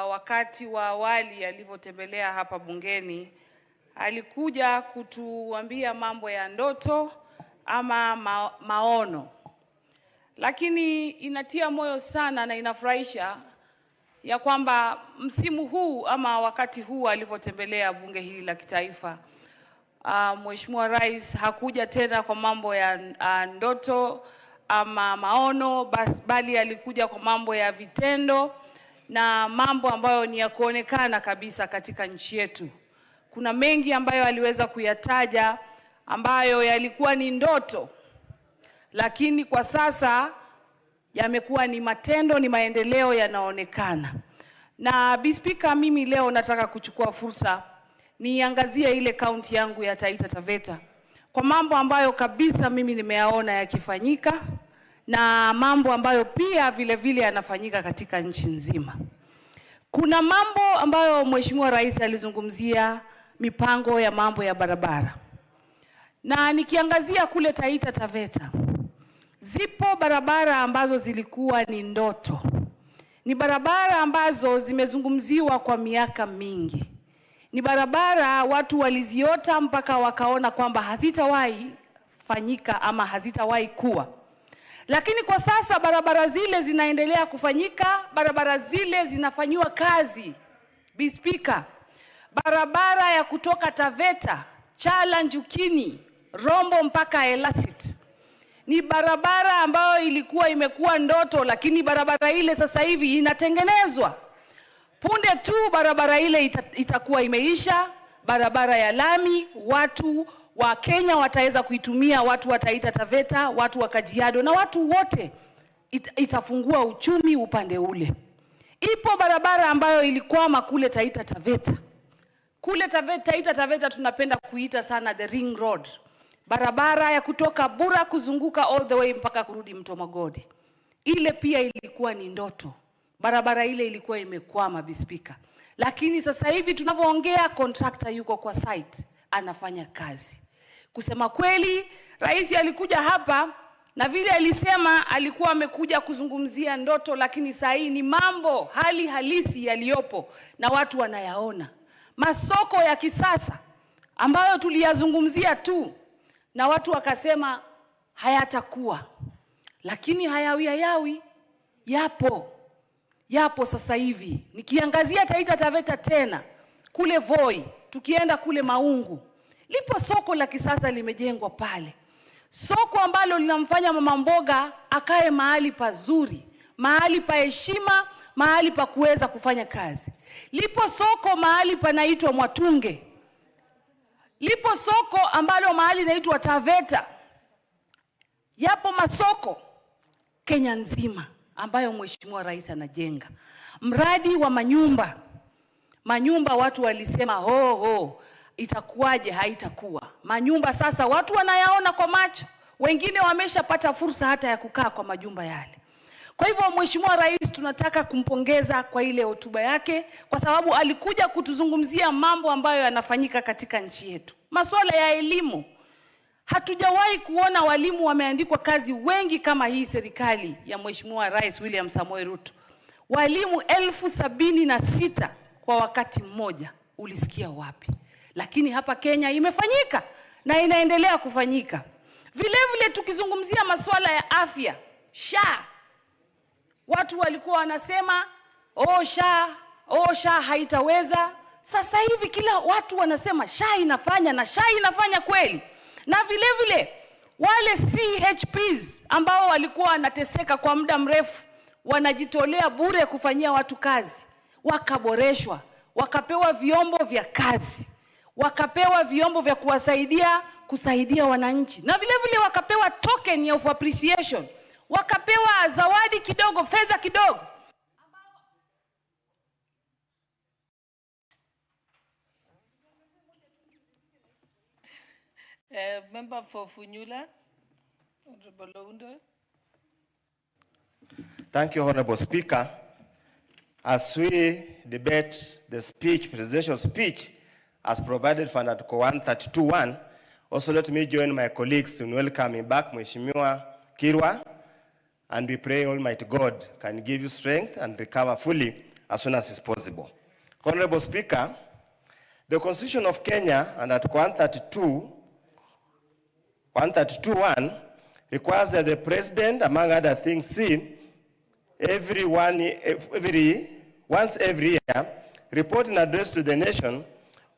wakati wa awali alivyotembelea hapa bungeni alikuja kutuambia mambo ya ndoto ama maono, lakini inatia moyo sana na inafurahisha ya kwamba msimu huu ama wakati huu alivyotembelea bunge hili la kitaifa, Mheshimiwa Rais hakuja tena kwa mambo ya ndoto ama maono, bali alikuja kwa mambo ya vitendo na mambo ambayo ni ya kuonekana kabisa katika nchi yetu. Kuna mengi ambayo aliweza kuyataja ambayo yalikuwa ni ndoto, lakini kwa sasa yamekuwa ni matendo, ni maendeleo yanaonekana. Na Speaker, mimi leo nataka kuchukua fursa niangazie ile kaunti yangu ya Taita Taveta kwa mambo ambayo kabisa mimi nimeyaona yakifanyika na mambo ambayo pia vile vile yanafanyika katika nchi nzima. Kuna mambo ambayo Mheshimiwa Rais alizungumzia, mipango ya mambo ya barabara. Na nikiangazia kule Taita Taveta, zipo barabara ambazo zilikuwa ni ndoto. Ni barabara ambazo zimezungumziwa kwa miaka mingi. Ni barabara watu waliziota mpaka wakaona kwamba hazitawahi fanyika ama hazitawahi kuwa. Lakini kwa sasa barabara zile zinaendelea kufanyika, barabara zile zinafanywa kazi. Speaker, barabara ya kutoka Taveta, Chala, Njukini, Rombo mpaka Elasit ni barabara ambayo ilikuwa imekuwa ndoto, lakini barabara ile sasa hivi inatengenezwa. Punde tu barabara ile itakuwa imeisha, barabara ya lami, watu wa Kenya wataweza kuitumia, watu wa Taita Taveta, watu wa Kajiado na watu wote, itafungua uchumi upande ule. Ipo barabara ambayo ilikwama kule Taita Taveta. Kule Taita Taveta tunapenda kuita sana the ring road. Barabara ya kutoka Bura kuzunguka all the way mpaka kurudi Mto Magodi. Ile pia ilikuwa ni ndoto. Barabara ile ilikuwa imekwama, Speaker. Lakini sasa hivi tunavyoongea, contractor yuko kwa site, anafanya kazi. Kusema kweli, Rais alikuja hapa na vile alisema alikuwa amekuja kuzungumzia ndoto, lakini saa hii ni mambo hali halisi yaliyopo na watu wanayaona. Masoko ya kisasa ambayo tuliyazungumzia tu na watu wakasema hayatakuwa, lakini hayawi yapo sasa hivi. Nikiangazia Taita Taveta tena, kule Voi, tukienda kule Maungu, lipo soko la kisasa limejengwa pale. Soko ambalo linamfanya mama mboga akae mahali pazuri, mahali pa heshima, mahali pa kuweza kufanya kazi. Lipo soko mahali panaitwa Mwatunge. Lipo soko ambalo mahali inaitwa Taveta. Yapo masoko Kenya nzima ambayo Mheshimiwa Rais anajenga. Mradi wa manyumba watu walisema itakuwaje, haitakuwa. Manyumba sasa watu wanayaona kwa macho. Wengine wameshapata fursa hata ya kukaa kwa majumba yale. Kwa hivyo Mheshimiwa Rais tunataka kumpongeza kwa ile hotuba yake, kwa sababu alikuja kutuzungumzia mambo ambayo yanafanyika katika nchi yetu. Masuala ya elimu. Hatujawahi kuona walimu wameandikwa kazi wengi kama hii serikali ya Mheshimiwa Rais William Samoei Ruto. Walimu 76,000 kwa wakati mmoja. Ulisikia wapi? Lakini hapa Kenya imefanyika na inaendelea kufanyika. Vile vile tukizungumzia masuala ya afya, SHA. Watu walikuwa wanasema SHA haitaweza. Sasa hivi kila watu wanasema SHA inafanya, na SHA inafanya kweli. Na vile vile wale CHPs ambao walikuwa wanateseka kwa muda mrefu, wanajitolea bure kufanyia watu kazi, wakaboreshwa, wakapewa vyombo vya kazi, wakapewa vyombo vya kusaidia wananchi, na vile vile wakapewa token of appreciation, wakapewa zawadi kidogo, fedha kidogo. Member for Funyula, Honorable Oundo. Thank you, Honorable Speaker. As we debate the presidential speech as provided for Article 132(1), also let me join my colleagues in welcoming back Mheshimiwa Kirwa, and we pray Almighty God can give you strength and recover fully as soon as is possible. Honorable Speaker, the Constitution of Kenya and Article 132(1) requires that the President, among other things, see once every year, report an address to the nation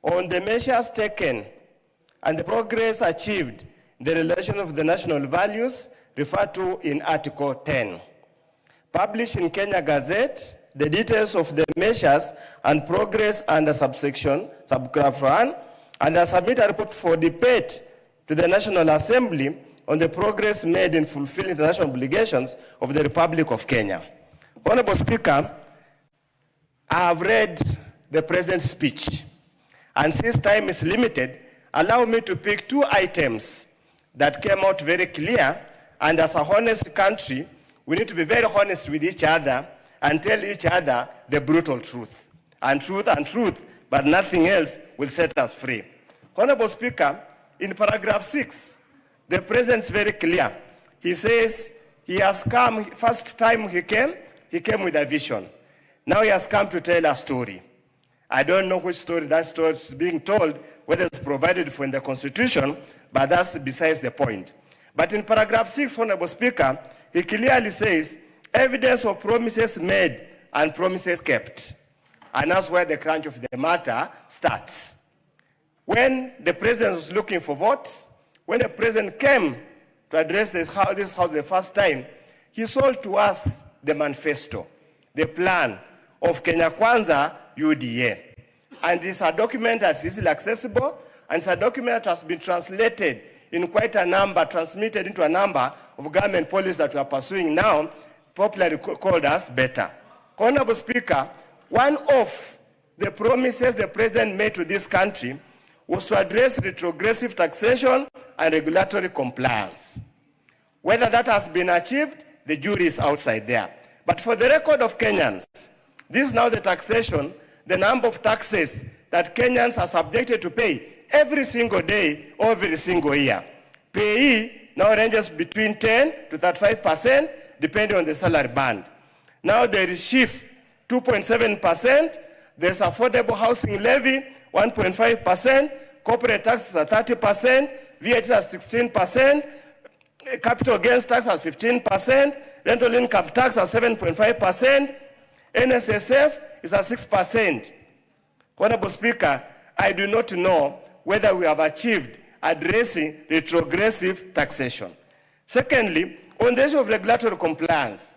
on the measures taken and the progress achieved in the relation of the national values referred to in Article 10. Published in Kenya Gazette, the details of the measures and progress under subgraph 1, and submit a report for debate to the National Assembly on the progress made in fulfilling international obligations of the Republic of Kenya. Honorable Speaker, I have read the President's speech, and since time is limited, allow me to pick 2 items that came out very clear, and as a honest country, we need to be very honest with each other and tell each other the brutal truth. And truth, but nothing else will set us free. Honorable Speaker, in paragraph 6, the President is very clear. He says he has come, first time he came with a vision. Now he has come to tell a story. I don't know which story that story is being told, whether it's provided for in the Constitution, but that's besides the point. But in paragraph 6, Honorable Speaker, he clearly says, evidence of promises made and promises kept. And that's where the crunch of the matter starts. When the President was looking for votes, when the President came to address this house the first time, he sold to us the manifesto, the plan of Kenya Kwanza UDA. And it's a document that's easily accessible, and it's a document that has been translated in quite a number, transmitted into a number of government policies that we are pursuing now, popularly called as better. Honorable Speaker, one of the promises the President made to this country was to address retrogressive taxation and regulatory compliance. Whether that has been achieved, the jury is outside there. But for the record of Kenyans, this is now the taxation, the number of taxes that Kenyans are subjected to pay every single day or every single year. Payee now ranges between 10 to 35%, depending on the salary band. Now there is SHIF, 2.7%. There's affordable housing levy, 1.5%. Corporate taxes are 30%. VAT is 16%. Capital gains tax at 15%. Rental income tax at 7.5%. NSSF is at 6%. Honorable Speaker, I do not know whether we have achieved addressing retrogressive taxation. Secondly, on the issue of regulatory compliance,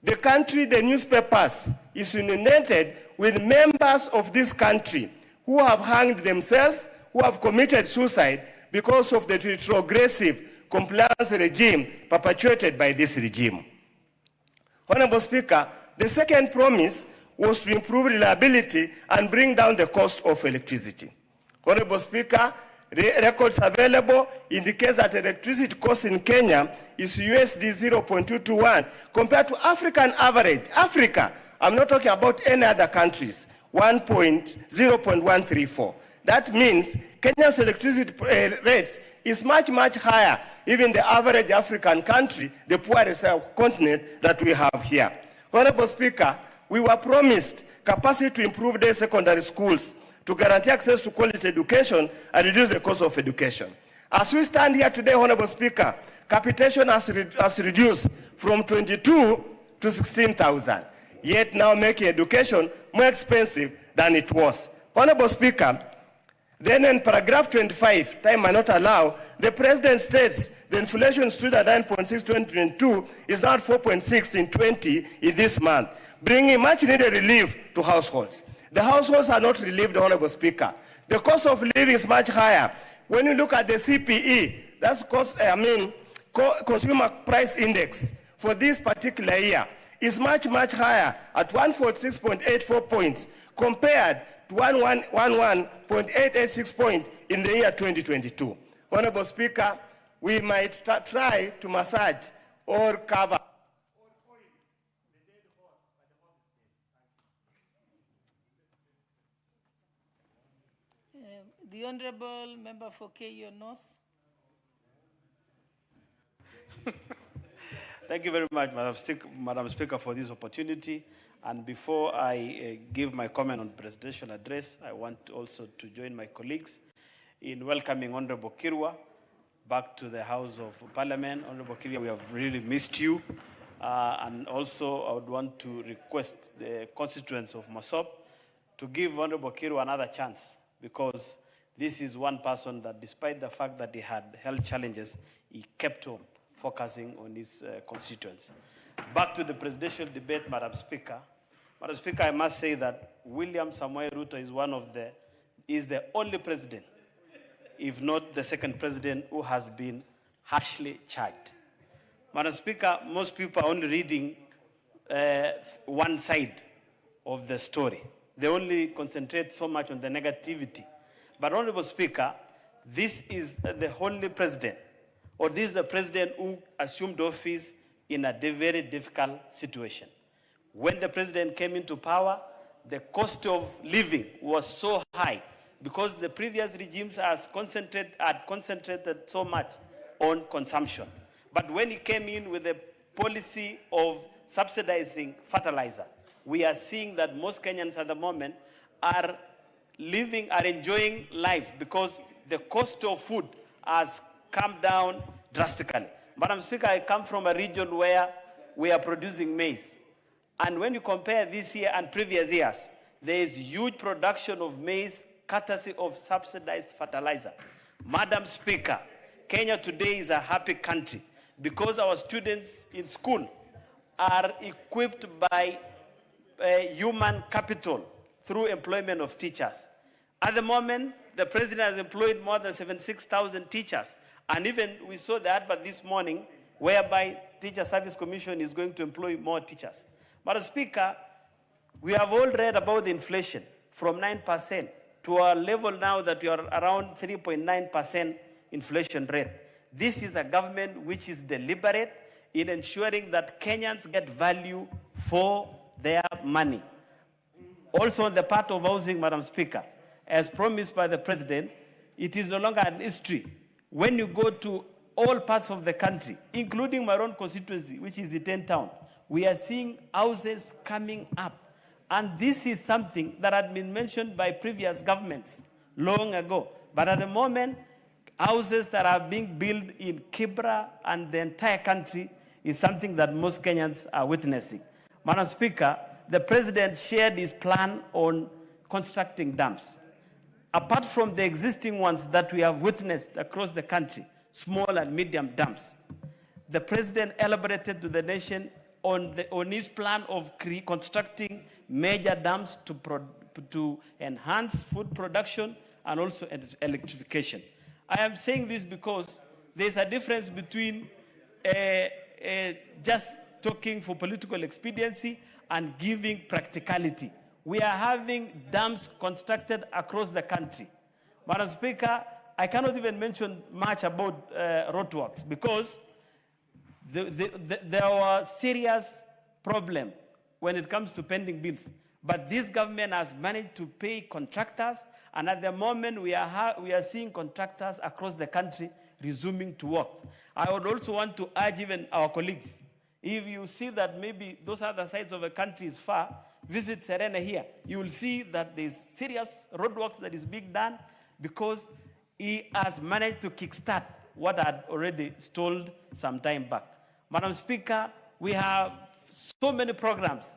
the country, the newspapers, is inundated with members of this country who have hanged themselves, who have committed suicide because of the retrogressive compliance regime perpetuated by this regime. Honorable Speaker, the second promise was to improve reliability and bring down the cost of electricity. Honorable Speaker, records available indicate that electricity cost in Kenya is USD 0.221 compared to African average. Africa, I'm not talking about any other countries, 0.134. That means Kenya's electricity rates is much, much higher, even the average African country, the poorest continent that we have here. Honorable Speaker, we were promised capacity to improve their secondary schools, to guarantee access to quality education and reduce the cost of education. As we stand here today, Honorable Speaker, capitation has reduced from 22 to 16,000, yet now making education more expensive than it was. Honorable Speaker, then in paragraph 25, time might not allow, the President states the inflation stood at 9.6 in 2022, is now at 4.6 in 20 in this month, bringing much needed relief to households. The households are not relieved, Honorable Speaker. The cost of living is much higher. When you look at the CPE, that's Consumer Price Index, for this particular year, is much, much higher at 146.84 points compared to 111.886 points in the year 2022. Honorable Speaker, we might try to massage or cover. The Honorable Member for Keyo North. Thank you very much, Madam Speaker, for this opportunity. And before I give my comment on the presidential address, I want also to join my colleagues in welcoming Honorable Kirwa back to the House of Parliament. Honorable Kiria, we have really missed you. And also, I would want to request the constituents of Mosop to give Honorable Kiru another chance, because this is one person that, despite the fact that he had health challenges, he kept on focusing on his constituents. Back to the presidential debate, Madam Speaker. Madam Speaker, I must say that William Samoei Ruto is the only president, if not the second president, who has been harshly charged. Madam Speaker, most people are only reading one side of the story. They only concentrate so much on the negativity. But Honorable Speaker, this is the only president, or this is the president who assumed office in a very difficult situation. When the president came into power, the cost of living was so high because the previous regimes had concentrated so much on consumption. But when he came in with a policy of subsidizing fertilizer, we are seeing that most Kenyans at the moment are enjoying life because the cost of food has come down drastically. Madam Speaker, I come from a region where we are producing maize. And when you compare this year and previous years, there is huge production of maize courtesy of subsidized fertilizer. Madam Speaker, Kenya today is a happy country because our students in school are equipped by human capital through employment of teachers. At the moment, the president has employed more than 76,000 teachers. And even we saw the advert this morning whereby Teacher Service Commission is going to employ more teachers. Madam Speaker, we have all read about the inflation from 9% to a level now that we are around 3.9% inflation rate. This is a government which is deliberate in ensuring that Kenyans get value for their money. Also on the part of housing, Madam Speaker, as promised by the President, it is no longer an history. When you go to all parts of the country, including my own constituency, which is Iten town, we are seeing houses coming up. And this is something that had been mentioned by previous governments long ago. But at the moment, houses that are being built in Kibra and the entire country is something that most Kenyans are witnessing. Madam Speaker, the President shared his plan on constructing dams. Apart from the existing ones that we have witnessed across the country, small and medium dams, the President elaborated to the nation on his plan of constructing major dams to enhance food production and also electrification. I am saying this because there's a difference between just talking for political expediency and giving practicality. We are having dams constructed across the country. Madam Speaker, I cannot even mention much about Ruto'S because there were serious problems when it comes to pending bills. But this government has managed to pay contractors, and at the moment we are seeing contractors across the country resuming to work. I would also want to urge even our colleagues, if you see that maybe those other sides of the country is far, visit Serena here. You will see that there's serious roadworks that is being done because he has managed to kickstart what had already stalled some time back. Madam Speaker, we have so many programs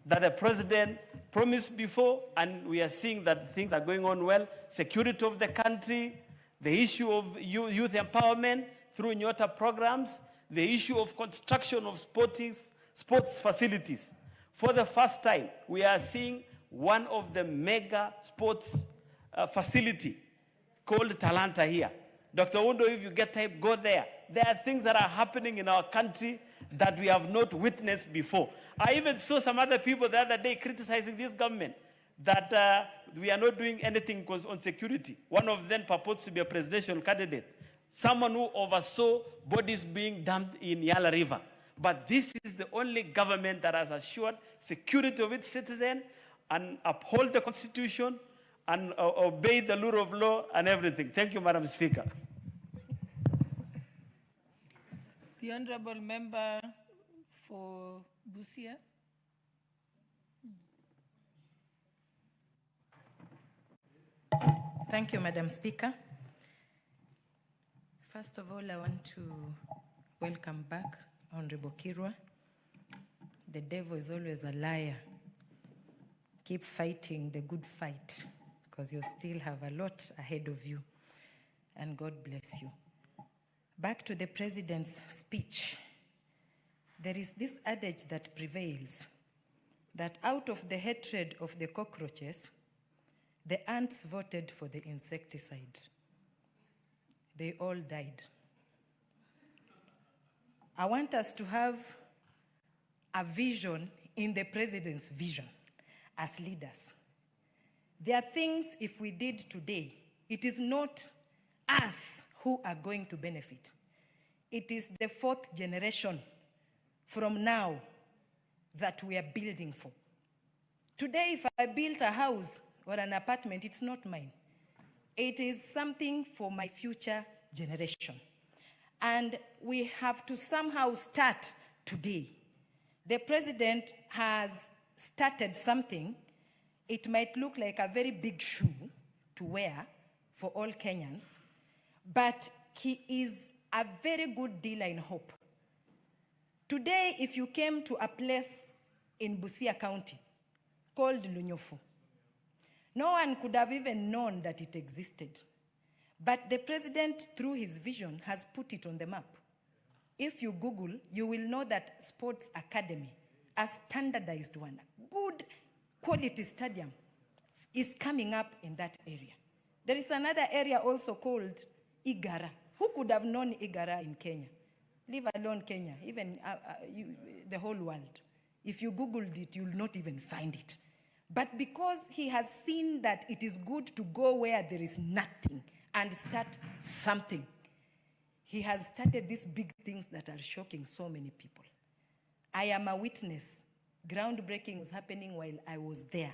that the President promised before, and we are seeing that things are going on well. Security of the country, the issue of youth empowerment through Nyota programs, the issue of construction of sports facilities. For the first time, we are seeing one of the mega sports facility called Talanta here. Dr. Undo, if you get time, go there. There are things that are happening in our country that we have not witnessed before. I even saw some other people the other day criticizing this government that we are not doing anything on security. One of them purports to be a presidential candidate, someone who oversaw bodies being dumped in Yala River. But this is the only government that has assured security of its citizens and uphold the Constitution and obey the rule of law and everything. Thank you, Madam Speaker. The Honorable Member for Busia. Thank you, Madam Speaker. First of all, I want to welcome back Honorable Kirwa. The devil is always a liar. Keep fighting the good fight, because you still have a lot ahead of you. And God bless you. Back to the president's speech. There is this adage that prevails, that out of the hatred of the cockroaches, the ants voted for the insecticide. They all died. I want us to have a vision in the president's vision as leaders. There are things, if we did today, it is not us who are going to benefit. It is the fourth generation from now that we are building for. Today, if I built a house or an apartment, it's not mine. It is something for my future generation. And we have to somehow start today. The president has started something. It might look like a very big shoe to wear for all Kenyans, but he is a very good dealer in hope. Today, if you came to a place in Busia County called Lunyofu, no one could have even known that it existed. But the president, through his vision, has put it on the map. If you Google, you will know that Sports Academy, a standardized one, good quality stadium, is coming up in that area. There is another area also called Igara. Who could have known Igara in Kenya? Leave alone Kenya, even the whole world. If you Googled it, you'll not even find it. But because he has seen that it is good to go where there is nothing and start something, he has started these big things that are shocking so many people. I am a witness. Groundbreaking was happening while I was there.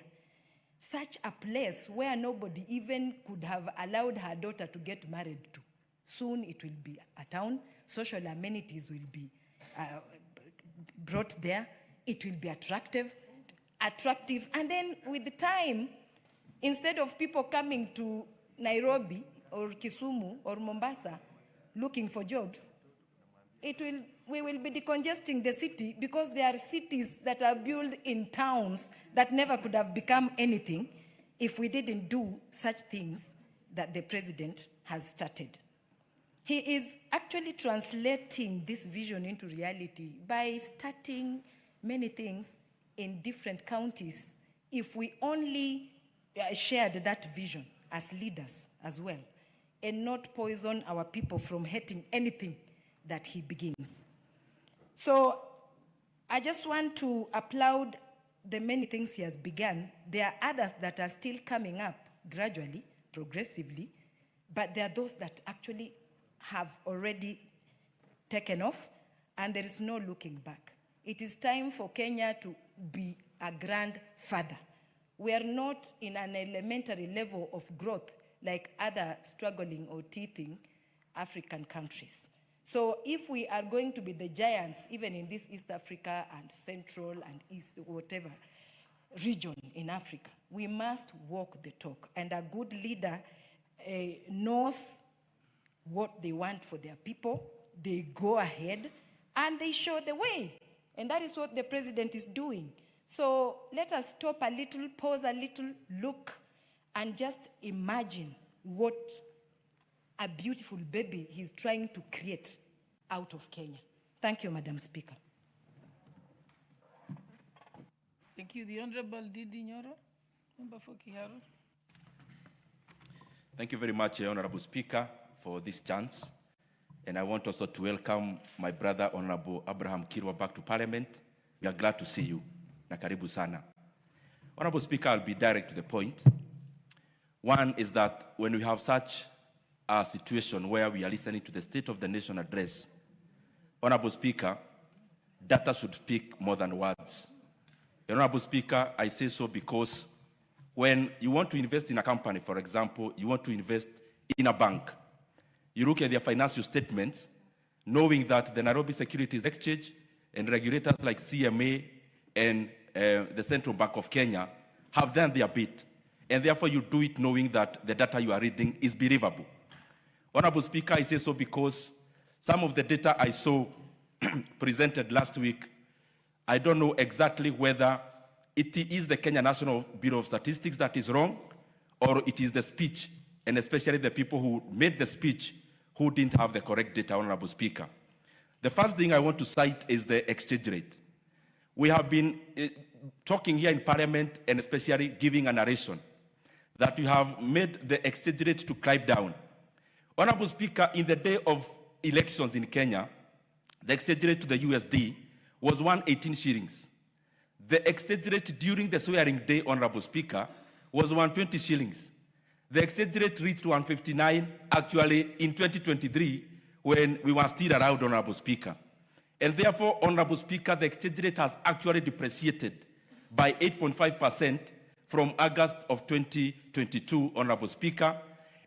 Such a place where nobody even could have allowed her daughter to get married to. Soon it will be a town. Social amenities will be brought there. It will be attractive. And then with the time, instead of people coming to Nairobi or Kisumu or Mombasa looking for jobs, we will be decongesting the city, because there are cities that are built in towns that never could have become anything if we didn't do such things that the president has started. He is actually translating this vision into reality by starting many things in different counties. If we only shared that vision as leaders as well, and not poison our people from hating anything that he begins. So I just want to applaud the many things he has begun. There are others that are still coming up gradually, progressively, but there are those that actually have already taken off, and there is no looking back. It is time for Kenya to be a grandfather. We are not in an elementary level of growth like other struggling or teething African countries. So if we are going to be the giants, even in this East Africa and Central and East, whatever region in Africa, we must walk the talk. And a good leader knows what they want for their people. They go ahead and they show the way. And that is what the president is doing. So let us stop a little, pause a little, look, and just imagine what a beautiful baby he's trying to create out of Kenya. Thank you, Madam Speaker. Thank you. The Honorable Didi Nyoro, member for Kiharu. Thank you very much, Honorable Speaker, for this chance. And I want also to welcome my brother, Honorable Abraham Kirwa, back to Parliament. We are glad to see you. Na karibu sana. Honorable Speaker, I'll be direct to the point. One is that when we have such a situation where we are listening to the State of the Nation address, Honorable Speaker, data should speak more than words. Honorable Speaker, I say so because when you want to invest in a company, for example, you want to invest in a bank, you look at their financial statements, knowing that the Nairobi Securities Exchange and regulators like CMA and the Central Bank of Kenya have done their bit. And therefore you do it knowing that the data you are reading is believable. Honorable Speaker, I say so because some of the data I saw presented last week, I don't know exactly whether it is the Kenya National Bureau of Statistics that is wrong, or it is the speech, and especially the people who made the speech who didn't have the correct data, Honorable Speaker. The first thing I want to cite is the exchange rate. We have been talking here in Parliament and especially giving a narration that we have made the exchange rate to climb down. Honorable Speaker, in the day of elections in Kenya, the exchange rate to the USD was 118 shillings. The exchange rate during the swearing day, Honorable Speaker, was 120 shillings. The exchange rate reached 159 actually in 2023 when we were still around, Honorable Speaker. And therefore, Honorable Speaker, the exchange rate has actually depreciated by 8.5% from August of 2022, Honorable Speaker.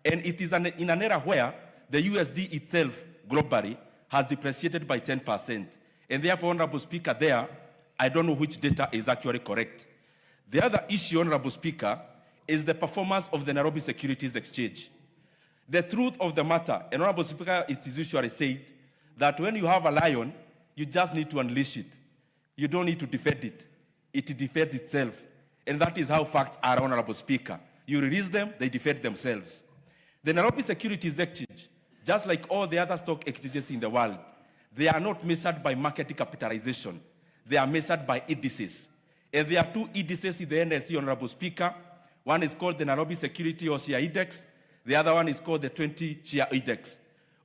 And it is in an era where the USD itself globally has depreciated by 10%. And therefore, Honorable Speaker, there, I don't know which data is actually correct. The other issue, Honorable Speaker, is the performance of the Nairobi Securities Exchange. The truth of the matter, and Honorable Speaker, it is usually said that when you have a lion, you just need to unleash it. You don't need to defend it. It defends itself. And that is how facts are, Honorable Speaker. You release them, they defend themselves. The Nairobi Securities Exchange, just like all the other stock exchanges in the world, they are not measured by market capitalization. They are measured by indices. And there are two indices in the NSE, Honorable Speaker. One is called the Nairobi Security or Share Index. The other one is called the 20 Share Index.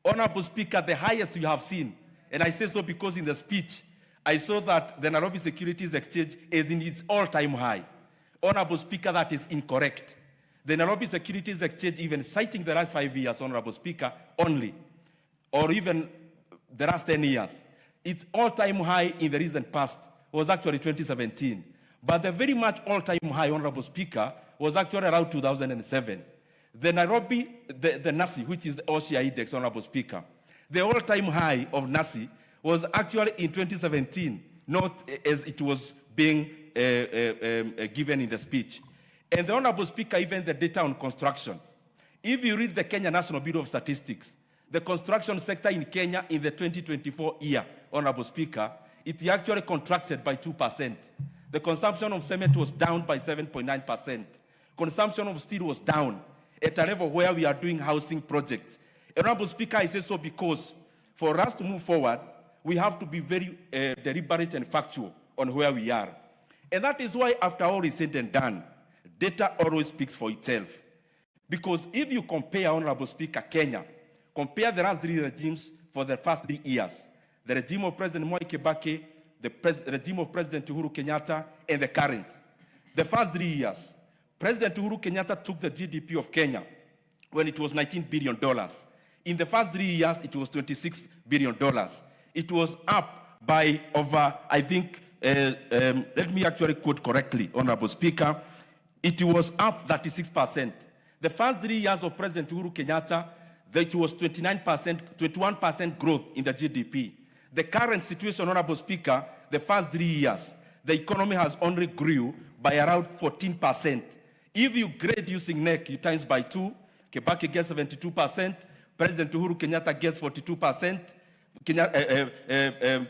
Honorable Speaker, the highest you have seen, and I say so because in the speech, I saw that the Nairobi Securities Exchange is in its all-time high. Honorable Speaker, that is incorrect. The Nairobi Securities Exchange, even citing the last 5 years, Honorable Speaker, only, or even the last 10 years, its all-time high in the recent past was actually 2017. But the very much all-time high, Honorable Speaker, was actually around 2007. The Nairobi, the NASI, which is the OSHA Index, Honorable Speaker, the all-time high of NASI was actually in 2017, not as it was being given in the speech. And the Honorable Speaker, even the data on construction. If you read the Kenya National Bureau of Statistics, the construction sector in Kenya in the 2024 year, Honorable Speaker, it actually contracted by 2%. The consumption of cement was down by 7.9%. Consumption of steel was down at a level where we are doing housing projects. Honorable Speaker, I say so because for us to move forward, we have to be very deliberate and factual on where we are. And that is why, after all is said and done, data always speaks for itself. Because if you compare, Honorable Speaker, Kenya, compare the last 3 regimes for the first 3 years, the regime of President Mwai Kibaki, the regime of President Uhuru Kenyatta, and the current. The first 3 years, President Uhuru Kenyatta took the GDP of Kenya when it was $19 billion. In the first 3 years, it was $26 billion. It was up by over, I think, let me actually quote correctly, Honorable Speaker, it was up 36%. The first 3 years of President Uhuru Kenyatta, it was 21% growth in the GDP. The current situation, Honorable Speaker, the first 3 years, the economy has only grew by around 14%. If you grade using NEC, you times by 2, Kibaki gets 72%, President Uhuru Kenyatta gets 42%,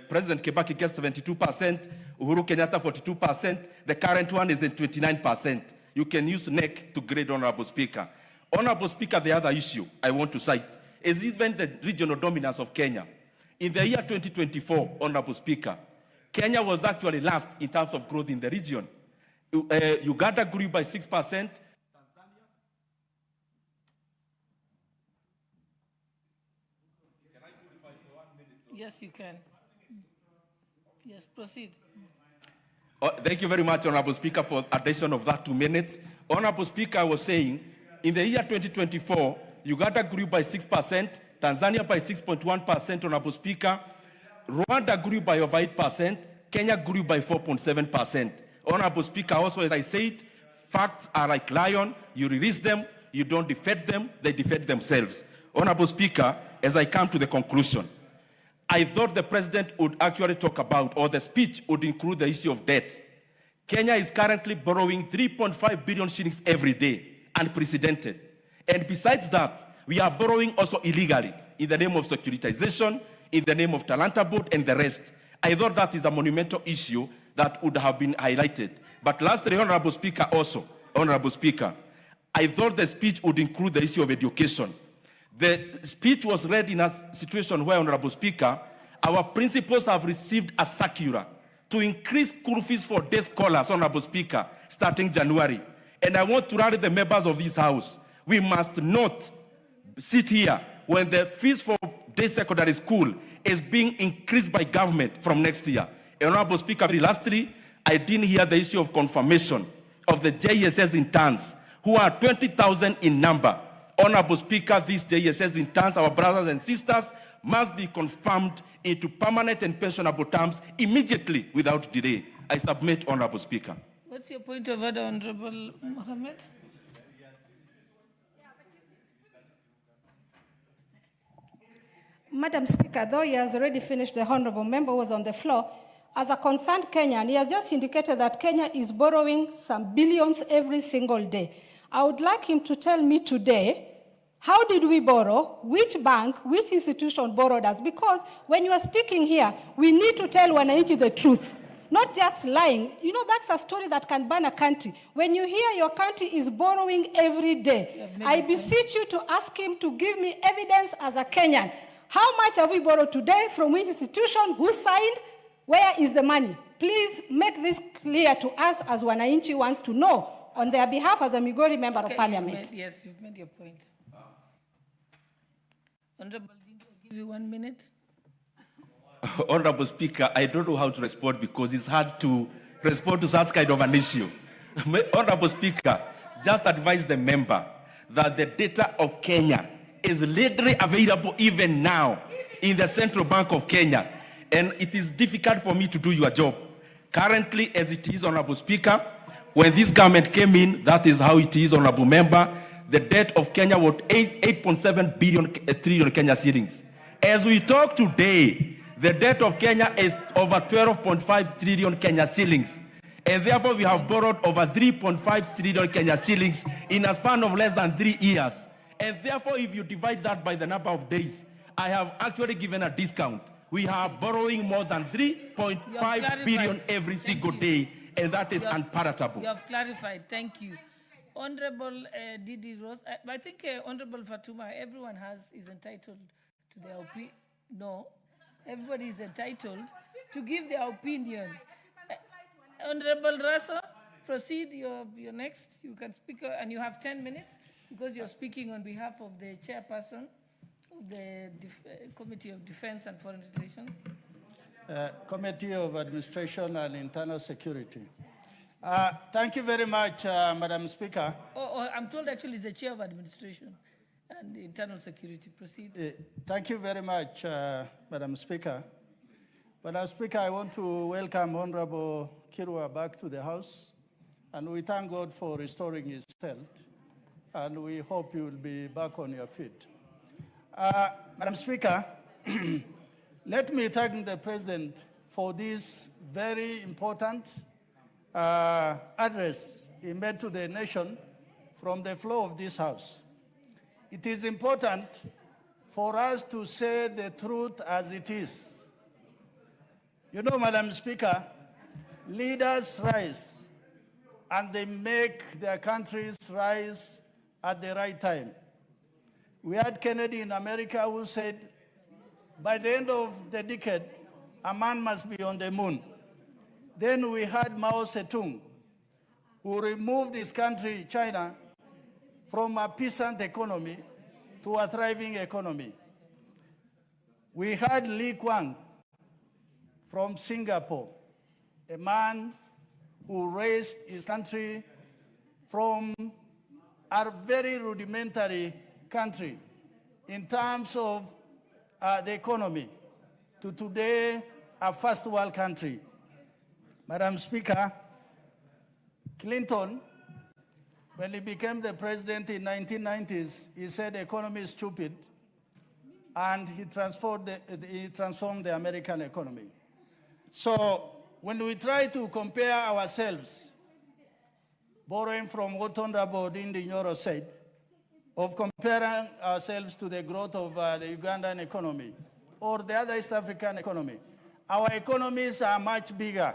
President Kibaki gets 72%, Uhuru Kenyatta 42%, the current one is at 29%. You can use NEC to grade, Honorable Speaker. Honorable Speaker, the other issue I want to cite is even the regional dominance of Kenya. In the year 2024, Honorable Speaker, Kenya was actually last in terms of growth in the region. Uganda grew by 6%. Yes, you can. Yes, proceed. Thank you very much, Honorable Speaker, for addition of that 2 minutes. Honorable Speaker, I was saying, in the year 2024, Uganda grew by 6%, Tanzania by 6.1%, Honorable Speaker. Rwanda grew by over 8%, Kenya grew by 4.7%. Honorable Speaker, also, as I said, facts are like lion. You release them, you don't defend them, they defend themselves. Honorable Speaker, as I come to the conclusion, I thought the President would actually talk about, or the speech would include the issue of debt. Kenya is currently borrowing 3.5 billion shillings every day, unprecedented. And besides that, We are borrowing also illegally in the name of securitization, in the name of Talanta Board and the rest. I thought that is a monumental issue that would have been highlighted. But lastly, Honorable Speaker, I thought the speech would include the issue of education. The speech was read in a situation where, Honorable Speaker, our principals have received a circular to increase school fees for day scholars, Honorable Speaker, starting January. And I want to rally the members of this House. We must not sit here when the fees for day secondary school is being increased by government from next year. Honorable Speaker, very lastly, I didn't hear the issue of confirmation of the JSS interns, who are 20,000 in number. Honorable Speaker, these JSS interns, our brothers and sisters, must be confirmed into permanent and pensionable terms immediately without delay. I submit, Honorable Speaker. What's your point of order, Honorable Mohammed? Madam Speaker, though he has already finished, the honorable member was on the floor. As a concerned Kenyan, he has just indicated that Kenya is borrowing some billions every single day. I would like him to tell me today, how did we borrow? Which bank, which institution borrowed us? Because when you are speaking here, we need to tell Wananchi the truth, not just lying. You know, that's a story that can burn a country. When you hear your country is borrowing every day, I beseech you to ask him to give me evidence as a Kenyan. How much have we borrowed today? From which institution? Who signed? Where is the money? Please make this clear to us as Wananchi wants to know on their behalf as a Migori member of parliament. Yes, you've made your point. Honorable Dingo, I'll give you 1 minute. Honorable Speaker, I don't know how to respond because it's hard to respond to such kind of an issue. Honorable Speaker, just advise the member that the data of Kenya is readily available even now in the Central Bank of Kenya. And it is difficult for me to do your job. Currently, as it is, Honorable Speaker, when this government came in, that is how it is, Honorable Member, the debt of Kenya was 8.7 trillion Kenya shillings. As we talk today, the debt of Kenya is over 12.5 trillion Kenya shillings. And therefore, we have borrowed over 3.5 trillion Kenya shillings in a span of less than 3 years. And therefore, if you divide that by the number of days, I have actually given a discount. We are borrowing more than 3.5 billion every single day, and that is unpalatable. You have clarified. Thank you. Honorable Didi Rose, I think Honorable Fatuma, everyone is entitled to their opinion. No, everybody is entitled to give their opinion. Honorable Raso, proceed. You're next. You can speak, and you have 10 minutes because you're speaking on behalf of the chairperson of the Committee of Defense and Foreign Relations. Committee of Administration and Internal Security. Thank you very much, Madam Speaker. I'm told actually it's the Chair of Administration and Internal Security. Proceed. Thank you very much, Madam Speaker. Madam Speaker, I want to welcome Honorable Kirwa back to the House, and we thank God for restoring his health, and we hope you will be back on your feet. Madam Speaker, let me thank the President for this very important address he made to the nation from the floor of this House. It is important for us to say the truth as it is. You know, Madam Speaker, leaders rise, and they make their countries rise at the right time. We had Kennedy in America who said, by the end of the decade, a man must be on the moon. Then we had Mao Zedong, who removed his country, China, from a peasant economy to a thriving economy. We had Lee Kuan from Singapore, a man who raised his country from a very rudimentary country in terms of the economy to today a first world country. Madam Speaker, Clinton, when he became the president in the 1990s, he said the economy is stupid, and he transformed the American economy. So when we try to compare ourselves, borrowing from what Honorable Dindi Nyoro said, of comparing ourselves to the growth of the Ugandan economy or the other East African economy. Our economies are much bigger,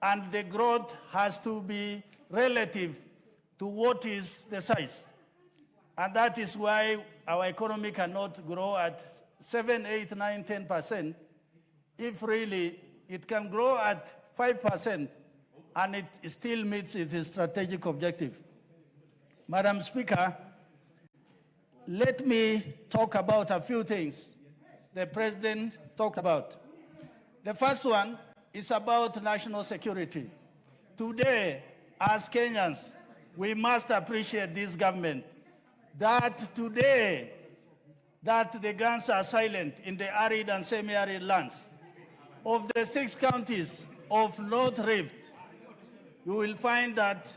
and the growth has to be relative to what is the size. And that is why our economy cannot grow at 7, 8, 9, 10%, if really it can grow at 5% and it still meets its strategic objective. Madam Speaker, let me talk about a few things the President talked about. The first one is about national security. Today, as Kenyans, we must appreciate this government that today that the guns are silent in the arid and semi-arid lands. Of the 6 counties of North Rift, you will find that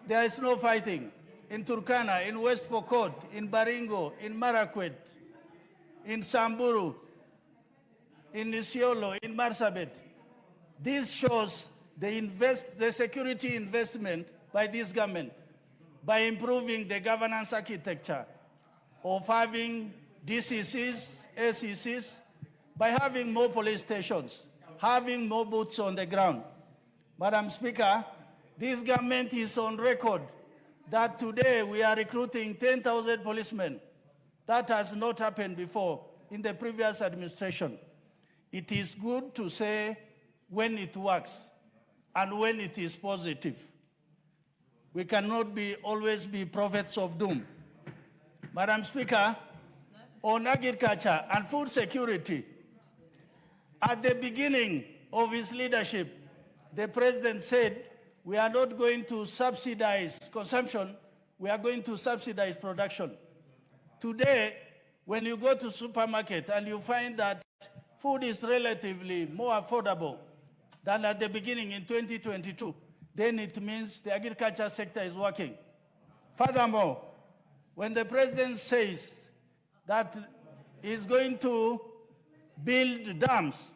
there is no fighting. In Turkana, in West Pokot, in Baringo, in Marakwet, in Samburu, in Isiolo, in Marsabit. This shows the security investment by this government by improving the governance architecture of having DCCs, ACCs, by having more police stations, having more boots on the ground. Madam Speaker, this government is on record that today we are recruiting 10,000 policemen. That has not happened before in the previous administration. It is good to say when it works and when it is positive. We cannot always be prophets of doom. Madam Speaker, on agriculture and food security, at the beginning of his leadership, the President said, we are not going to subsidize consumption, we are going to subsidize production. Today, when you go to supermarket and you find that food is relatively more affordable than at the beginning in 2022, then it means the agriculture sector is working. Furthermore, when the President says that he's going to build dams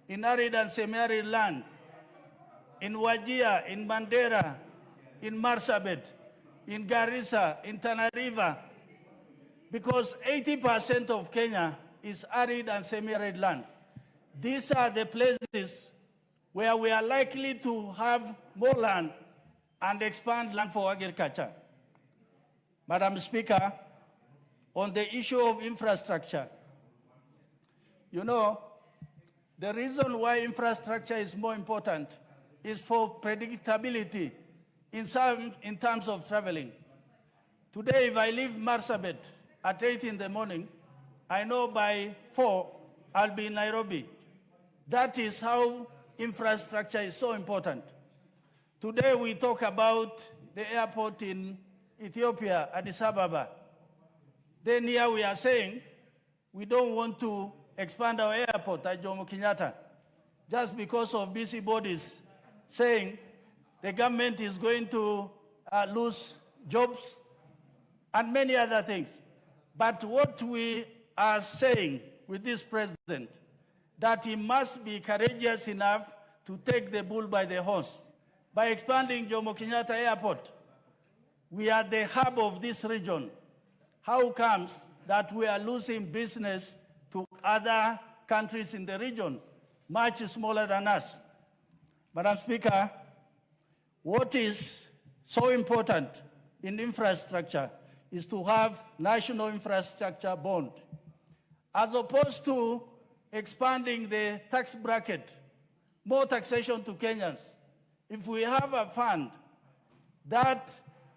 in arid and semi-arid land, in Wajir, in Mandera, in Marsabit, in Garissa, in Tana River, because 80% of Kenya is arid and semi-arid land. These are the places where we are likely to have more land and expand land for agriculture. Madam Speaker, on the issue of infrastructure, you know, the reason why infrastructure is more important is for predictability in terms of traveling. Today, if I leave Marsabit at 8 in the morning, I know by 4 I'll be in Nairobi. That is how infrastructure is so important. Today we talk about the airport in Ethiopia, Addis Ababa. Then here we are saying we don't want to expand our airport at Jomo Kenyatta just because of busybodies saying the government is going to lose jobs and many other things. But what we are saying with this president, that he must be courageous enough to take the bull by the horns. By expanding Jomo Kenyatta Airport, we are the hub of this region. How comes that we are losing business to other countries in the region, much smaller than us? Madam Speaker, what is so important in infrastructure is to have national infrastructure bond. As opposed to expanding the tax bracket, more taxation to Kenyans, if we have a fund that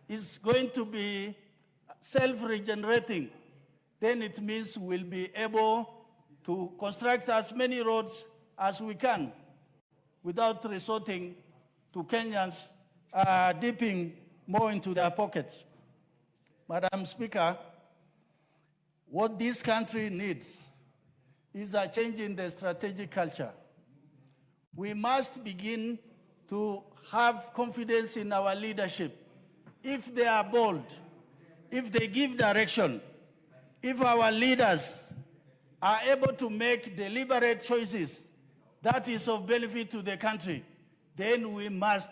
is going to be self-regenerating, then it means we'll be able to construct as many roads as we can without resorting to Kenyans dipping more into their pockets. Madam Speaker, what this country needs is a change in the strategic culture. We must begin to have confidence in our leadership. If they are bold, if they give direction, if our leaders are able to make deliberate choices that is of benefit to the country, then we must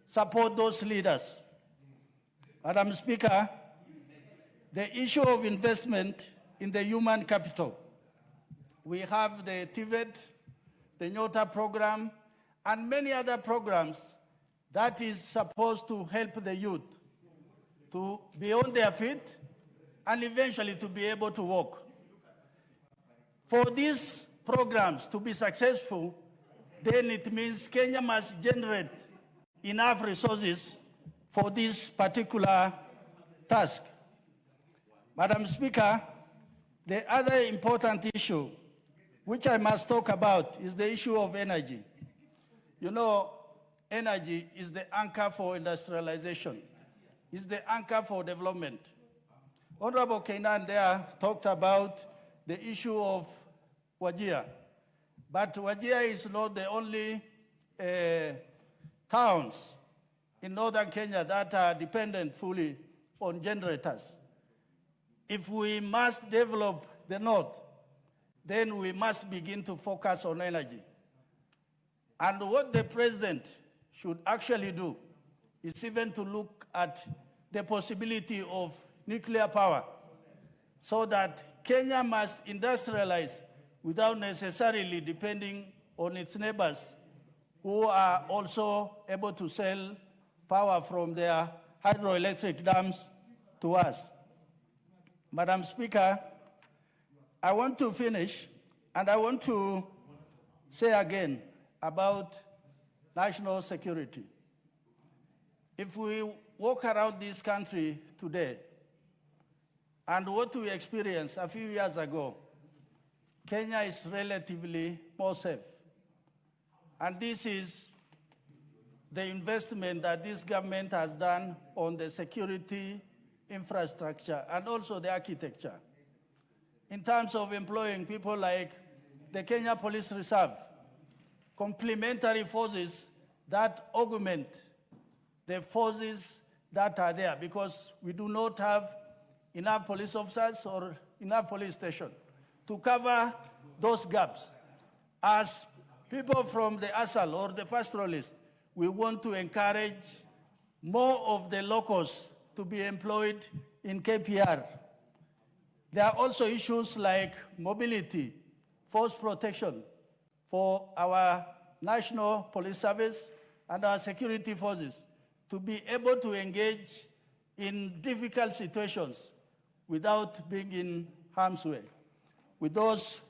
support those leaders. Madam Speaker, the issue of investment in the human capital. We have the TVET, the Nyota program, and many other programs that is supposed to help the youth to be on their feet and eventually to be able to walk. For these programs to be successful, then it means Kenya must generate enough resources for this particular task. Madam Speaker, the other important issue which I must talk about is the issue of energy. You know, energy is the anchor for industrialization, is the anchor for development. Honorable Kainan there talked about the issue of Wajir, but Wajir is not the only towns in northern Kenya that are dependent fully on generators. If we must develop the north, then we must begin to focus on energy. And what the president should actually do is even to look at the possibility of nuclear power so that Kenya must industrialize without necessarily depending on its neighbors who are also able to sell power from their hydroelectric dams to us. Madam Speaker, I want to finish, and I want to say again about national security. If we walk around this country today, and what we experienced a few years ago, Kenya is relatively more safe. And this is the investment that this government has done on the security infrastructure and also the architecture. In terms of employing people like the Kenya Police Reserve, complementary forces that augment the forces that are there, because we do not have enough police officers or enough police stations to cover those gaps. As people from the ASAL or the pastoralists, we want to encourage more of the locals to be employed in KPR. There are also issues like mobility, force protection for our National Police Service and our security forces to be able to engage in difficult situations without being in harm's way. With those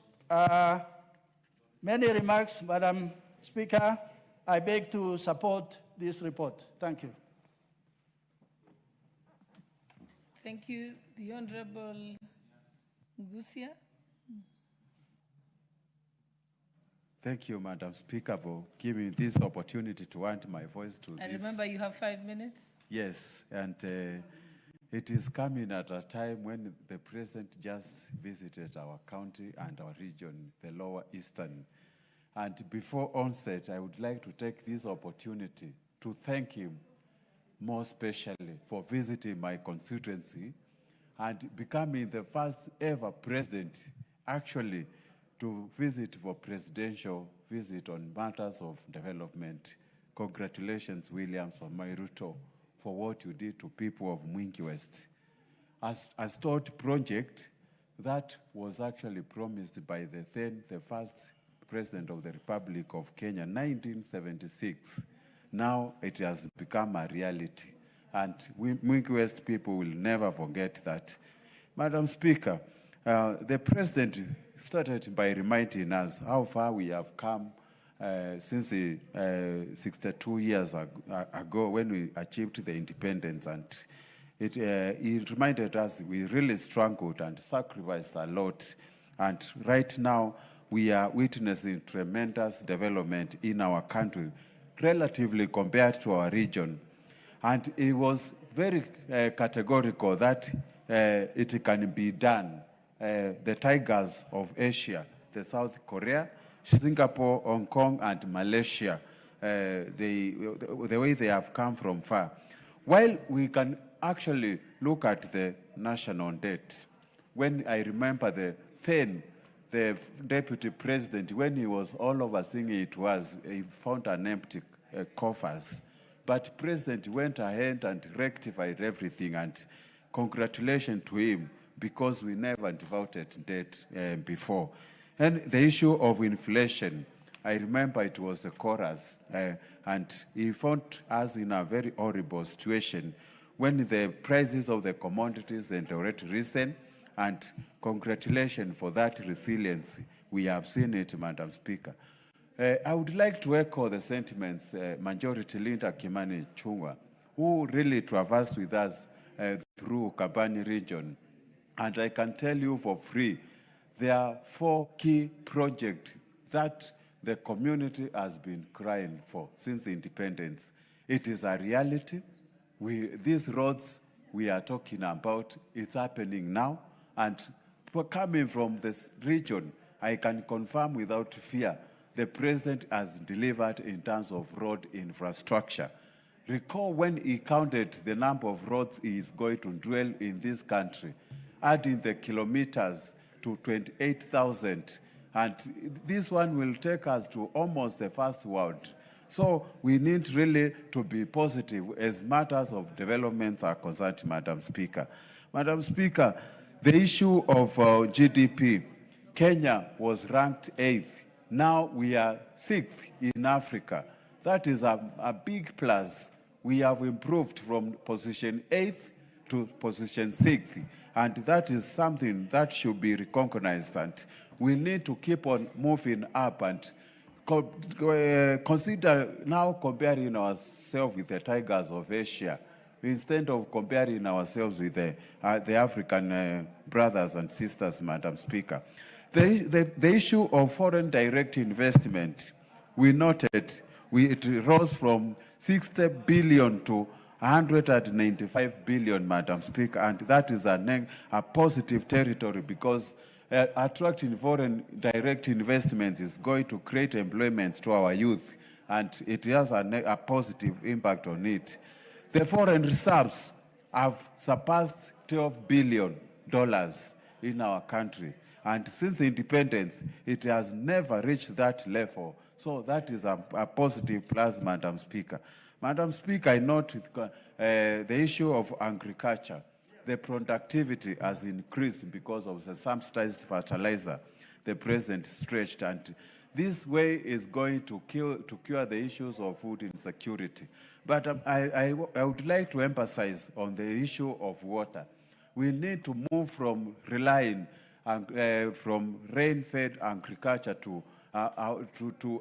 many remarks, Madam Speaker, I beg to support this report. Thank you. Thank you. The Honorable Ngusia. Thank you, Madam Speaker, for giving this opportunity to add my voice to And this. remember, you have 5 minutes. Yes, and it is coming at a time when the President just visited our county and our region, the Lower Eastern. And before onset, I would like to take this opportunity to thank him more especially for visiting my constituency and becoming the first ever president actually to visit for presidential visit on matters of development. Congratulations, William Ruto, for what you did to people of Mwingi West. As thought project that was actually promised by the first President of the Republic of Kenya, 1976. Now it has become a reality. And we Mwingi West people will never forget that. Madam Speaker, the President started by reminding us how far we have come since 62 years ago when we achieved the independence. And it reminded us we really struggled and sacrificed a lot. And right now, we are witnessing tremendous development in our country, relatively compared to our region. And it was very categorical that it can be done. The tigers of Asia, the South Korea, Singapore, Hong Kong, and Malaysia, the way they have come from far. While we can actually look at the national debt, when I remember the deputy president, when he was all over seeing it was, he found an empty coffers. But president went ahead and rectified everything, and congratulations to him, because we never devoted debt before. And the issue of inflation, I remember it was the chorus, and he found us in a very horrible situation when the prices of the commodities had already risen, and congratulations for that resilience. We have seen it, Madam Speaker. I would like to echo the sentiments Majority Leader Kimani Ichung'wah, who really traversed with us through Kabani region. And I can tell you for free, there are 4 key projects that the community has been crying for since independence. It is a reality. These roads we are talking about, it's happening now. And coming from this region, I can confirm without fear, the president has delivered in terms of road infrastructure. Recall when he counted the number of roads he is going to dwell in this country, adding the kilometers to 28,000. And this one will take us to almost the first world. So we need really to be positive as matters of developments are concerned, Madam Speaker. Madam Speaker, the issue of GDP, Kenya was ranked 8th. Now we are 6th in Africa. That is a big plus. We have improved from position 8th to position 6th. And that is something that should be recognized. And we need to keep on moving up and consider now comparing ourselves with the tigers of Asia instead of comparing ourselves with the African brothers and sisters, Madam Speaker. The issue of foreign direct investment, we noted it rose from 60 billion to 195 billion, Madam Speaker, and that is a positive territory because attracting foreign direct investment is going to create employment to our youth, and it has a positive impact on it. The foreign reserves have surpassed $12 billion in our country. And since independence, it has never reached that level. So that is a positive plus, Madam Speaker. Madam Speaker, I note the issue of agriculture. The productivity has increased because of the subsidized fertilizer the president stretched. And this way is going to cure the issues of food insecurity. But I would like to emphasize on the issue of water. We need to move from relying from rain-fed agriculture to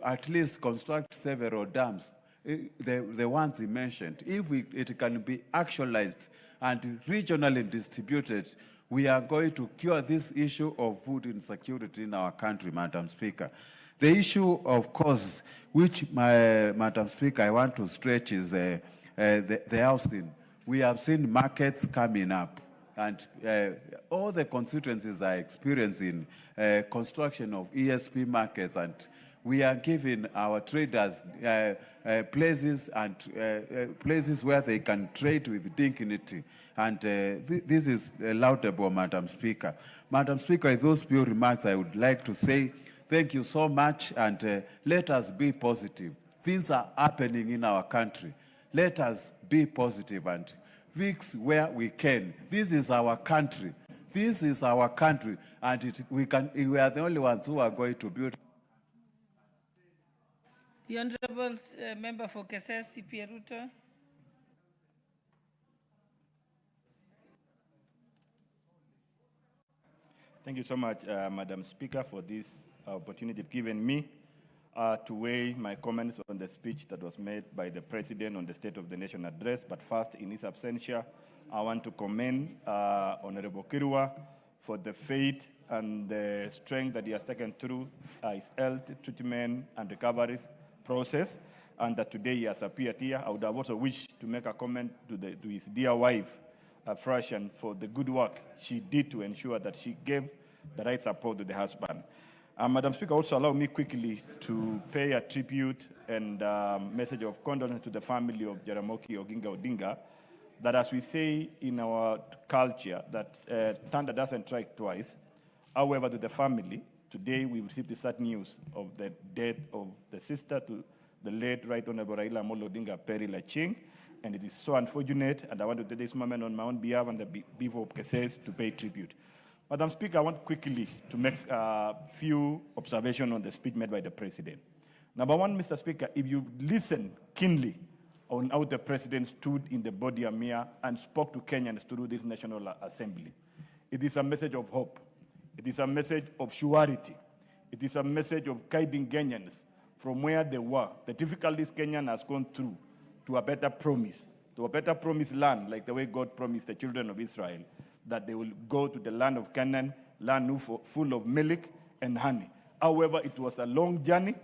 at least construct several dams, the ones he mentioned. If it can be actualized and regionally distributed, we are going to cure this issue of food insecurity in our country, Madam Speaker. The issue, of course, which, Madam Speaker, I want to stretch is the housing. We have seen markets coming up, and all the constituencies are experiencing construction of ESP markets, and we are giving our traders places where they can trade with dignity. And this is laudable, Madam Speaker. Madam Speaker, with those few remarks, I would like to say thank you so much, and let us be positive. Things are happening in our country. Let us be positive and fix where we can. This is our country. This is our country, and we are the only ones who are going to build. The Honourable Member for Kesses, CPA Ruto. Thank you so much, Madam Speaker, for this opportunity given me to weigh my comments on the speech that was made by the President on the State of the Nation address. But first, in his absentia, I want to commend Honorable Kirwa for the faith and the strength that he has taken through his health treatment and recovery process, and that today he has appeared here. I would have also wished to make a comment to his dear wife, Frashan, for the good work she did to ensure that she gave the right support to the husband. Madam Speaker, also allow me quickly to pay a tribute and message of condolence to the family of Jaramogi Oginga Odinga, that as we say in our culture, that thunder doesn't strike twice. However, to the family, today we received the sad news of the death of the sister to the late Right Honorable Raila Amolo Odinga Perry Laching, and it is so unfortunate, and I want to take this moment on my own behalf and the behalf of KSS to pay tribute. Madam Speaker, I want quickly to make a few observations on the speech made by the President. Number one, Mr. Speaker, if you listen keenly on how the President stood in the body of Mia and spoke to Kenyans through this National Assembly, it is a message of hope. It is a message of surety. It is a message of guiding Kenyans from where they were, the difficulties Kenya has gone through, to a better promised land, like the way God promised the children of Israel, that they will go to the land of Canaan, land full of milk and honey. However, it was a long journey,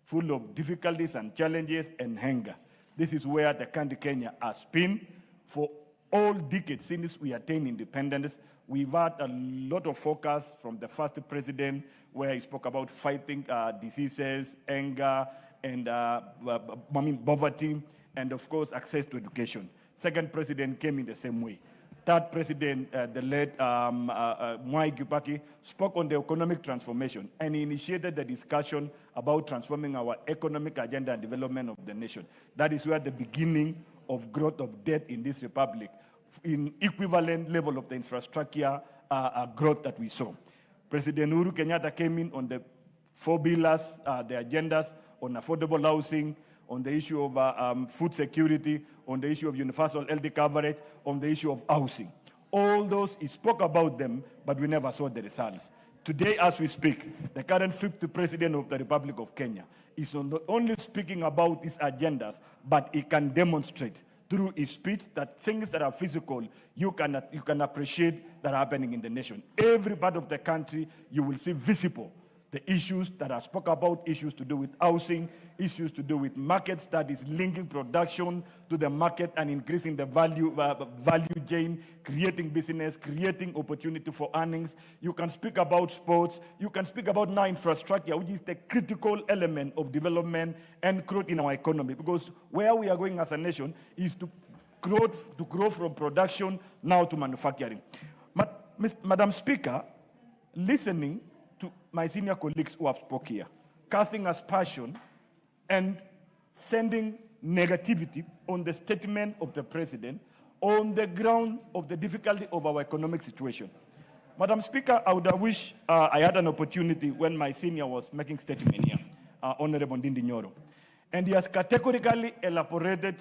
full of difficulties and challenges and hunger. This is where the country Kenya has been for all decades since we attained independence. We've had a lot of focus from the first president, where he spoke about fighting diseases, anger, and poverty, and of course, access to education. Second president came in the same way. Third president, the late Mwai Kibaki, spoke on the economic transformation, and he initiated the discussion about transforming our economic agenda and development of the nation. That is where the beginning of growth of debt in this republic, in equivalent level of the infrastructure growth that we saw. President Uhuru Kenyatta came in on the 4 pillars, the agendas on affordable housing, on the issue of food security, on the issue of universal health coverage, on the issue of housing. All those, he spoke about them, but we never saw the results. Today, as we speak, the current 5th president of the Republic of Kenya is not only speaking about his agendas, but he can demonstrate through his speech that things that are physical, you can appreciate that are happening in the nation. Every part of the country, you will see visible the issues that I spoke about, issues to do with housing, issues to do with market studies, linking production to the market and increasing the value chain, creating business, creating opportunity for earnings. You can speak about sports. You can speak about now infrastructure, which is the critical element of development and growth in our economy. Because where we are going as a nation is to grow from production now to manufacturing. Madam Speaker, listening to my senior colleagues who have spoken here, casting aspersion and sending negativity on the statement of the president on the ground of the difficulty of our economic situation. Madam Speaker, I would have wished I had an opportunity when my senior was making statement here, Honorable Ndindi Nyoro. And he has categorically elaborated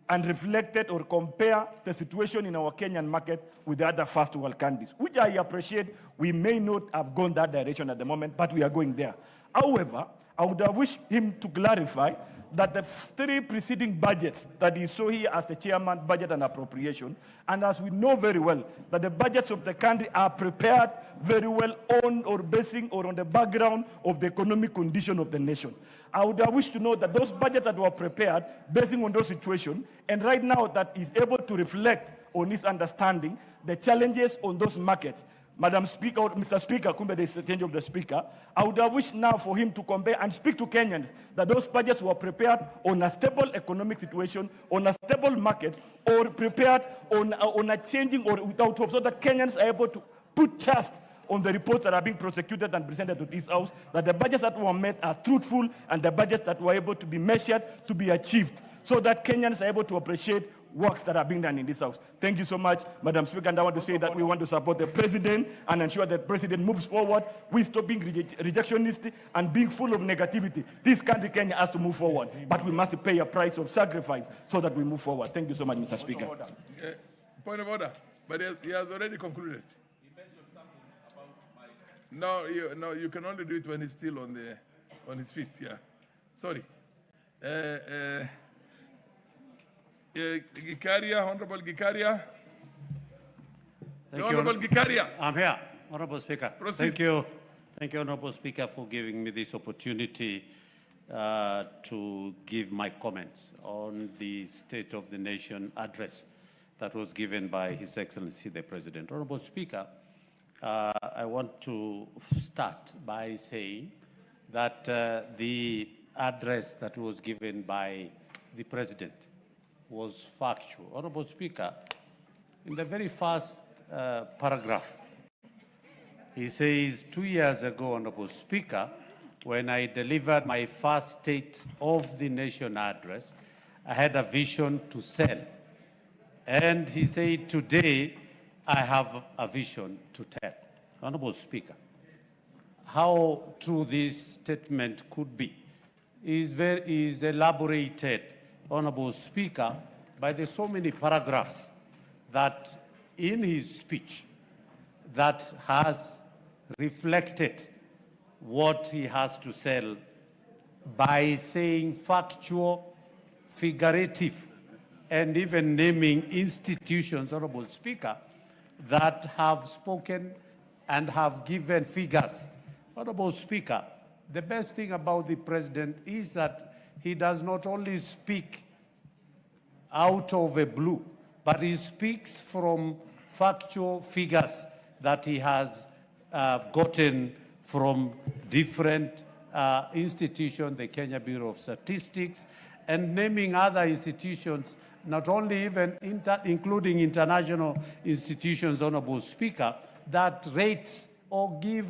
and reflected or compare the situation in our Kenyan market with the other first world countries, which I appreciate. We may not have gone that direction at the moment, but we are going there. However, I would have wished him to clarify that the 3 preceding budgets that he saw here as the chairman, budget and appropriation, and as we know very well, that the budgets of the country are prepared very well on or basing or on the background of the economic condition of the nation. I would have wished to know that those budgets that were prepared basing on those situations, and right now that is able to reflect on his understanding the challenges on those markets. Madam Speaker, or Mr. Speaker, Kumbe, the change of the Speaker, I would have wished now for him to compare and speak to Kenyans that those budgets were prepared on a stable economic situation, on a stable market, or prepared on a changing or without hope, so that Kenyans are able to put trust on the reports that are being prosecuted and presented to this House, that the budgets that were made are truthful and the budgets that were able to be measured to be achieved, so that Kenyans are able to appreciate works that are being done in this House. Thank you so much, Madam Speaker, and I want to say that we want to support the President and ensure that the President moves forward with stopping rejectionist and being full of negativity. This country, Kenya, has to move forward, but we must pay a price of sacrifice so that we move forward. Thank you so much, Mr. Speaker. Point of order, but he has already concluded. No, you can only do it when he's still on his feet. Yeah, sorry. Gikaria, Honorable Gikaria. Honorable Gikaria. I'm here, Honorable Speaker. Proceed. Thank you. Thank you, Honorable Speaker, for giving me this opportunity to give my comments on the State of the Nation address that was given by His Excellency the President. Honorable Speaker, I want to start by saying that the address that was given by the President was factual. Honorable Speaker, in the very first paragraph, he says, 2 years ago, Honorable Speaker, when I delivered my first State of the Nation address, I had a vision to sell. And he said, today, I have a vision to tell. Honorable Speaker, how true this statement could be is elaborated, Honorable Speaker, by the so many paragraphs that in his speech that has reflected what he has to sell by saying factual, figurative, and even naming institutions, Honorable Speaker, that have spoken and have given figures. Honorable Speaker, the best thing about the President is that he does not only speak out of a blue, but he speaks from factual figures that he has gotten from different institutions, the Kenya Bureau of Statistics, and naming other institutions, not only even including international institutions, Honorable Speaker, that rates or give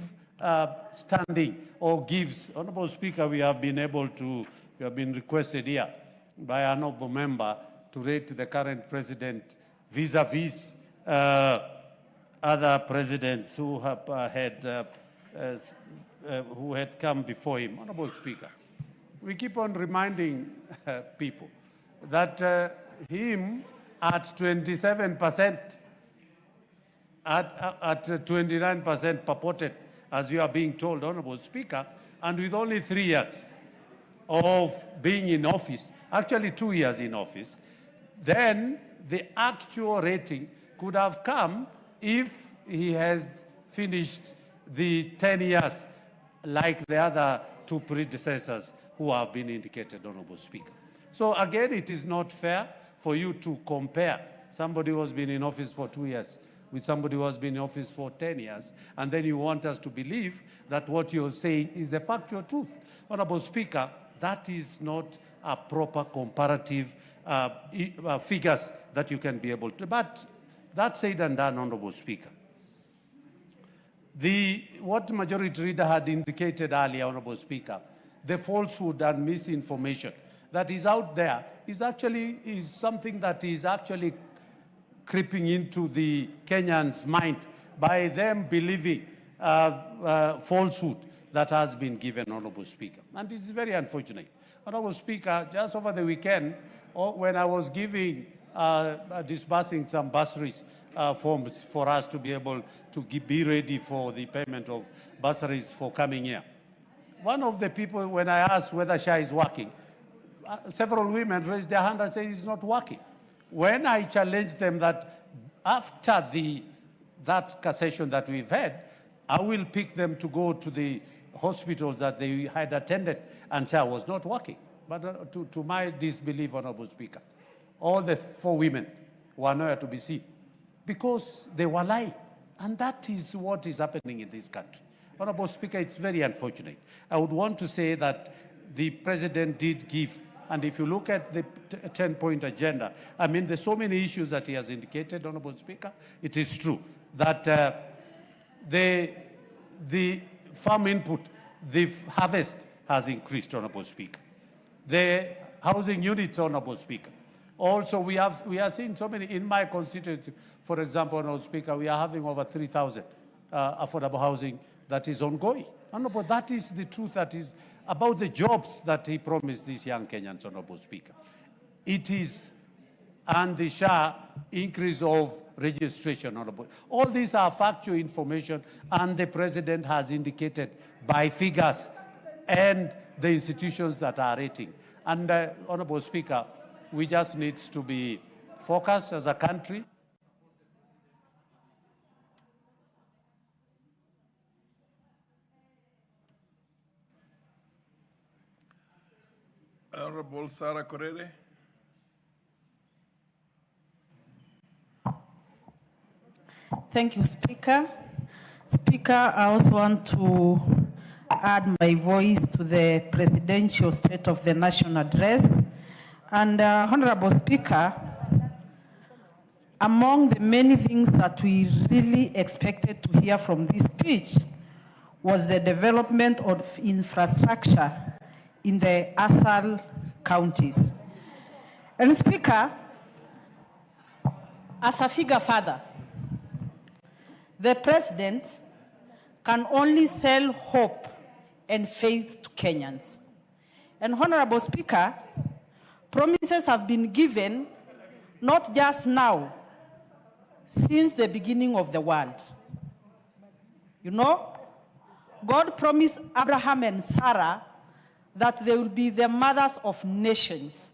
standing or gives. Honorable Speaker, we have been requested here by an honorable member to rate the current president vis-a-vis other presidents who have who had come before him. Honorable Speaker, we keep on reminding people that him at 27%, at 29% purported, as you are being told, Honorable Speaker, and with only 3 years of being in office, actually 2 years in office, then the actual rating could have come if he has finished the 10 years like the other two predecessors who have been indicated, Honorable Speaker. So again, it is not fair for you to compare somebody who has been in office for 2 years with somebody who has been in office for 10 years, and then you want us to believe that what you're saying is the factual truth. Honorable Speaker, that is not a proper comparative figures that you can be able to. But that said and done, Honorable Speaker, what Majority Leader had indicated earlier, Honorable Speaker, the falsehood and misinformation that is out there is something that is actually creeping into the Kenyans' mind by them believing falsehood that has been given, Honorable Speaker. And it's very unfortunate. Honorable Speaker, just over the weekend, when I was disbursing some bursaries forms for us to be able to be ready for the payment of bursaries for coming year, one of the people, when I asked whether SHA is working, several women raised their hand and said it's not working. When I challenged them that after that cassation that we've had, I will pick them to go to the hospitals that they had attended, and SHA was not working. But to my disbelief, Honorable Speaker, all the 4 women were nowhere to be seen because they were lying. And that is what is happening in this country. Honorable Speaker, it's very unfortunate. I would want to say that the President did give, and if you look at the 10-point agenda, I mean, there's so many issues that he has indicated, Honorable Speaker. It is true that the farm input, the harvest has increased, Honorable Speaker. The housing units, Honorable Speaker. Also, we are seeing so many in my constituency. For example, Honorable Speaker, we are having over 3,000 affordable housing that is ongoing. Honorable, that is the truth that is about the jobs that he promised these young Kenyans, Honorable Speaker. It is, and the SHA increase of registration, Honorable. All these are factual information, and the President has indicated by figures and the institutions that are rating. And Honorable Speaker, we just need to be focused as a country. Honorable Sarah Korere. Thank you, Speaker. Speaker, I also want to add my voice to the presidential State of the Nation address. And Honorable Speaker, among the many things that we really expected to hear from this speech was the development of infrastructure in the ASAL counties. And Speaker, as a figure father, the President can only sell hope and faith to Kenyans. And Honorable Speaker, promises have been given not just now, since the beginning of the world. You know, God promised Abraham and Sarah that they will be the mothers of nations,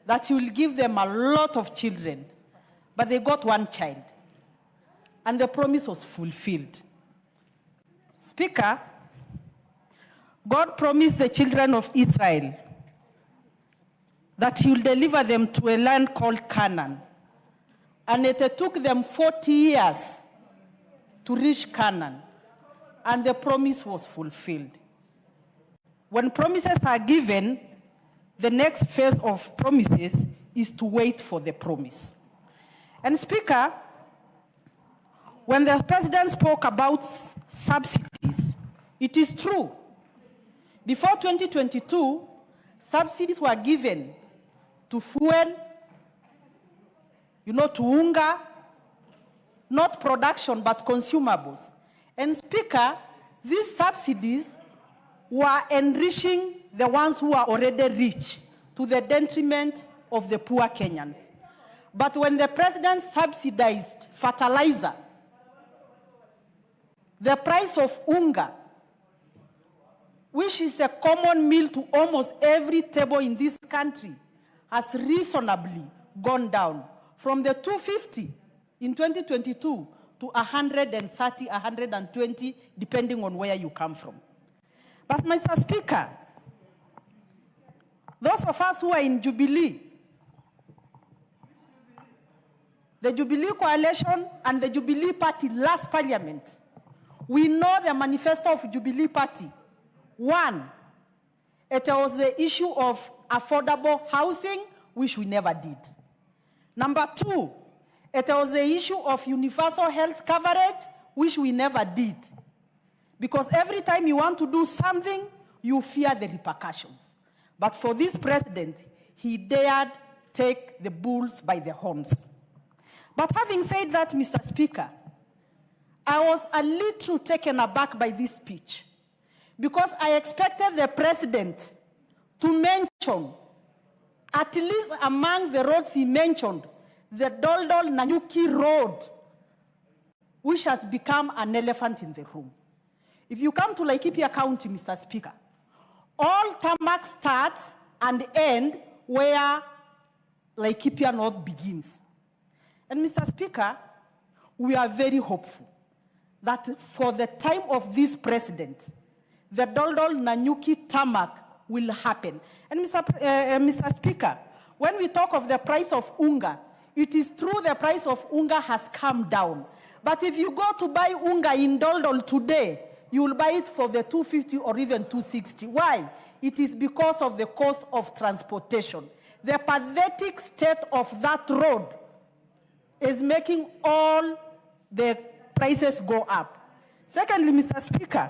that he will give them a lot of children, but they got one child, and the promise was fulfilled. Speaker, God promised the children of Israel that he will deliver them to a land called Canaan. And it took them 40 years to reach Canaan, and the promise was fulfilled. When promises are given, the next phase of promises is to wait for the promise. And Speaker, when the President spoke about subsidies, it is true. Before 2022, subsidies were given to fuel, to unga, not production, but consumables. And Speaker, these subsidies were enriching the ones who are already rich to the detriment of the poor Kenyans. But when the President subsidized fertilizer, the price of unga, which is a common meal to almost every table in this country, has reasonably gone down from the 250 in 2022 to 130, 120, depending on where you come from. But Mr. Speaker, those of us who are in Jubilee, the Jubilee Coalition and the Jubilee Party last Parliament, we know the manifesto of Jubilee Party. One, it was the issue of affordable housing, which we never did. Number two, it was the issue of universal health coverage, which we never did. Because every time you want to do something, you fear the repercussions. But for this President, he dared take the bulls by the horns. But having said that, Mr. Speaker, I was a little taken aback by this speech, because I expected the President to mention, at least among the roads he mentioned, the Doldol-Nanyuki Road, which has become an elephant in the room. If you come to Laikipia County, Mr. Speaker, all tarmac starts and end where Laikipia North begins. And Mr. Speaker, we are very hopeful that for the time of this President, the Doldol-Nanyuki tarmac will happen. And Mr. Speaker, when we talk of the price of unga, it is true the price of unga has come down. But if you go to buy unga in Doldol today, you will buy it for the 250 or even 260. Why? It is because of the cost of transportation. The pathetic state of that road is making all the prices go up. Secondly, Mr. Speaker,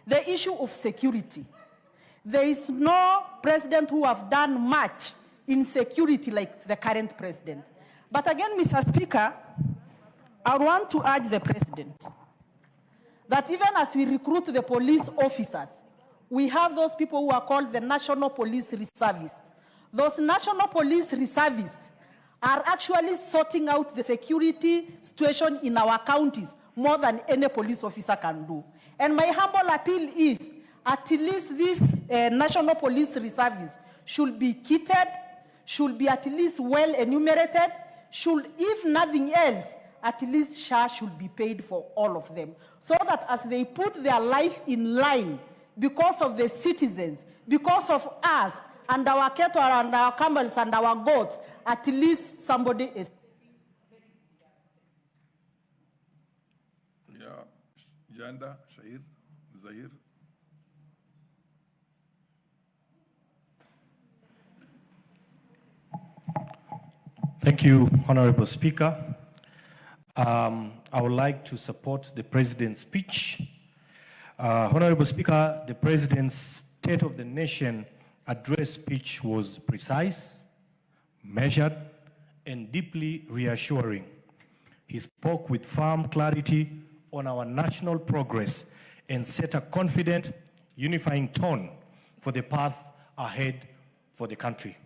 the issue of security. There is no president who have done much in security like the current president. But again, Mr. Speaker, I want to urge the President that even as we recruit the police officers, we have those people who are called the National Police Reservists. Those National Police Reservists are actually sorting out the security situation in our counties more than any police officer can do. And my humble appeal is, at least these National Police Reservists should be kitted, should be at least well enumerated, should, if nothing else, at least SHA should be paid for all of them, so that as they put their life in line because of the citizens, because of us, and our cattle and our camels and our goats, at least somebody is. Yeah, Janda, Shahir, Zahir. Thank you, Honorable Speaker. I would like to support the President's speech. Honorable Speaker, the President's State of the Nation address speech was precise, measured, and deeply reassuring. He spoke with firm clarity on our national progress and set a confident, unifying tone for the path ahead for the country.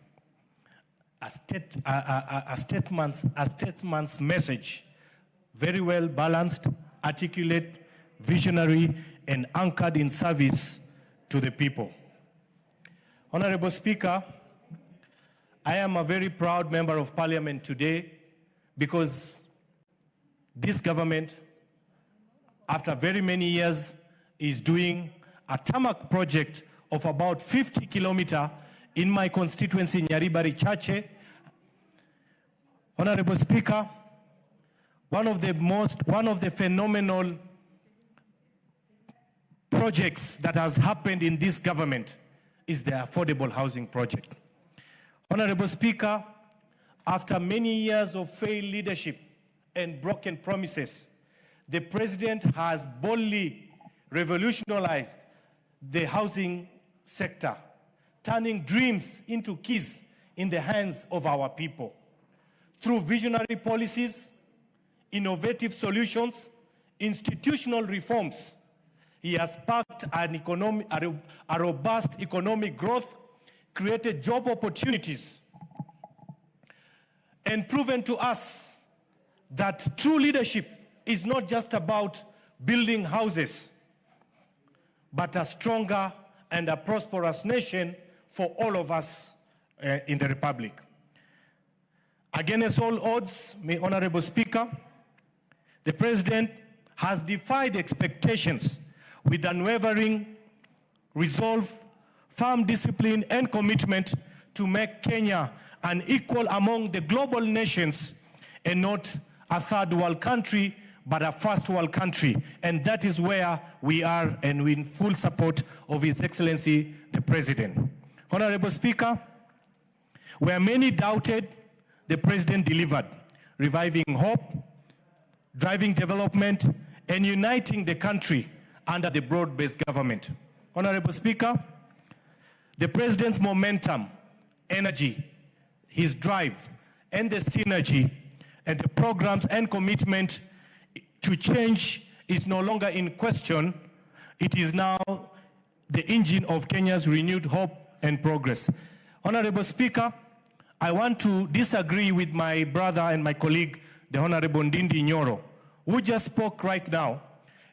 A statesman's message, very well balanced, articulate, visionary, and anchored in service to the people. Honorable Speaker, I am a very proud member of Parliament today because this government, after very many years, is doing a tarmac project of about 50 kilometers in my constituency, Nyaribari Chache. Honorable Speaker, one of the phenomenal projects that has happened in this government is the affordable housing project. Honorable Speaker, after many years of failed leadership and broken promises, the President has boldly revolutionized the housing sector, turning dreams into keys in the hands of our people. Through visionary policies, innovative solutions, institutional reforms, he has sparked a robust economic growth, created job opportunities, and proven to us that true leadership is not just about building houses, but a stronger and a prosperous nation for all of us in the Republic. Against all odds, Honorable Speaker, the President has defied expectations with unwavering resolve, firm discipline, and commitment to make Kenya an equal among the global nations and not a third world country, but a first world country. And that is where we are, and we're in full support of His Excellency, the President. Honorable Speaker, where many doubted, the President delivered, reviving hope, driving development, and uniting the country under the broad-based government. Honorable Speaker, the President's momentum, energy, his drive, and the synergy, and the programs and commitment to change is no longer in question. It is now the engine of Kenya's renewed hope and progress. Honorable Speaker, I want to disagree with my brother and my colleague, the Honorable Ndindi Nyoro, who just spoke right now.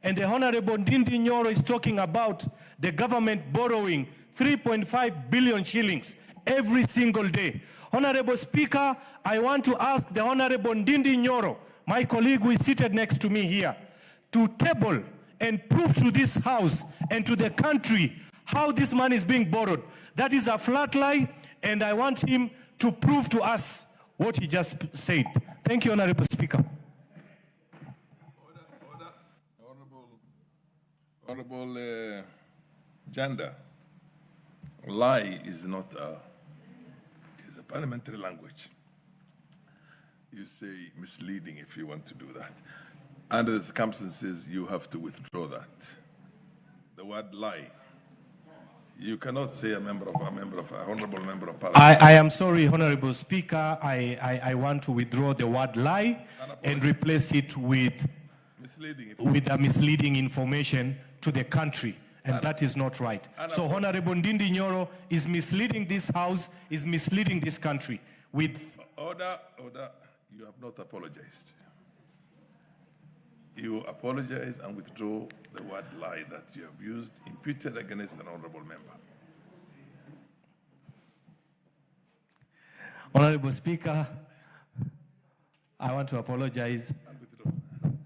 And the Honorable Ndindi Nyoro is talking about the government borrowing 3.5 billion shillings every single day. Honorable Speaker, I want to ask the Honorable Ndindi Nyoro, my colleague who is seated next to me here, to table and prove to this House and to the country how this money is being borrowed. That is a flat lie, and I want him to prove to us what he just said. Thank you, Honorable Speaker. Honorable Janda, lie is not is a parliamentary language. You say misleading if you want to do that. Under the circumstances, you have to withdraw that. The word lie. You cannot say a honorable member of parliament. I am sorry, Honorable Speaker. I want to withdraw the word lie and replace it with a misleading information to the country. And that is not right. So Honorable Ndindi Nyoro is misleading this House, is misleading this country with... Order. You have not apologized. You apologize and withdraw the word lie that you have used, imputed against an honorable member. Honorable Speaker, I want to apologize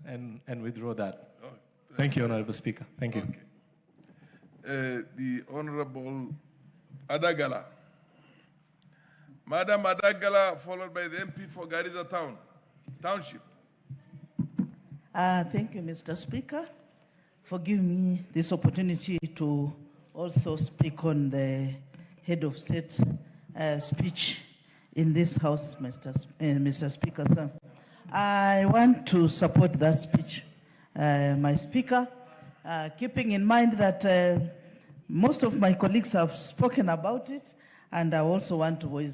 and withdraw that. Oh, thank you, Honorable Speaker. Thank you. Okay. The Honorable Adagala. Madam Adagala, followed by the MP for Garissa Township. Thank you, Mr. Speaker, for giving me this opportunity to also speak on the head of state speech in this House, Mr. Speaker. Sir. I want to support that speech, my Speaker, keeping in mind that most of my colleagues have spoken about it, and I also want to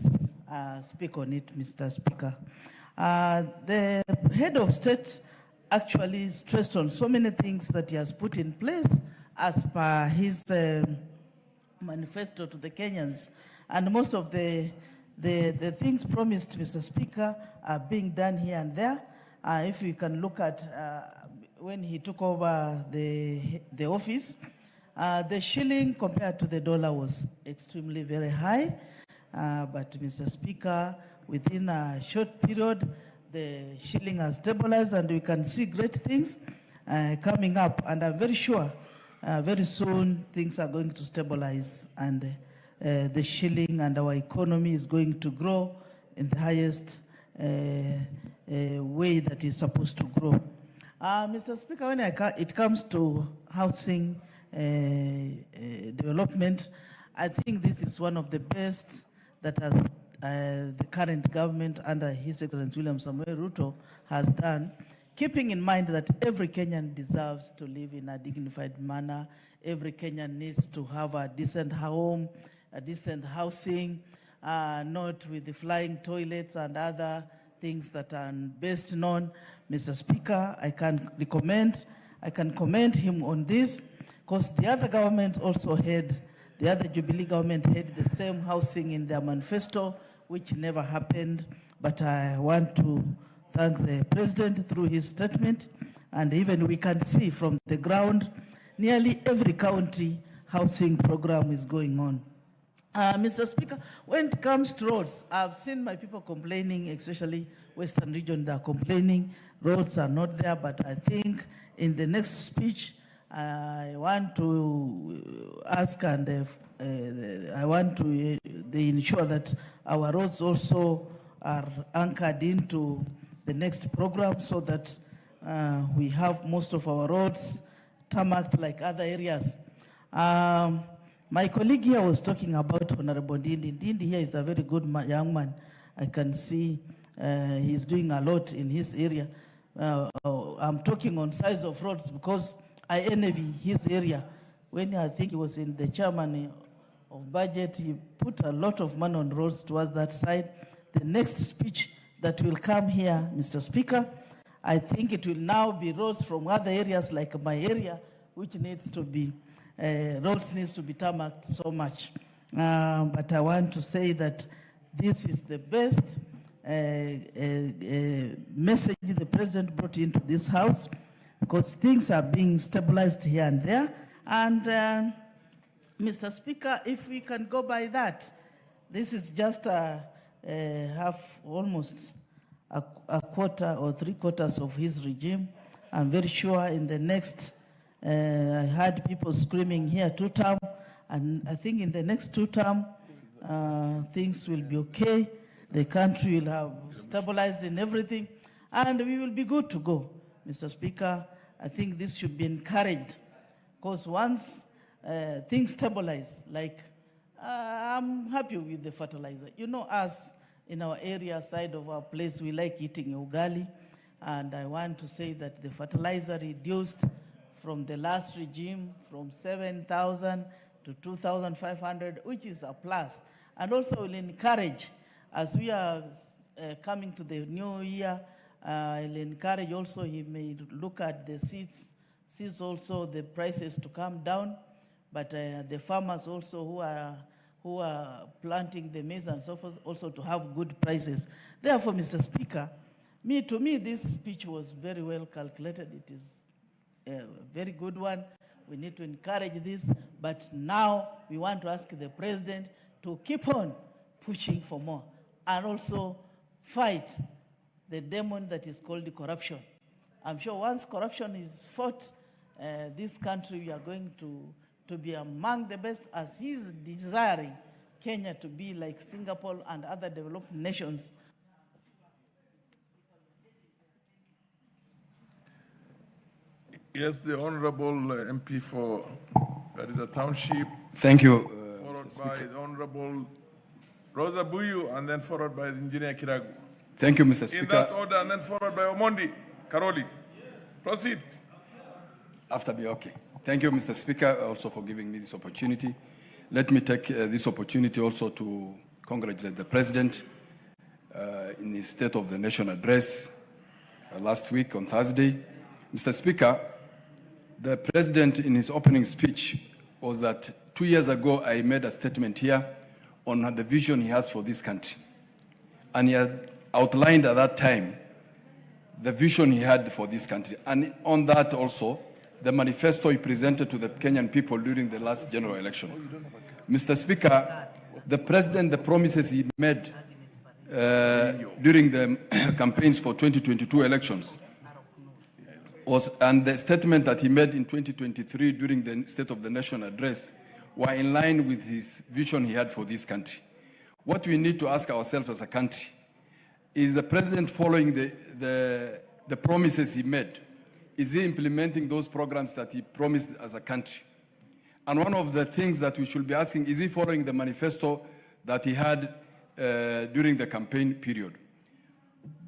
speak on it, Mr. Speaker. The head of state actually stressed on so many things that he has put in place as per his manifesto to the Kenyans. And most of the things promised, Mr. Speaker, are being done here and there. If you can look at when he took over the office, the shilling compared to the dollar was extremely very high. But Mr. Speaker, within a short period, the shilling has stabilized and we can see great things coming up. And I'm very sure very soon things are going to stabilize and the shilling and our economy is going to grow in the highest way that it's supposed to grow. Mr. Speaker, when it comes to housing development, I think this is one of the best that has the current government under His Excellency William Samoei Ruto has done, keeping in mind that every Kenyan deserves to live in a dignified manner. Every Kenyan needs to have a decent home, a decent housing, not with the flying toilets and other things that are best known. Mr. Speaker, I can commend him on this, because the other government also had, the other Jubilee government had the same housing in their manifesto, which never happened. But I want to thank the President through his statement, and even we can see from the ground, nearly every county housing program is going on. Mr. Speaker, when it comes to roads, I've seen my people complaining, especially Western region, they're complaining roads are not there, but I think in the next speech, I want to ask and I want to ensure that our roads also are anchored into the next program so that we have most of our roads tarmacked like other areas. My colleague here was talking about Honorable Ndindi. Ndindi here is a very good young man. I can see he's doing a lot in his area. I'm talking on size of roads because I envy his area. When I think he was in the chairman of budget, he put a lot of money on roads towards that side. The next speech that will come here, Mr. Speaker, I think it will now be roads from other areas like my area, which needs to be, roads needs to be tarmacked so much. But I want to say that this is the best message the President brought into this House, because things are being stabilized here and there. And Mr. Speaker, if we can go by that, this is just almost a quarter or 3/4 of his regime. I'm very sure in the next, I heard people screaming here 2 term, and I think in the next 2 term, things will be okay. The country will have stabilized in everything, and we will be good to go. Mr. Speaker, I think this should be encouraged, because once things stabilize, like I'm happy with the fertilizer. You know, us in our area side of our place, we like eating ugali, and I want to say that the fertilizer reduced from the last regime from 7,000 to 2,500, which is a plus, and also will encourage, as we are coming to the new year, I'll encourage also, he may look at the seeds also, the prices to come down, but the farmers also who are planting the maize and so forth also to have good prices. Therefore, Mr. Speaker, to me, this speech was very well calculated. It is a very good one. We need to encourage this, but now we want to ask the President to keep on pushing for more and also fight the demon that is called corruption. I'm sure once corruption is fought, this country, we are going to be among the best, as he's desiring Kenya to be like Singapore and other developed nations. Yes, the Honorable MP for that is a township. Thank you, followed by the Honorable Rosa Buyu, and then followed by the Engineer Kiragu. Thank you, Mr. Speaker. In that order, and then followed by Omondi Karoli. Proceed. After me, okay. Thank you, Mr. Speaker, also for giving me this opportunity. Let me take this opportunity also to congratulate the President in his State of the Nation address last week on Thursday. Mr. Speaker, the President in his opening speech was that 2 years ago I made a statement here on the vision he has for this country. And he had outlined at that time the vision he had for this country. And on that also, the manifesto he presented to the Kenyan people during the last general election. Mr. Speaker, the President, the promises he made during the campaigns for 2022 elections and the statement that he made in 2023 during the State of the Nation address were in line with his vision he had for this country. What we need to ask ourselves as a country is the President following the promises he made? Is he implementing those programs that he promised as a country? And one of the things that we should be asking, is he following the manifesto that he had during the campaign period?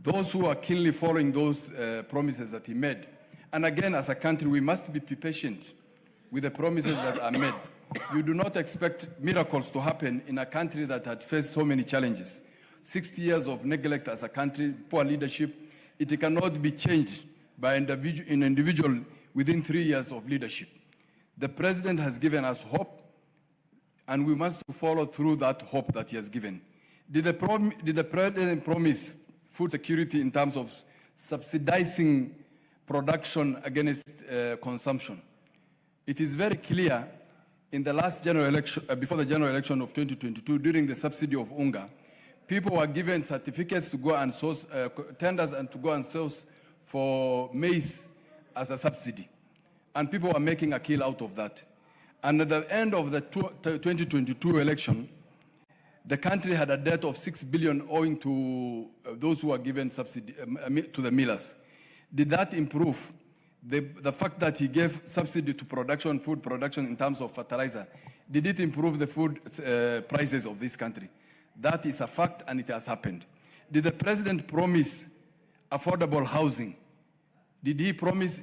Those who are keenly following those promises that he made, and again, as a country, we must be patient with the promises that are made. You do not expect miracles to happen in a country that had faced so many challenges. 60 years of neglect as a country, poor leadership, it cannot be changed by an individual within 3 years of leadership. The President has given us hope, and we must follow through that hope that he has given. Did the President promise food security in terms of subsidizing production against consumption? It is very clear in the last general election, before the general election of 2022, during the subsidy of UNGA, people were given certificates to go and source, tenders and to go and source for maize as a subsidy. And people were making a kill out of that. And at the end of the 2022 election, the country had a debt of 6 billion owing to those who were given subsidy to the millers. Did that improve? The fact that he gave subsidy to production, food production in terms of fertilizer, did it improve the food prices of this country? That is a fact, and it has happened. Did the President promise affordable housing? Did he promise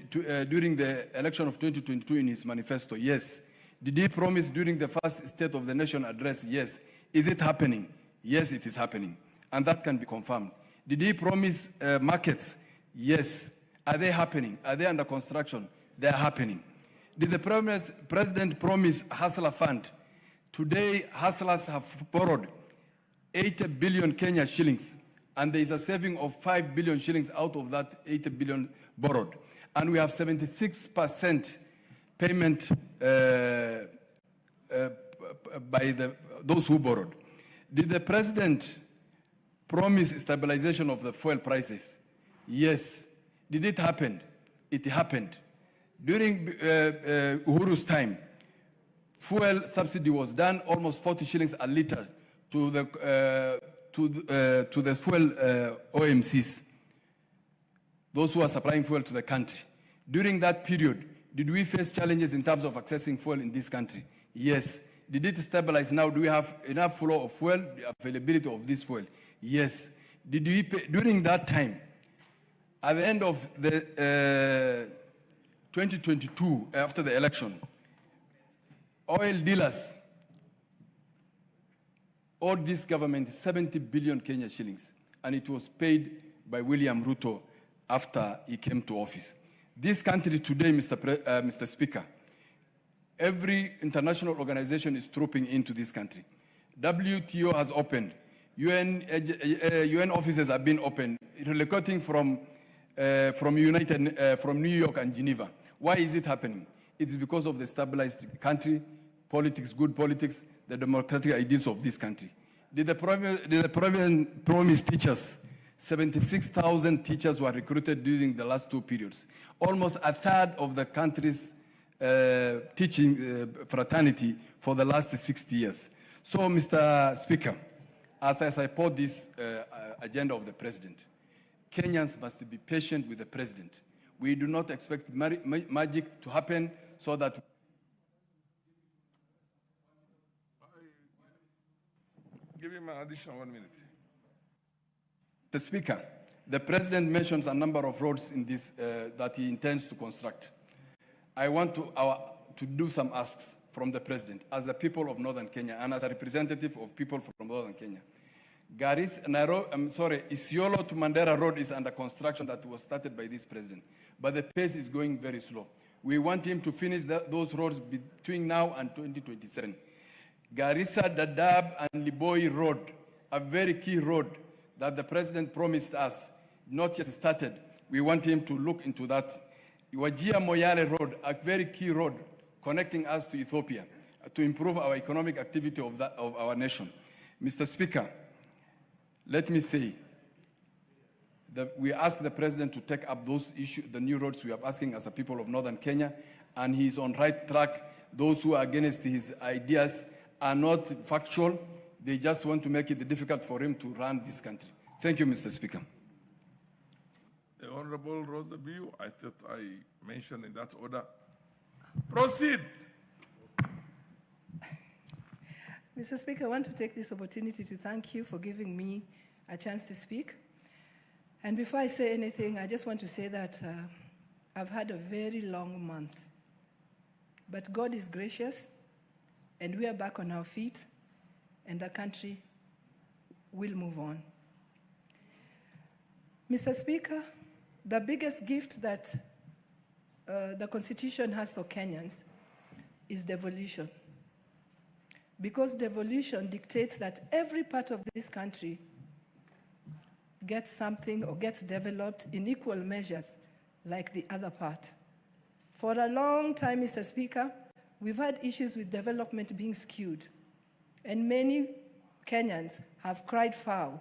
during the election of 2022 in his manifesto? Yes. Did he promise during the first State of the Nation address? Yes. Is it happening? Yes, it is happening. And that can be confirmed. Did he promise markets? Yes. Are they happening? Are they under construction? They are happening. Did the President promise Hustler Fund? Today, hustlers have borrowed 80 billion Kenya shillings, and there is a saving of 5 billion shillings out of that 80 billion borrowed. And we have 76% payment by those who borrowed. Did the President promise stabilization of the fuel prices? Yes. Did it happen? It happened. During Uhuru's time, fuel subsidy was done, almost 40 shillings a liter to the fuel OMCs, those who are supplying fuel to the country. During that period, did we face challenges in terms of accessing fuel in this country? Yes. Did it stabilize now? Do we have enough flow of fuel, the availability of this fuel? Yes. Did we pay, during that time, at the end of the 2022, after the election, oil dealers owed this government 70 billion Kenya shillings, and it was paid by William Ruto after he came to office. This country today, Mr. Speaker, every international organization is trooping into this country. WTO has opened. UN offices have been opened, relocating from New York and Geneva. Why is it happening? It's because of the stabilized country, politics, good politics, the democratic ideals of this country. Did the President promise teachers? 76,000 teachers were recruited during the last 2 periods. Almost a third of the country's teaching fraternity for the last 60 years. So, Mr. Speaker, as I support this agenda of the President, Kenyans must be patient with the President. We do not expect magic to happen so that... Give him an additional 1 minute. The Speaker, the President mentions a number of roads in this that he intends to construct. I want to do some asks from the president as the people of Northern Kenya and as a representative of people from Northern Kenya. Isiolo to Mandera Road is under construction that was started by this president, but the pace is going very slow. We want him to finish those roads between now and 2027. Garissa, Dadaab, and Liboi Road, a very key road that the president promised us, not yet started. We want him to look into that. Wajir Moyale Road, a very key road connecting us to Ethiopia to improve our economic activity of our nation. Mr. Speaker, let me say that we ask the president to take up those issues, the new roads we are asking as a people of Northern Kenya, and he's on right track. Those who are against his ideas are not factual. They just want to make it difficult for him to run this country. Thank you, Mr. Speaker. The Honorable Rosa Biu, I thought I mentioned in that order. Proceed. Mr. Speaker, I want to take this opportunity to thank you for giving me a chance to speak. And before I say anything, I just want to say that I've had a very long month. But God is gracious, and we are back on our feet, and the country will move on. Mr. Speaker, the biggest gift that the Constitution has for Kenyans is devolution. Because devolution dictates that every part of this country gets something or gets developed in equal measures like the other part. For a long time, Mr. Speaker, we've had issues with development being skewed, and many Kenyans have cried foul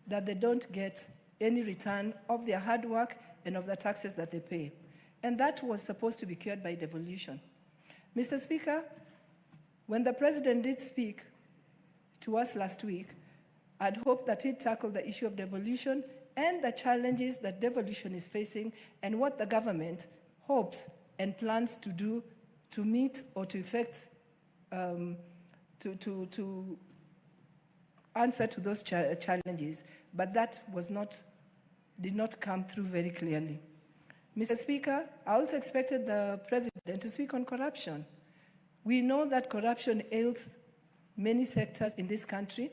that they don't get any return of their hard work and of the taxes that they pay. And that was supposed to be cured by devolution. Mr. Speaker, when the president did speak to us last week, I'd hoped that he'd tackle the issue of devolution and the challenges that devolution is facing and what the government hopes and plans to do to meet or to effect, to answer to those challenges. But that did not come through very clearly. Mr. Speaker, I also expected the president to speak on corruption. We know that corruption ails many sectors in this country,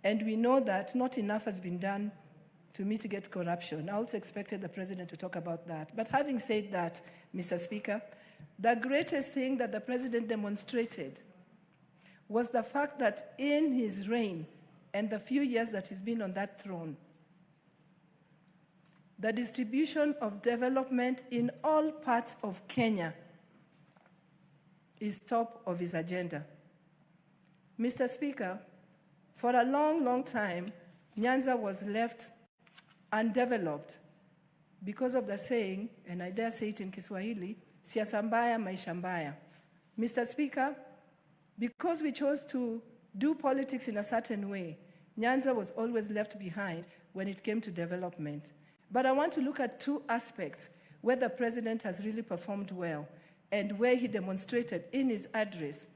and we know that not enough has been done to mitigate corruption. I also expected the president to talk about that. But having said that, Mr. Speaker, the greatest thing that the president demonstrated was the fact that in his reign and the few years that he's been on that throne, the distribution of development in all parts of Kenya is top of his agenda. Mr. Speaker, for a long, long time, Nyanza was left undeveloped because of the saying, and I dare say it in Kiswahili, siasa mbaya, maisha mbaya. Mr. Speaker, because we chose to do politics in a certain way, Nyanza was always left behind when it came to development. But I want to look at two aspects where the president has really performed well and where he demonstrated in his address.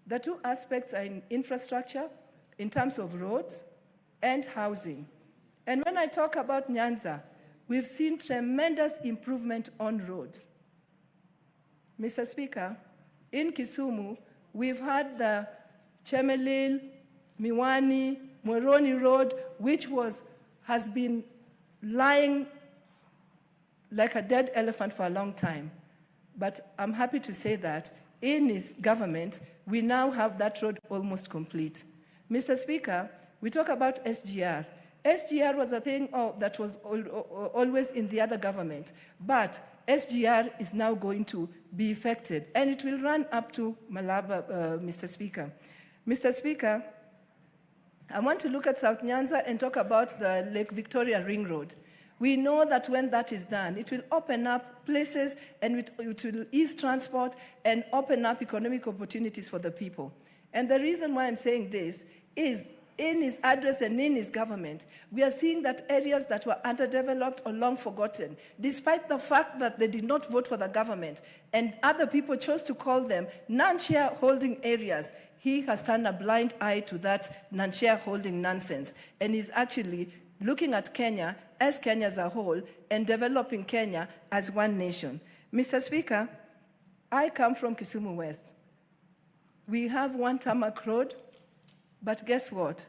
The two aspects are in infrastructure, in terms of roads and housing. And when I talk about Nyanza, we've seen tremendous improvement on roads. Mr. Speaker, in Kisumu, we've had the Chemelil, Miwani, Moroni Road, which has been lying like a dead elephant for a long time. But I'm happy to say that in his government, we now have that road almost complete. Mr. Speaker, we talk about SGR. SGR was a thing that was always in the other government, but SGR is now going to be effected, and it will run up to Malaba, Mr. Speaker. Mr. Speaker, I want to look at South Nyanza and talk about the Lake Victoria Ring Road. We know that when that is done, it will open up places and it will ease transport and open up economic opportunities for the people. And the reason why I'm saying this is in his address and in his government, we are seeing that areas that were underdeveloped or long forgotten, despite the fact that they did not vote for the government and other people chose to call them non-shareholding areas, he has turned a blind eye to that non-shareholding nonsense and is actually looking at Kenya as a whole and developing Kenya as one nation. Mr. Speaker, I come from Kisumu West. We have one tarmac road, but guess what?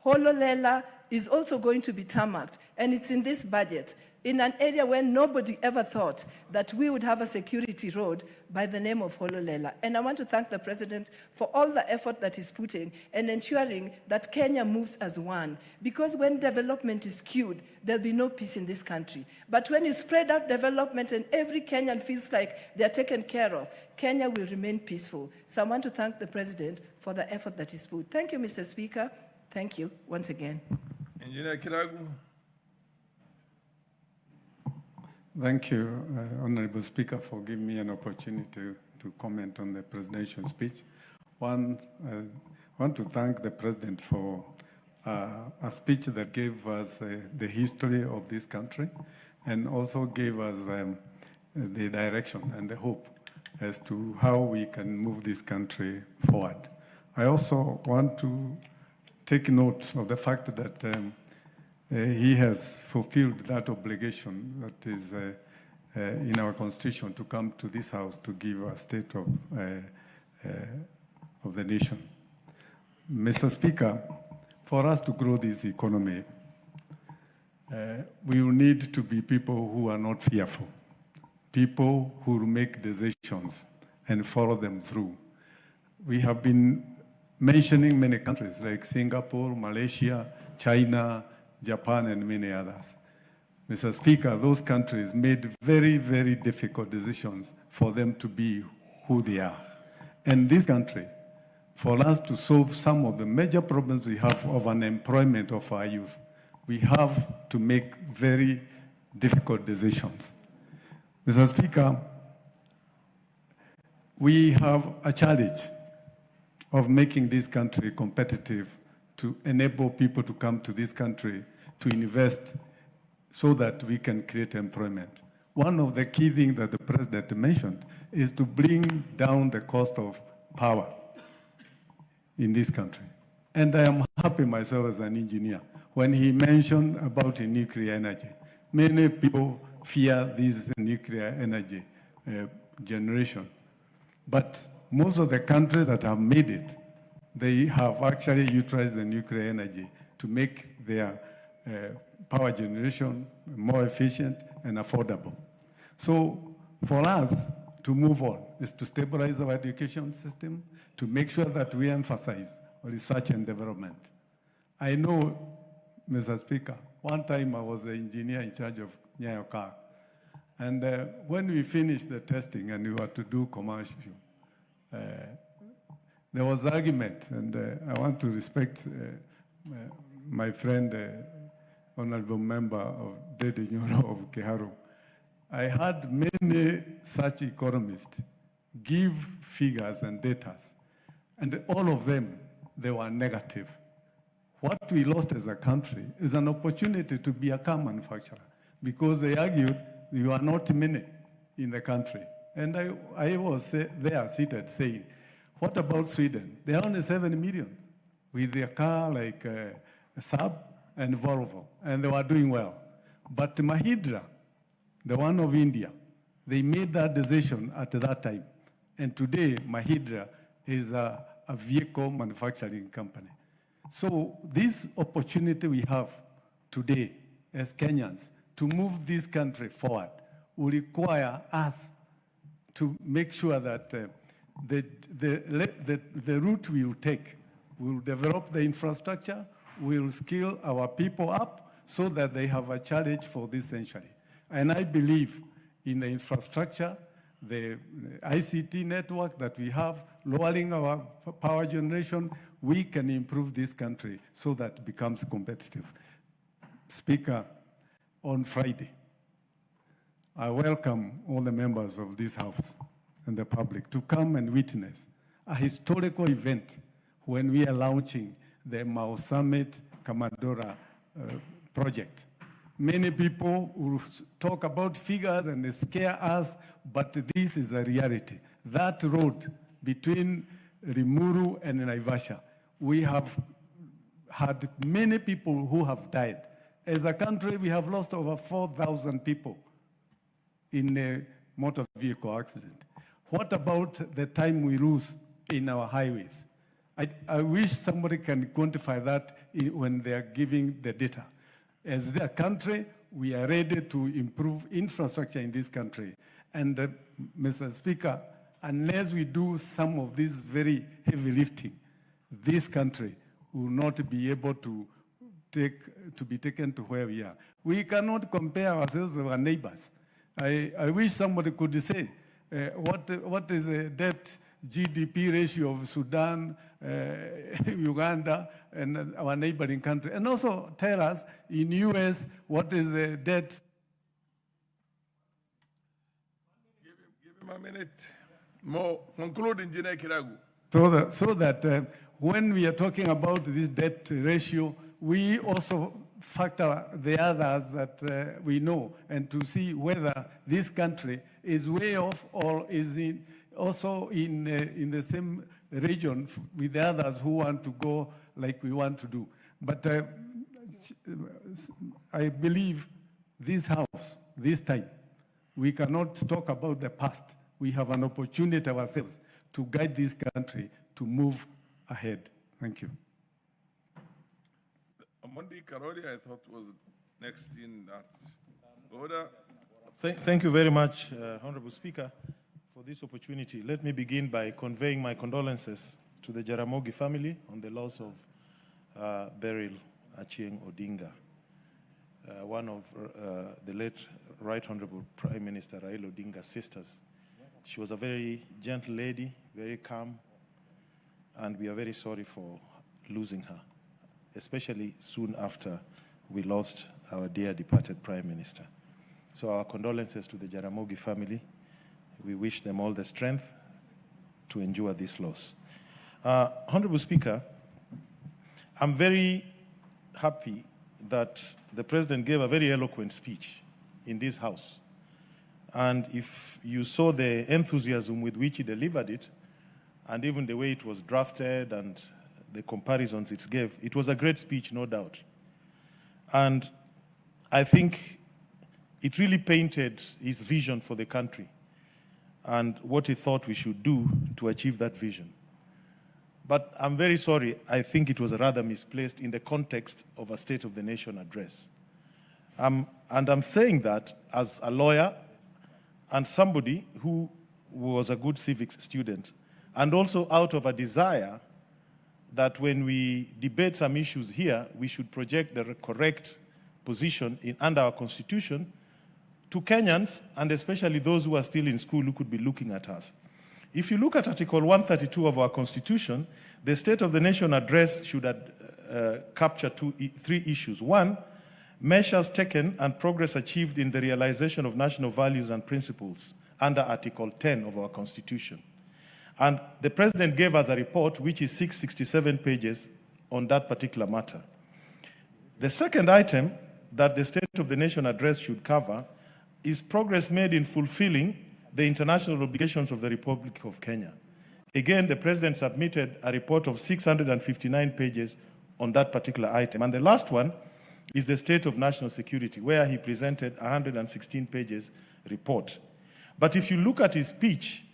Hololela is also going to be tarmacked, and it's in this budget, in an area where nobody ever thought that we would have a security road by the name of Hololela. And I want to thank the President for all the effort that he's putting and ensuring that Kenya moves as one. Because when development is skewed, there'll be no peace in this country. But when you spread out development and every Kenyan feels like they're taken care of, Kenya will remain peaceful. So I want to thank the President for the effort that he's put. Thank you, Mr. Speaker. Thank you once again. Engineer Kiragu. Thank you, Honorable Speaker, for giving me an opportunity to comment on the presidential speech. One, I want to thank the President for a speech that gave us the history of this country and also gave us the direction and the hope as to how we can move this country forward. I also want to take note of the fact that he has fulfilled that obligation that is in our constitution to come to this house to give a state of the nation. Mr. Speaker, for us to grow this economy, we will need to be people who are not fearful, people who will make decisions and follow them through. We have been mentioning many countries like Singapore, Malaysia, China, Japan, and many others. Mr. Speaker, those countries made very, very difficult decisions for them to be who they are. And this country, for us to solve some of the major problems we have of unemployment of our youth, we have to make very difficult decisions. Mr. Speaker, we have a challenge of making this country competitive to enable people to come to this country to invest so that we can create employment. One of the key things that the President mentioned is to bring down the cost of power in this country. And I am happy myself as an engineer when he mentioned about nuclear energy. Many people fear this nuclear energy generation. But most of the countries that have made it, they have actually utilized the nuclear energy to make their power generation more efficient and affordable. So for us to move on is to stabilize our education system, to make sure that we emphasize research and development. I know, Mr. Speaker, one time I was the engineer in charge of Nyayo Car. And when we finished the testing and we were to do commercial, there was argument, and I want to respect my friend, honorable member of Dede Nyoro of Keharu. I had many such economists give figures and data, and all of them, they were negative. What we lost as a country is an opportunity to be a car manufacturer, because they argued you are not many in the country. And I was there seated saying, what about Sweden? They are only 7 million with their car like Saab and Volvo, and they were doing well. But Mahindra, the one of India, they made that decision at that time. And today, Mahindra is a vehicle manufacturing company. So this opportunity we have today as Kenyans to move this country forward will require us to make sure that the route we will take, we will develop the infrastructure, we will skill our people up so that they have a challenge for this century. And I believe in the infrastructure, the ICT network that we have, lowering our power generation, we can improve this country so that it becomes competitive. Speaker, on Friday, I welcome all the members of this House and the public to come and witness a historical event when we are launching the Mau Summit Kamadora project. Many people will talk about figures and scare us, but this is a reality. That road between Rimuru and Naivasha, we have had many people who have died. As a country, we have lost over 4,000 people in a motor vehicle accident. What about the time we lose in our highways? I wish somebody can quantify that when they are giving the data. As a country, we are ready to improve infrastructure in this country. And Mr. Speaker, unless we do some of this very heavy lifting, this country will not be able to be taken to where we are. We cannot compare ourselves with our neighbors. I wish somebody could say, what is the debt GDP ratio of Sudan, Uganda, and our neighboring country? And also tell us in US, what is the debt? Give him a minute more. Conclude, Engineer Kiragu. So that when we are talking about this debt ratio, we also factor the others that we know, and to see whether this country is way off or is also in the same region with the others who want to go like we want to do. But I believe this House, this time, we cannot talk about the past. We have an opportunity ourselves to guide this country to move ahead. Thank you. Mondi Karoli, I thought, was next in that order. Thank you very much, Honorable Speaker, for this opportunity. Let me begin by conveying my condolences to the Jaramogi family on the loss of Beryl Achieng Odinga, one of the late Right Honorable Prime Minister Raila Odinga's sisters. She was a very gentle lady, very calm, and we are very sorry for losing her, especially soon after we lost our dear departed Prime Minister. So our condolences to the Jaramogi family. We wish them all the strength to endure this loss. Honorable Speaker, I'm very happy that the President gave a very eloquent speech in this House. And if you saw the enthusiasm with which he delivered it, and even the way it was drafted and the comparisons it gave, it was a great speech, no doubt. And I think it really painted his vision for the country and what he thought we should do to achieve that vision. But I'm very sorry, I think it was rather misplaced in the context of a State of the Nation address. And I'm saying that as a lawyer and somebody who was a good civics student, and also out of a desire that when we debate some issues here, we should project the correct position under our Constitution to Kenyans, and especially those who are still in school who could be looking at us. If you look at Article 132 of our Constitution, the State of the Nation address should capture three issues. One, measures taken and progress achieved in the realization of national values and principles under Article 10 of our Constitution. And the President gave us a report, which is 667 pages on that particular matter. The second item that the State of the Nation address should cover is progress made in fulfilling the international obligations of the Republic of Kenya. Again, the President submitted a report of 659 pages on that particular item. And the last one is the state of national security, where he presented a 116 pages report. But if you look at his speech,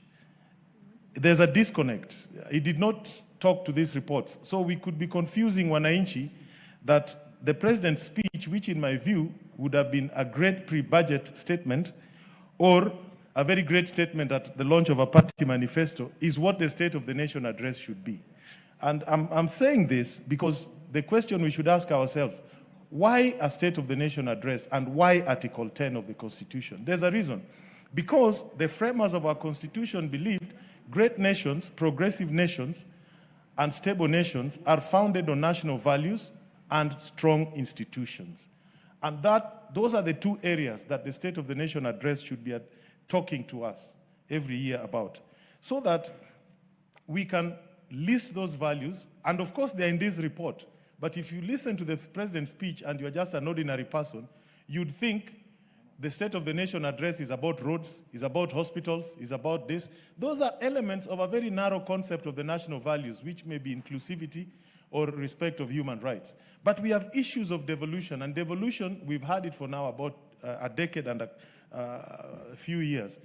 there's a disconnect. He did not talk to these reports. So we could be confusing wananchi that the President's speech, which in my view would have been a great pre-budget statement or a very great statement at the launch of a party manifesto, is what the State of the Nation address should be. And I'm saying this because the question we should ask ourselves, why a State of the Nation address and why Article 10 of the Constitution? There's a reason. Because the framers of our Constitution believed great nations, progressive nations, and stable nations are founded on national values and strong institutions. And those are the two areas that the State of the Nation address should be talking to us every year about, so that we can list those values. And of course, they're in this report. But if you listen to the President's speech and you're just an ordinary person, you'd think the State of the Nation address is about roads, is about hospitals, is about this. Those are elements of a very narrow concept of the national values, which may be inclusivity or respect of human rights. But we have issues of devolution, and devolution, we've had it for now about a decade and a few years.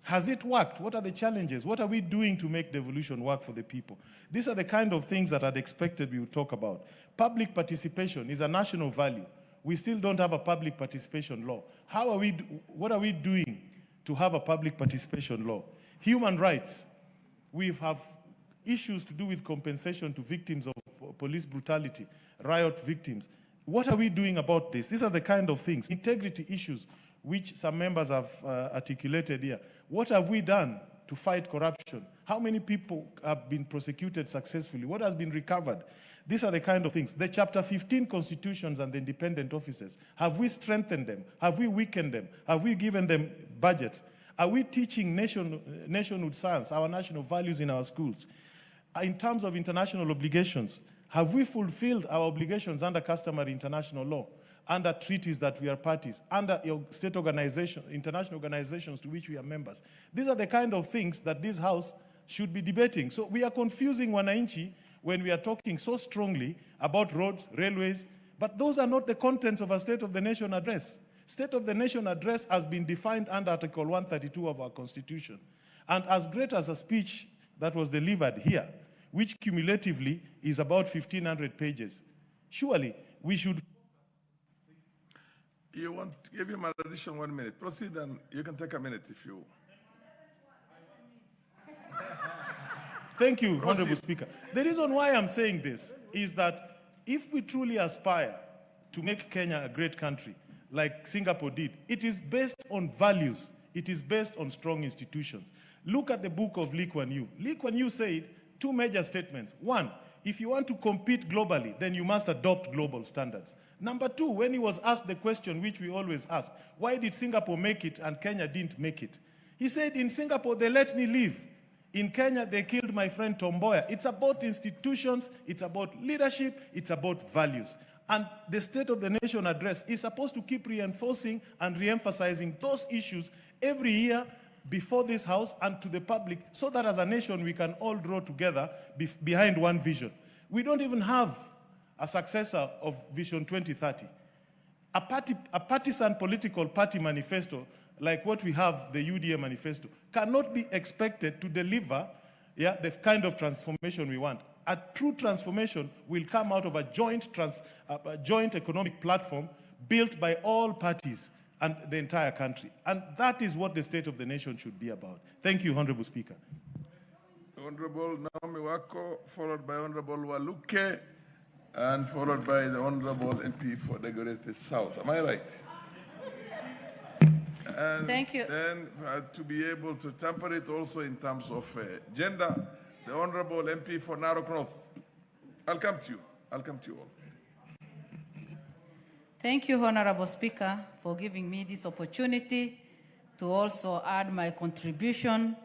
Has it worked? What are the challenges? What are we doing to make devolution work for the people? These are the kind of things that I'd expected we would talk about. Public participation is a national value. We still don't have a public participation law. What are we doing to have a public participation law? Human rights. We have issues to do with compensation to victims of police brutality, riot victims. What are we doing about this? These are the kind of things. Integrity issues, which some members have articulated here. What have we done to fight corruption? How many people have been prosecuted successfully? What has been recovered? These are the kind of things. The Chapter 15 constitutions and the independent offices, have we strengthened them? Have we weakened them? Have we given them budgets? Are we teaching nationhood science, our national values in our schools? In terms of international obligations, have we fulfilled our obligations under customary international law, under treaties that we are parties, under state organizations, international organizations to which we are members? These are the kind of things that this House should be debating. So we are confusing wananchi when we are talking so strongly about roads, railways, but those are not the contents of a State of the Nation address. State of the Nation address has been defined under Article 132 of our Constitution. And as great as a speech that was delivered here, which cumulatively is about 1,500 pages, surely we should... You want to give him an additional 1 minute. Proceed, and you can take a minute if you... Thank you, Honorable Speaker. The reason why I'm saying this is that if we truly aspire to make Kenya a great country, like Singapore did, it is based on values. It is based on strong institutions. Look at the book of Lee Kuan Yew. Lee Kuan Yew said two major statements. One, if you want to compete globally, then you must adopt global standards. Number two, when he was asked the question which we always ask, why did Singapore make it and Kenya didn't make it? He said, in Singapore, they let me live. In Kenya, they killed my friend Tom Mboya. It's about institutions, it's about leadership, it's about values. And the State of the Nation address is supposed to keep reinforcing and re-emphasizing those issues every year before this House and to the public, so that as a nation we can all draw together behind one vision. We don't even have a successor of Vision 2030. A partisan political party manifesto, like what we have, the UDA manifesto, cannot be expected to deliver the kind of transformation we want. A true transformation will come out of a joint economic platform built by all parties and the entire country. And that is what the State of the Nation should be about. Thank you, Honorable Speaker. Honorable Naomi Wako, followed by Honorable Waluke, and followed by the Honorable MP for Dagoretti South. Am I right? And Thank you. Then to be able to temper it also in terms of gender, the Honorable MP for Narok North. I'll come to you. I'll come to you all. Thank you, Honorable Speaker, for giving me this opportunity to also add my contribution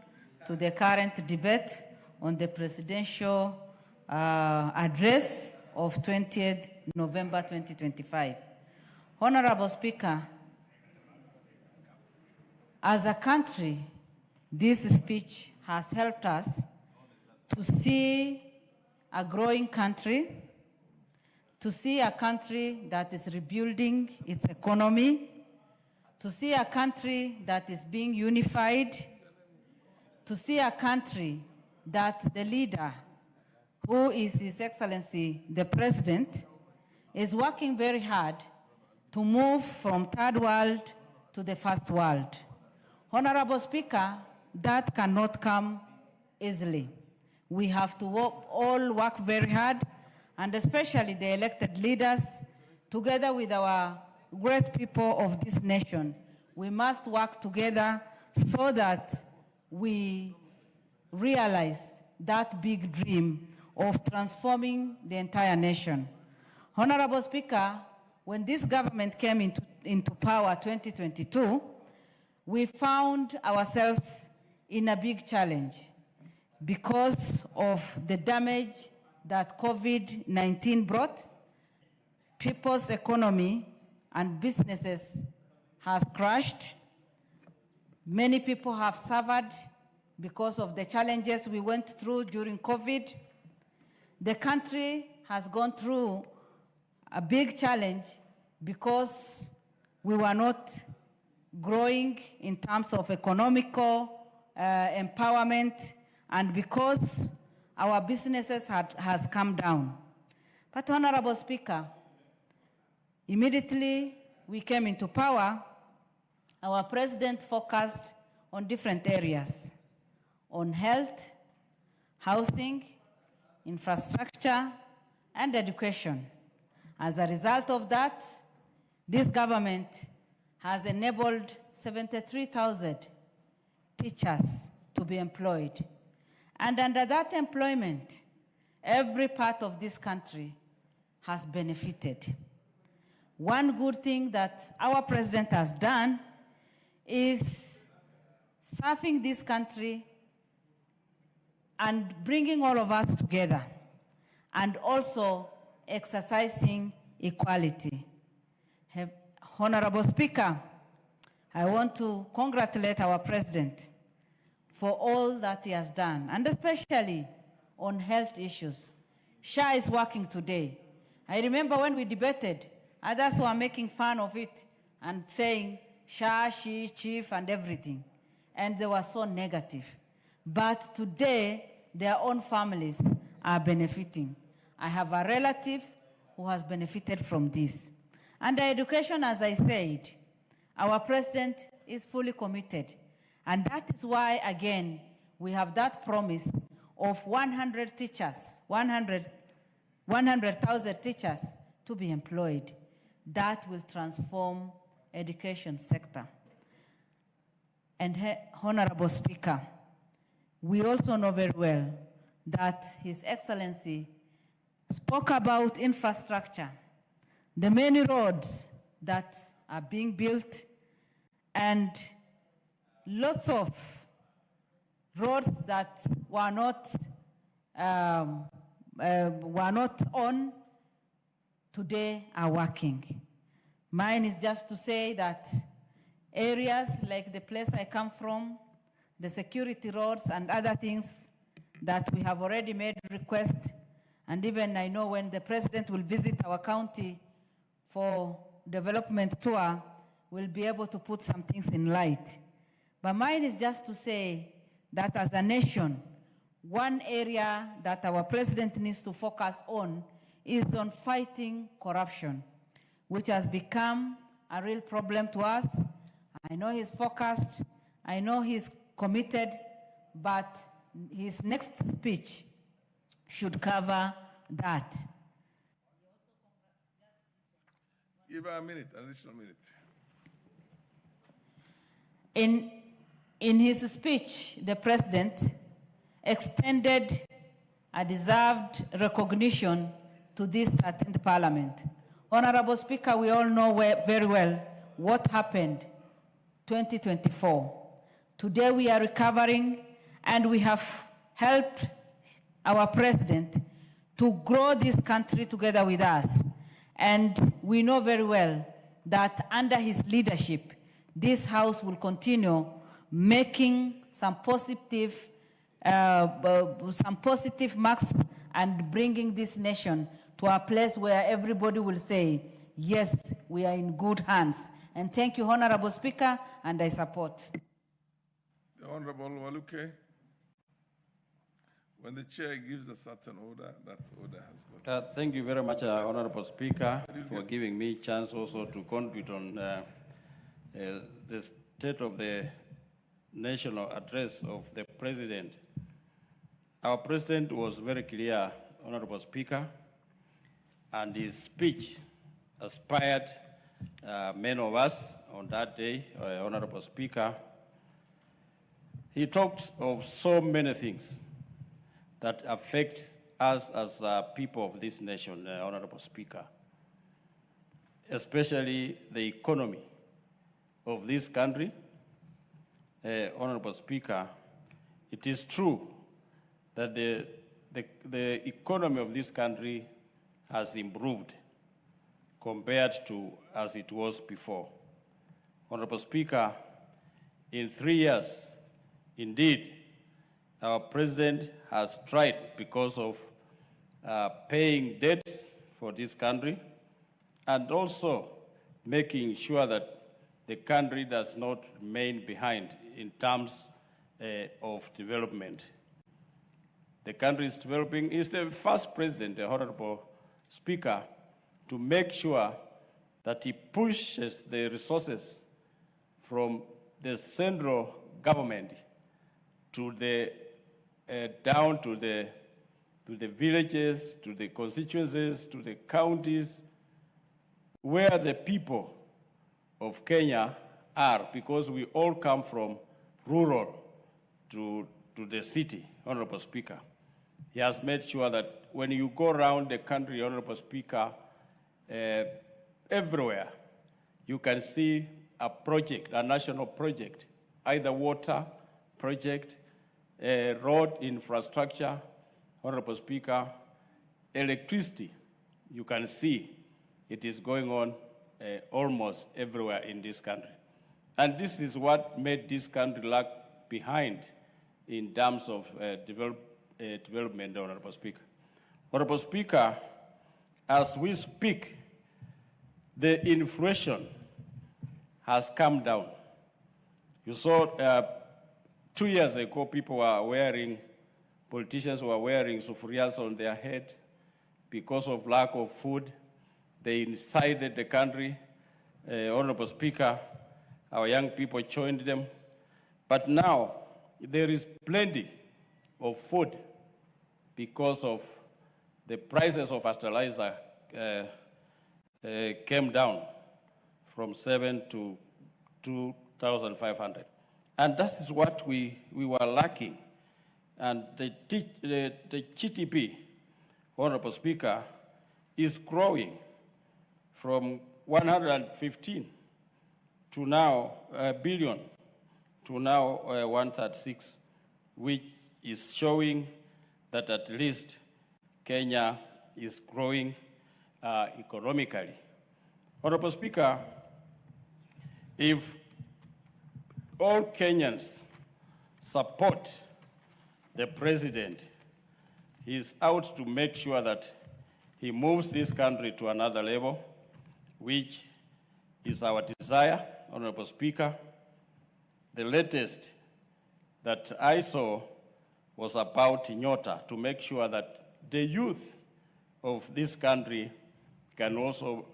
to the current debate on the presidential address of 20th November 2025. Honorable Speaker, as a country, this speech has helped us to see a growing country, to see a country that is rebuilding its economy, to see a country that is being unified, to see a country that the leader, who is His Excellency the President, is working very hard to move from third world to the first world. Honorable Speaker, that cannot come easily. We have to all work very hard, and especially the elected leaders, together with our great people of this nation. We must work together so that we realize that big dream of transforming the entire nation. Honorable Speaker, when this government came into power 2022, we found ourselves in a big challenge because of the damage that COVID-19 brought. People's economy and businesses has crashed. Many people have suffered because of the challenges we went through during COVID. The country has gone through a big challenge because we were not growing in terms of economical empowerment, and because our businesses has come down. But Honorable Speaker, immediately we came into power, our president focused on different areas, on health, housing, infrastructure, and education. As a result of that, this government has enabled 73,000 teachers to be employed. And under that employment, every part of this country has benefited. One good thing that our president has done is serving this country and bringing all of us together, and also exercising equality. Honorable Speaker, I want to congratulate our president for all that he has done, and especially on health issues. SHA is working today. I remember when we debated, others were making fun of it and saying SHA, she, chief, and everything. And they were so negative. But today, their own families are benefiting. I have a relative who has benefited from this. Under education, as I said, our president is fully committed. And that is why, again, we have that promise of 100 teachers, 100,000 teachers to be employed. That will transform education sector. And Honorable Speaker, we also know very well that His Excellency spoke about infrastructure, the many roads that are being built, and lots of roads that were not on today are working. Mine is just to say that areas like the place I come from, the security roads and other things that we have already made requests, and even I know when the president will visit our county for development tour, we'll be able to put some things in light. But mine is just to say that as a nation, one area that our president needs to focus on is on fighting corruption, which has become a real problem to us. I know he's focused, I know he's committed, but his next speech should cover that. Give her a minute, an additional minute. In his speech, the president extended a deserved recognition to this 13th Parliament. Honorable Speaker, we all know very well what happened 2024. Today we are recovering, and we have helped our president to grow this country together with us. And we know very well that under his leadership, this House will continue making some positive marks and bringing this nation to a place where everybody will say, yes, we are in good hands. And thank you, Honorable Speaker, and I support. The Honorable Waluke, when the chair gives a certain order, that order has got. Thank you very much, Honorable Speaker, for giving me a chance also to contribute on the State of the National Address of the President. Our President was very clear, Honorable Speaker, and his speech inspired many of us on that day, Honorable Speaker. He talked of so many things that affect us as people of this nation, Honorable Speaker, especially the economy of this country. Honorable Speaker, it is true that the economy of this country has improved compared to as it was before. Honorable Speaker, in 3 years, indeed, our president has tried, because of paying debts for this country, and also making sure that the country does not remain behind in terms of development. The country is developing. Is the first president, the Honorable Speaker, to make sure that he pushes the resources from the central government to the down to the villages, to the constituencies, to the counties, where the people of Kenya are, because we all come from rural to the city, Honorable Speaker. He has made sure that when you go around the country, Honorable Speaker, everywhere, you can see a project, a national project, either water project, road infrastructure, Honorable Speaker, electricity. You can see it is going on almost everywhere in this country. And this is what made this country lag behind in terms of development, Honorable Speaker. Honorable Speaker, as we speak, the inflation has come down. You saw 2 years ago, politicians were wearing sufurias on their heads because of lack of food. They incited the country. Honorable Speaker, our young people joined them. But now, there is plenty of food because of the prices of fertilizer came down from 7 to 2,500. And that is what we were lacking. And the GDP, Honorable Speaker, is growing from 115 to now billion to now 136, which is showing that at least Kenya is growing economically. Honorable Speaker, if all Kenyans support the president, he is out to make sure that he moves this country to another level, which is our desire, Honorable Speaker. The latest that I saw was about Nyota, to make sure that the youth of this country can also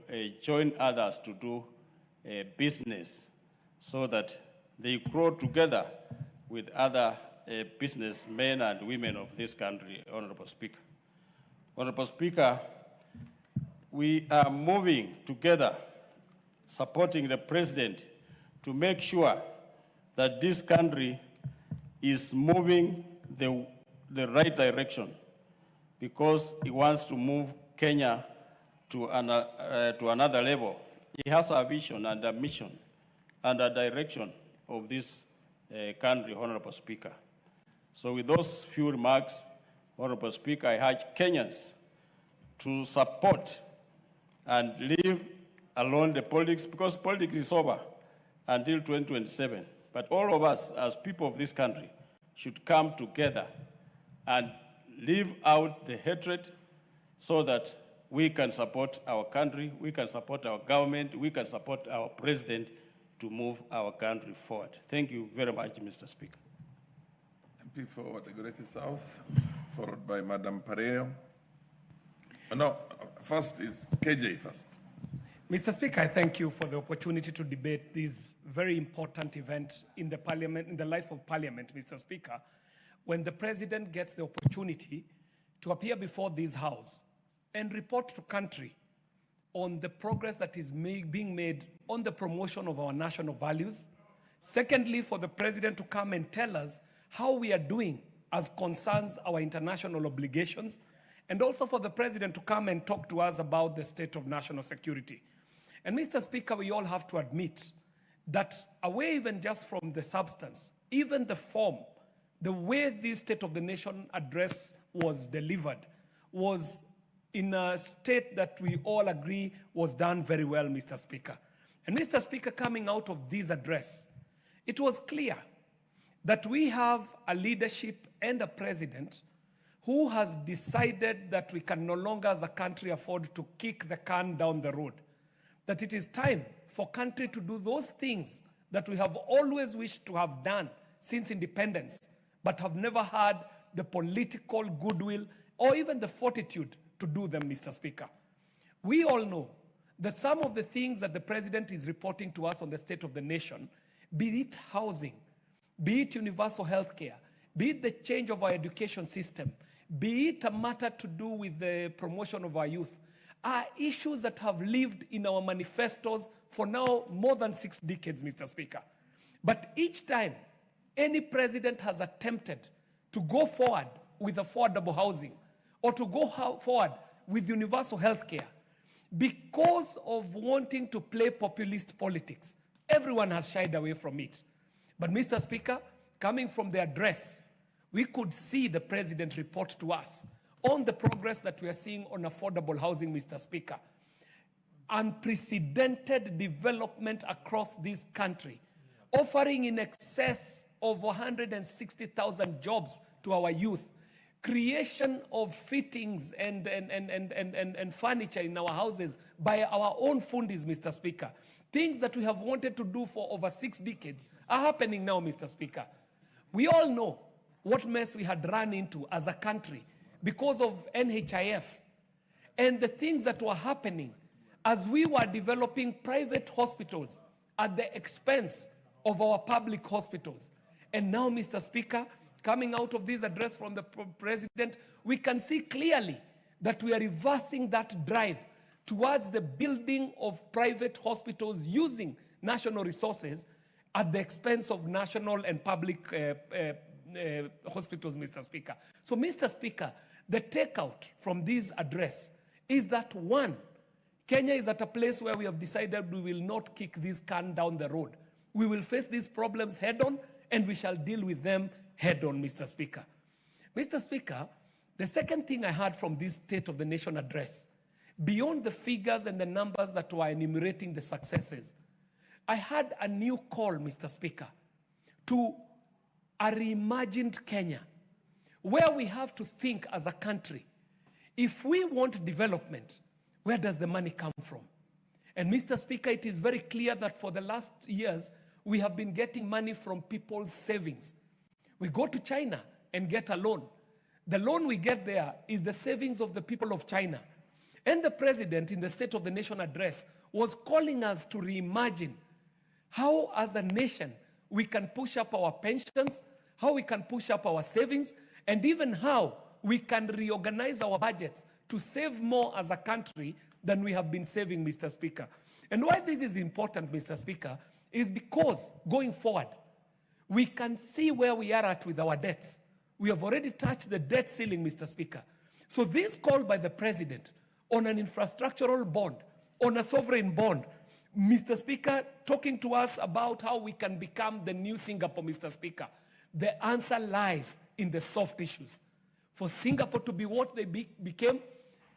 join others to do business, so that they grow together with other businessmen and women of this country, Honorable Speaker. Honorable Speaker, we are moving together, supporting the president to make sure that this country is moving the right direction, because he wants to move Kenya to another level. He has a vision and a mission and a direction of this country, Honorable Speaker. So with those few remarks, Honorable Speaker, I urge Kenyans to support and leave alone the politics, because politics is over until 2027. But all of us, as people of this country, should come together and leave out the hatred, so that we can support our country, we can support our government, we can support our president to move our country forward. Thank you very much, Mr. Speaker. MP for the Greater South, followed by Madam Pareo. No, first is KJ first. Mr. Speaker, I thank you for the opportunity to debate this very important event in the Parliament, in the life of Parliament, Mr. Speaker, when the President gets the opportunity to appear before this House and report to country on the progress that is being made on the promotion of our national values. Secondly, for the President to come and tell us how we are doing as concerns our international obligations, and also for the President to come and talk to us about the state of national security. And Mr. Speaker, we all have to admit that away even just from the substance, even the form, the way this State of the Nation address was delivered was in a state that we all agree was done very well, Mr. Speaker. And Mr. Speaker, coming out of this address, it was clear that we have a leadership and a president who has decided that we can no longer as a country afford to kick the can down the road, that it is time for country to do those things that we have always wished to have done since independence, but have never had the political goodwill or even the fortitude to do them, Mr. Speaker. We all know that some of the things that the president is reporting to us on the state of the nation, be it housing, be it universal health care, be it the change of our education system, be it a matter to do with the promotion of our youth, are issues that have lived in our manifestos for now more than 6 decades, Mr. Speaker. But each time any president has attempted to go forward with affordable housing or to go forward with universal health care, because of wanting to play populist politics, everyone has shied away from it. But Mr. Speaker, coming from the address, we could see the president report to us on the progress that we are seeing on affordable housing, Mr. Speaker. Unprecedented development across this country, offering in excess of 160,000 jobs to our youth, creation of fittings and furniture in our houses by our own fundis, Mr. Speaker. Things that we have wanted to do for over 6 decades are happening now, Mr. Speaker. We all know what mess we had run into as a country because of NHIF and the things that were happening as we were developing private hospitals at the expense of our public hospitals. And now, Mr. Speaker, coming out of this address from the president, we can see clearly that we are reversing that drive towards the building of private hospitals using national resources at the expense of national and public hospitals, Mr. Speaker. So, Mr. Speaker, the takeout from this address is that, one, Kenya is at a place where we have decided we will not kick this can down the road. We will face these problems head on, and we shall deal with them head on, Mr. Speaker. Mr. Speaker, the second thing I heard from this State of the Nation address, beyond the figures and the numbers that were enumerating the successes, I had a new call, Mr. Speaker, to a reimagined Kenya, where we have to think as a country, if we want development, where does the money come from? And Mr. Speaker, it is very clear that for the last years, we have been getting money from people's savings. We go to China and get a loan. The loan we get there is the savings of the people of China. And the president in the State of the Nation address was calling us to reimagine how as a nation we can push up our pensions, how we can push up our savings, and even how we can reorganize our budgets to save more as a country than we have been saving, Mr. Speaker. And why this is important, Mr. Speaker, is because going forward, we can see where we are at with our debts. We have already touched the debt ceiling, Mr. Speaker. So this call by the president on an infrastructural bond, on a sovereign bond, Mr. Speaker, talking to us about how we can become the new Singapore, Mr. Speaker, the answer lies in the soft issues. For Singapore to be what they became,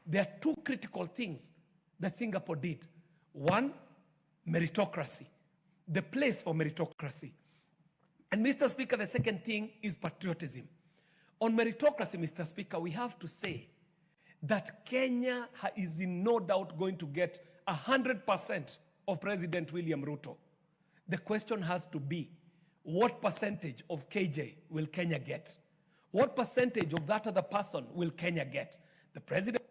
there are 2 critical things that Singapore did. One, meritocracy, the place for meritocracy. And Mr. Speaker, the second thing is patriotism. On meritocracy, Mr. Speaker, we have to say that Kenya is in no doubt going to get 100% of President William Ruto. The question has to be, what percentage of KJ will Kenya get? What percentage of that other person will Kenya get? The president...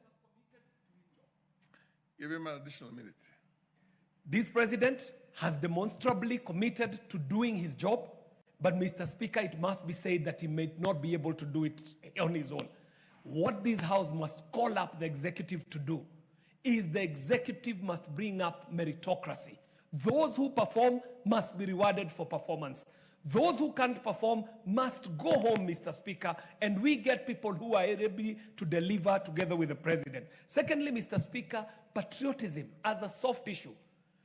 Give him an additional minute. This president has demonstrably committed to doing his job, but Mr. Speaker, it must be said that he may not be able to do it on his own. What this House must call up the executive to do is the executive must bring up meritocracy. Those who perform must be rewarded for performance. Those who can't perform must go home, Mr. Speaker, and we get people who are able to deliver together with the president. Secondly, Mr. Speaker, patriotism as a soft issue.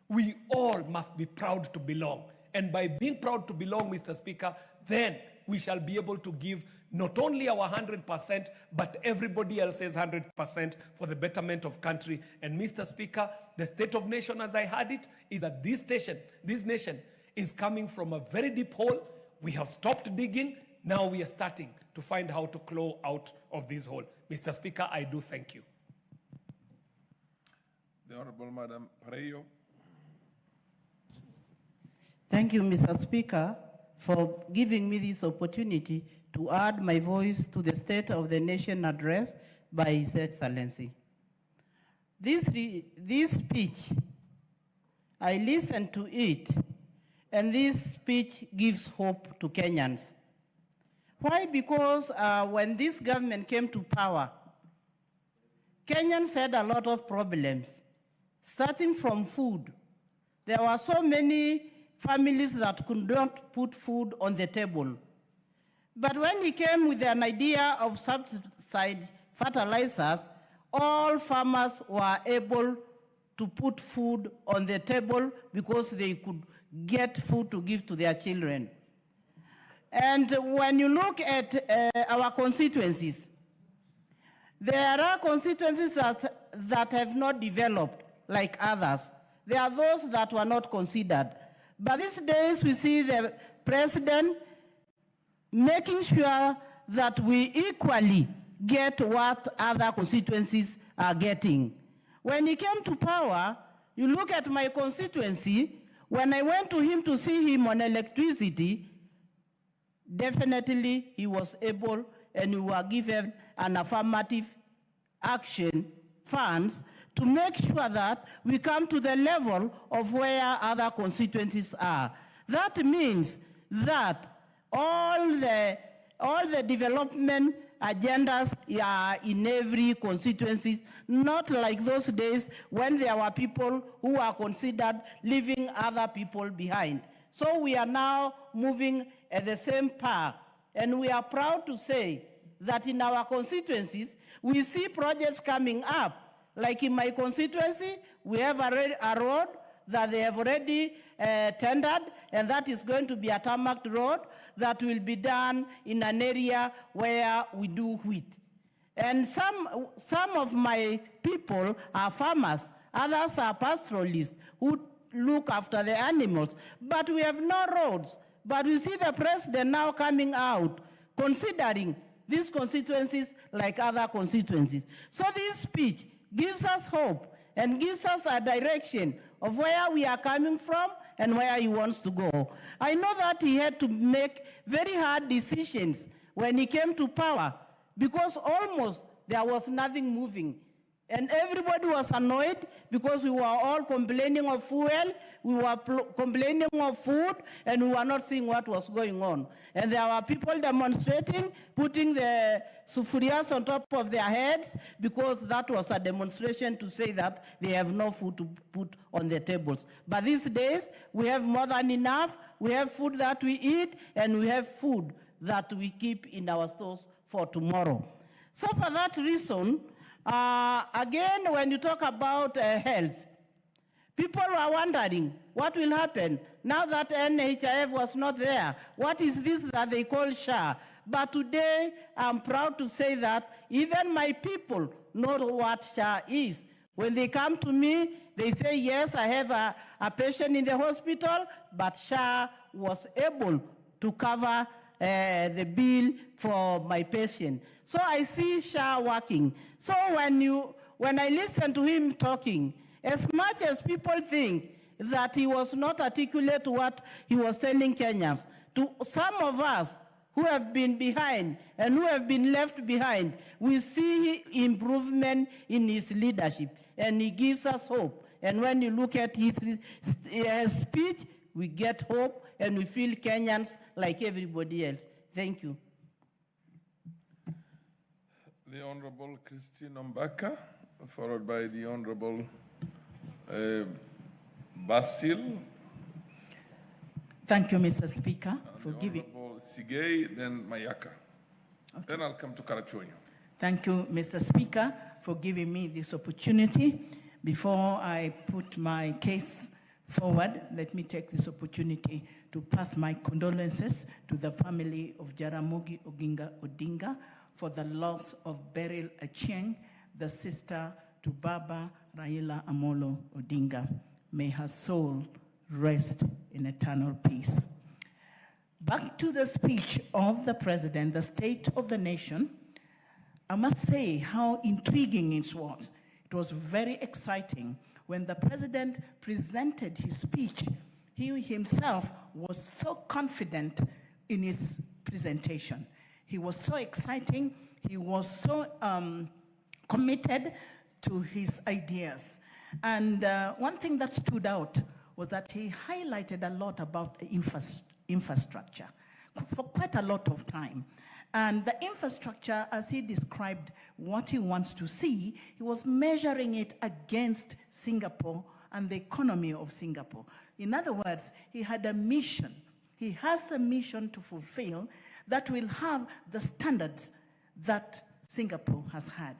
We all must be proud to belong. And by being proud to belong, Mr. Speaker, then we shall be able to give not only our 100%, but everybody else's 100% for the betterment of country. And Mr. Speaker, the State of Nation, as I had it, is that this nation is coming from a very deep hole. We have stopped digging. Now we are starting to find how to claw out of this hole. Mr. Speaker, I do thank you. The Honorable Madam Pareyo. Thank you, Mr. Speaker. for giving me this opportunity to add my voice to the State of the Nation address by His Excellency. This speech, I listened to it, and this speech gives hope to Kenyans. Why? Because when this government came to power, Kenyans had a lot of problems, starting from food. There were so many families that could not put food on the table. But when he came with an idea of subsidized fertilizers, all farmers were able to put food on the table because they could get food to give to their children. And when you look at our constituencies, there are constituencies that have not developed like others. There are those that were not considered. But these days we see the president making sure that we equally get what other constituencies are getting. When he came to power, you look at my constituency, when I went to him to see him on electricity, definitely he was able, and we were given an affirmative action funds to make sure that we come to the level of where other constituencies are. That means that all the development agendas are in every constituency, not like those days when there were people who are considered leaving other people behind. So we are now moving at the same path, and we are proud to say that in our constituencies, we see projects coming up. Like in my constituency, we have a road that they have already tendered, and that is going to be a tarmac road that will be done in an area where we do wheat. And some of my people are farmers, others are pastoralists who look after the animals, but we have no roads. But we see the president now coming out, considering these constituencies like other constituencies. So this speech gives us hope and gives us a direction of where we are coming from and where he wants to go. I know that he had to make very hard decisions when he came to power because almost there was nothing moving. And everybody was annoyed because we were all complaining of fuel, we were complaining of food, and we were not seeing what was going on. And there were people demonstrating, putting the sufurias on top of their heads because that was a demonstration to say that they have no food to put on the tables. But these days, we have more than enough. We have food that we eat, and we have food that we keep in our stores for tomorrow. So for that reason, again, when you talk about health, people are wondering what will happen now that NHIF was not there. What is this that they call SHA? But today, I'm proud to say that even my people know what SHA is. When they come to me, they say, yes, I have a patient in the hospital, but SHA was able to cover the bill for my patient. So I see SHA working. So when I listen to him talking, as much as people think that he was not articulate to what he was telling Kenyans, to some of us who have been behind and who have been left behind, we see improvement in his leadership, and he gives us hope. And when you look at his speech, we get hope, and we feel Kenyans like everybody else. Thank you. The Honorable Christine Mbaka, followed by the Honorable Basil. Thank you, Mr. Speaker, for giving. Honorable Sigei, then Mayaka. Okay. Then I'll come to Karachuonyo. Thank you, Mr. Speaker, for giving me this opportunity. Before I put my case forward, let me take this opportunity to pass my condolences to the family of Jaramogi Oginga Odinga for the loss of Beryl Achieng, the sister to Baba Raila Amolo Odinga. May her soul rest in eternal peace. Back to the speech of the president, the State of the Nation, I must say how intriguing it was. It was very exciting. When the president presented his speech, He himself was so confident in his presentation. He was so exciting. He was so committed to his ideas. And one thing that stood out was that he highlighted a lot about the infrastructure for quite a lot of time. And the infrastructure, as he described what he wants to see, he was measuring it against Singapore and the economy of Singapore. In other words, he had a mission. He has a mission to fulfill that will have the standards that Singapore has had.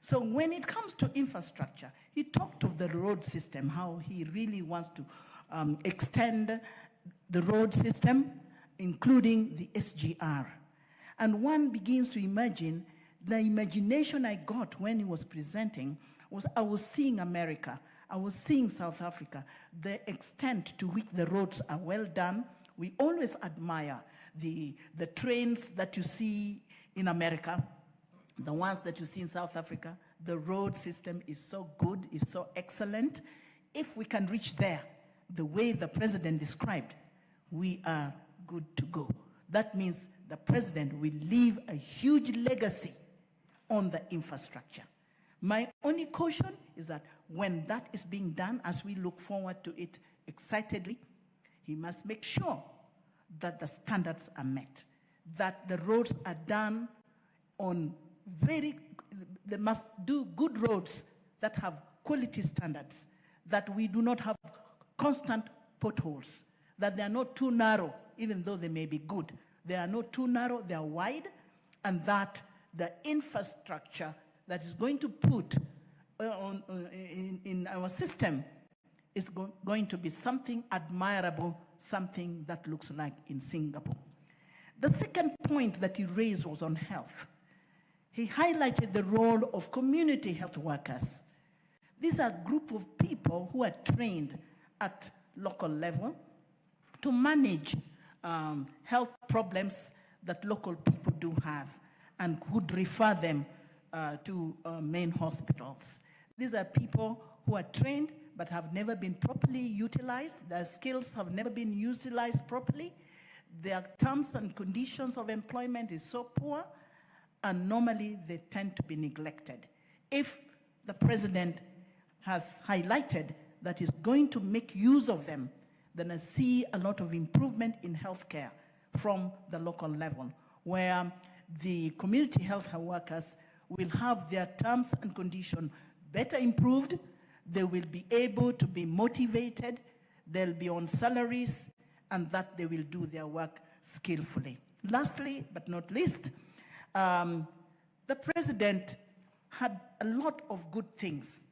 So when it comes to infrastructure, he talked of the road system, how he really wants to extend the road system, including the SGR. And one begins to imagine, the imagination I got when he was presenting was I was seeing America, I was seeing South Africa, the extent to which the roads are well done. We always admire the trains that you see in America, the ones that you see in South Africa. The road system is so good, is so excellent. If we can reach there, the way the president described, we are good to go. That means the president will leave a huge legacy on the infrastructure. My only caution is that when that is being done, as we look forward to it excitedly, he must make sure that the standards are met, that the roads are done on they must do good roads that have quality standards, that we do not have constant potholes, that they are not too narrow, even though they may be good. They are not too narrow, they are wide, and that the infrastructure that is going to put in our system is going to be something admirable, something that looks like in Singapore. The second point that he raised was on health. He highlighted the role of community health workers. These are a group of people who are trained at local level to manage health problems that local people do have and could refer them to main hospitals. These are people who are trained but have never been properly utilized. Their skills have never been utilized properly. Their terms and conditions of employment is so poor, and normally they tend to be neglected. If the president has highlighted that he's going to make use of them, then I see a lot of improvement in healthcare from the local level, where the community health workers will have their terms and conditions better improved. They will be able to be motivated, they'll be on salaries, and that they will do their work skillfully. Lastly, but not least, the president had a lot of good things.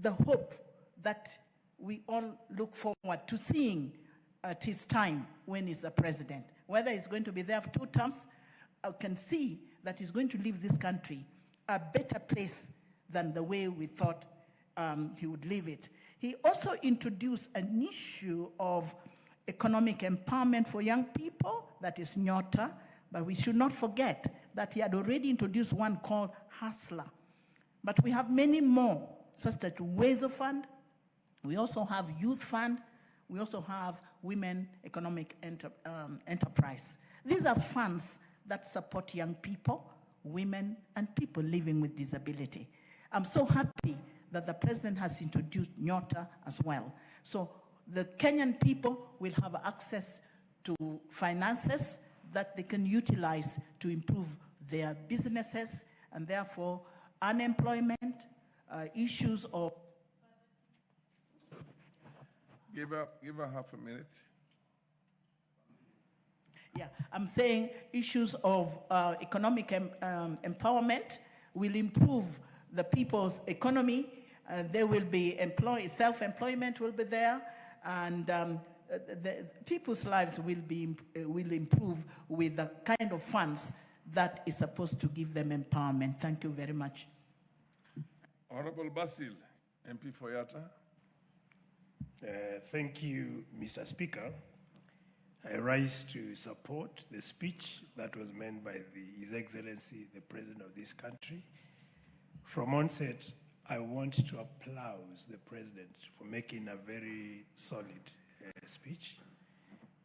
The hope that we all look forward to seeing at his time when he's the president. Whether he's going to be there for 2 terms, I can see that he's going to leave this country a better place than the way we thought he would leave it. He also introduced an issue of economic empowerment for young people, that is Nyota, but we should not forget that he had already introduced one called Hustler. But we have many more, such as Ways of Fund. We also have Youth Fund. We also have Women Economic Enterprise. These are funds that support young people, women, and people living with disability. I'm so happy that the president has introduced Nyota as well. So the Kenyan people will have access to finances that they can utilize to improve their businesses, and therefore unemployment, issues of... Give her half a minute. Yeah, I'm saying issues of economic empowerment will improve the people's economy. They will be employed, self-employment will be there, and the people's lives will improve with the kind of funds that is supposed to give them empowerment. Thank you very much. Honorable Basil, MP for Yatta. Thank you, Mr. Speaker. I rise to support the speech that was made by His Excellency, the President of this country. From onset, I want to applaud the President for making a very solid speech.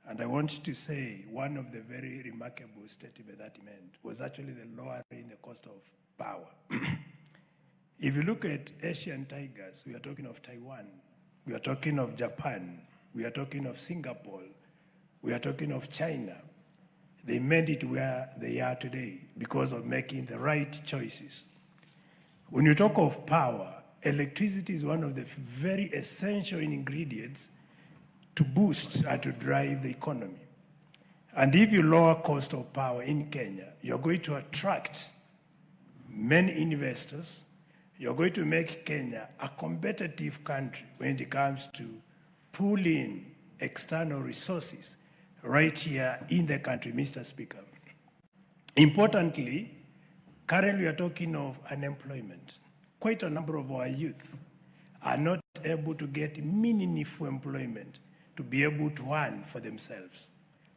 And I want to say one of the very remarkable statements that he made was actually the lowering the cost of power. If you look at Asian tigers, we are talking of Taiwan, we are talking of Japan, we are talking of Singapore, we are talking of China. They made it where they are today because of making the right choices. When you talk of power, electricity is one of the very essential ingredients to boost and to drive the economy. And if you lower cost of power in Kenya, you're going to attract many investors. You're going to make Kenya a competitive country when it comes to pooling external resources right here in the country, Mr. Speaker. Importantly, currently we are talking of unemployment. Quite a number of our youth are not able to get meaningful employment to be able to earn for themselves.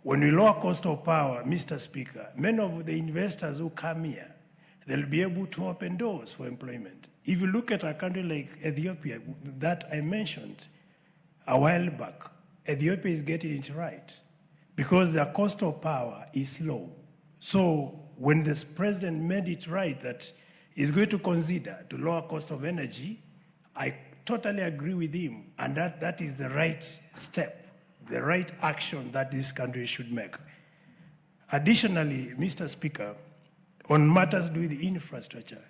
When we lower cost of power, Mr. Speaker, many of the investors who come here, they'll be able to open doors for employment. If you look at a country like Ethiopia that I mentioned a while back, Ethiopia is getting it right because their cost of power is low. So when this president made it right that he's going to consider to lower cost of energy, I totally agree with him, and that is the right step, the right action that this country should make. Additionally, Mr. Speaker, on matters to do with infrastructure,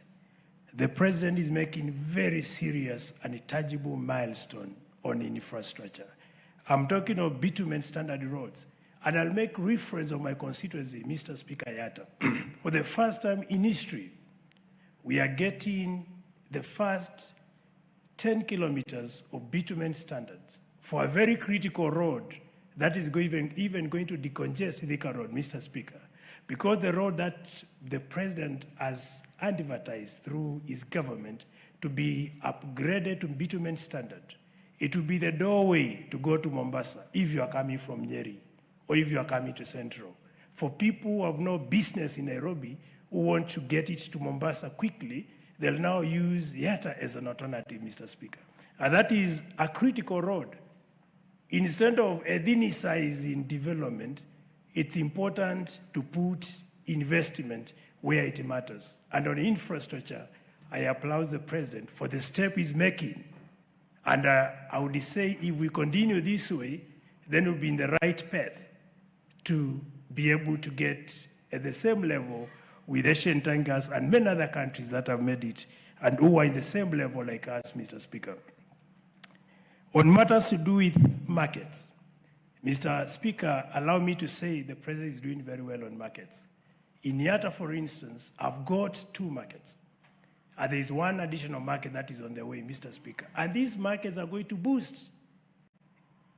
the president is making very serious and tangible milestone on infrastructure. I'm talking of bitumen standard roads, and I'll make reference of my constituency, Mr. Speaker Yatta. For the first time in history, we are getting the first 10 kilometers of bitumen standards for a very critical road that is even going to decongest Thika Road, Mr. Speaker, because the road that the president has advertised through his government to be upgraded to bitumen standard, it will be the doorway to go to Mombasa if you are coming from Nyeri or if you are coming to Central. For people who have no business in Nairobi who want to get it to Mombasa quickly, they'll now use Yatta as an alternative, Mr. Speaker. And that is a critical road. Instead of ethnicizing development, it's important to put investment where it matters. And on infrastructure, I applaud the president for the step he's making. And I would say if we continue this way, then we'll be in the right path to be able to get at the same level with Asian tankers and many other countries that have made it and who are in the same level like us, Mr. Speaker. On matters to do with markets, Mr. Speaker, allow me to say the president is doing very well on markets. In Yatta, for instance, I've got 2 markets. And there is one additional market that is on the way, Mr. Speaker. And these markets are going to boost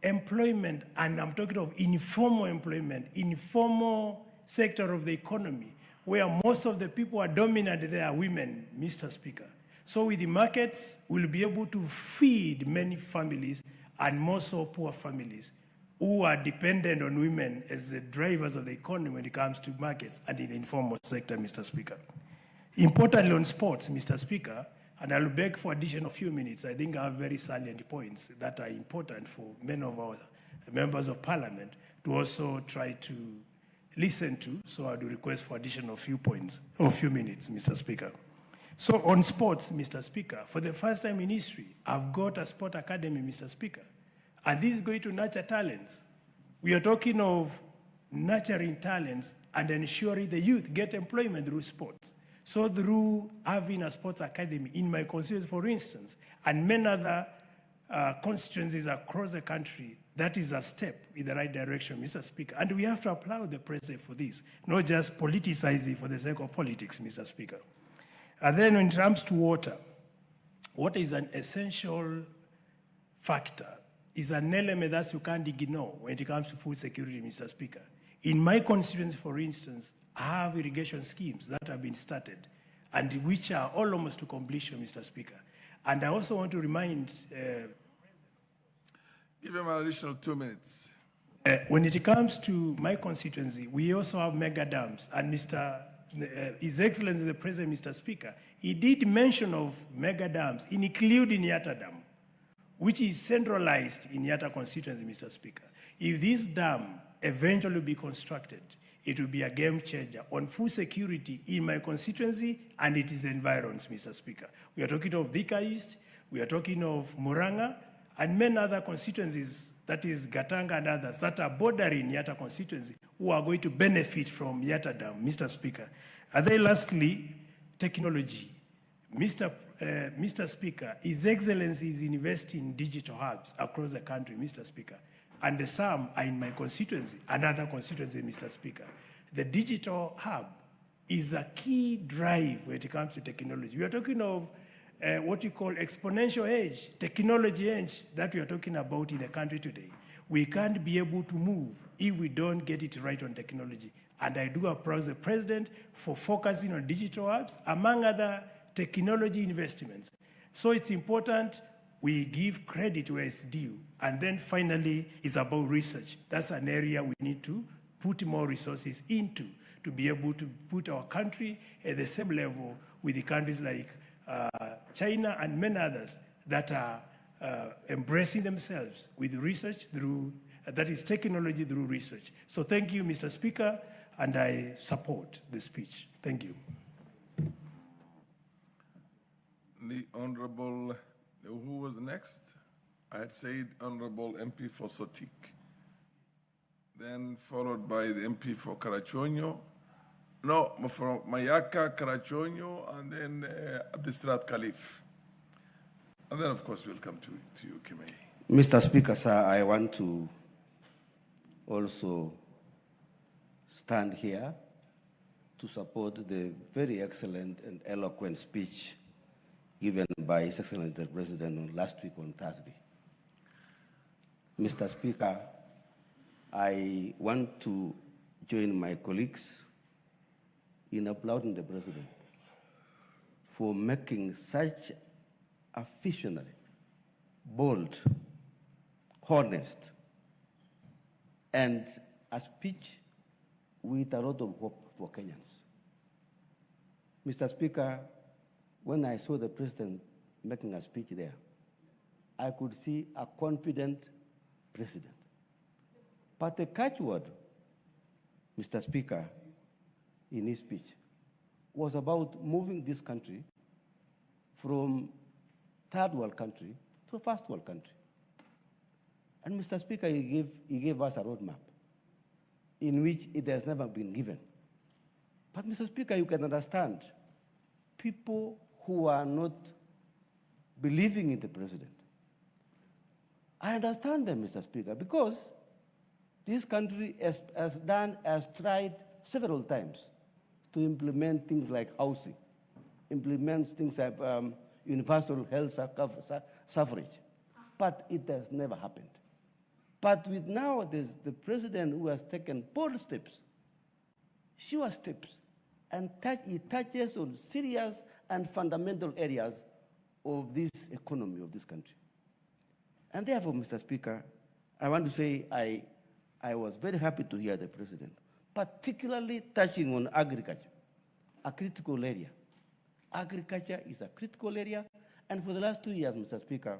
employment, and I'm talking of informal employment, informal sector of the economy, where most of the people are dominant, they are women, Mr. Speaker. So with the markets, we'll be able to feed many families and more so poor families who are dependent on women as the drivers of the economy when it comes to markets and in the informal sector, Mr. Speaker. Importantly on sports, Mr. Speaker, and I'll beg for additional few minutes. I think I have very salient points that are important for many of our members of parliament to also try to listen to, so I do request for additional few points, or few minutes, Mr. Speaker. So on sports, Mr. Speaker, for the first time in history, I've got a sport academy, Mr. Speaker, and this is going to nurture talents. We are talking of nurturing talents and ensuring the youth get employment through sports. So through having a sports academy in my constituency, for instance, and many other constituencies across the country, that is a step in the right direction, Mr. Speaker. And we have to applaud the president for this, not just politicizing for the sake of politics, Mr. Speaker. And then when it comes to water, water is an essential factor, is an element that you can't ignore when it comes to food security, Mr. Speaker. In my constituency, for instance, I have irrigation schemes that have been started and which are almost to completion, Mr. Speaker. And I also want to remind... Give him an additional 2 minutes. When it comes to my constituency, we also have mega dams. And His Excellency the President, Mr. Speaker, he did mention of mega dams, including Yatta Dam, which is centralized in Yatta constituency, Mr. Speaker. If this dam eventually be constructed, it will be a game changer on food security in my constituency and its environs, Mr. Speaker. We are talking of Thika East, we are talking of Muranga, and many other constituencies, that is Gatanga and others, that are bordering Yatta constituency, who are going to benefit from Yatta Dam, Mr. Speaker. And then lastly, technology. Mr. Speaker, His Excellency is investing in digital hubs across the country, Mr. Speaker. And some are in my constituency, another constituency, Mr. Speaker. The digital hub is a key drive when it comes to technology. We are talking of what you call exponential age, technology age that we are talking about in the country today. We can't be able to move if we don't get it right on technology. And I do applaud the President for focusing on digital hubs, among other technology investments. So it's important we give credit where it's due. And then finally, it's about research. That's an area we need to put more resources into to be able to put our country at the same level with the countries like China and many others that are embracing themselves with research through, that is technology through research. So thank you, Mr. Speaker, and I support the speech. Thank you. The Honorable, who was next? I had said Honorable MP for Sotik, then followed by the MP for Karachuonyo. No, from Mayaka, Karachuonyo, and then Abdistrat Khalif. And then, of course, we'll come to you, Kimei. Mr. Speaker, sir, I want to also stand here to support the very excellent and eloquent speech given by His Excellency the President on last week on Thursday. Mr. Speaker, I want to join my colleagues in applauding the President for making such a visionary, bold, honest, and a speech with a lot of hope for Kenyans. Mr. Speaker, when I saw the President making a speech there, I could see a confident President. But the catchword, Mr. Speaker, in his speech, was about moving this country from third world country to first world country. And Mr. Speaker, he gave us a roadmap in which it has never been given. But Mr. Speaker, you can understand people who are not believing in the President. I understand them, Mr. Speaker, because this country has tried several times to implement things like housing, implement things like universal health suffrage, but it has never happened. But with now, there's the President who has taken bold steps, sure steps, and he touches on serious and fundamental areas of this economy of this country. And therefore, Mr. Speaker, I want to say I was very happy to hear the President, particularly touching on agriculture, a critical area. Agriculture is a critical area, and for the last 2 years, Mr. Speaker,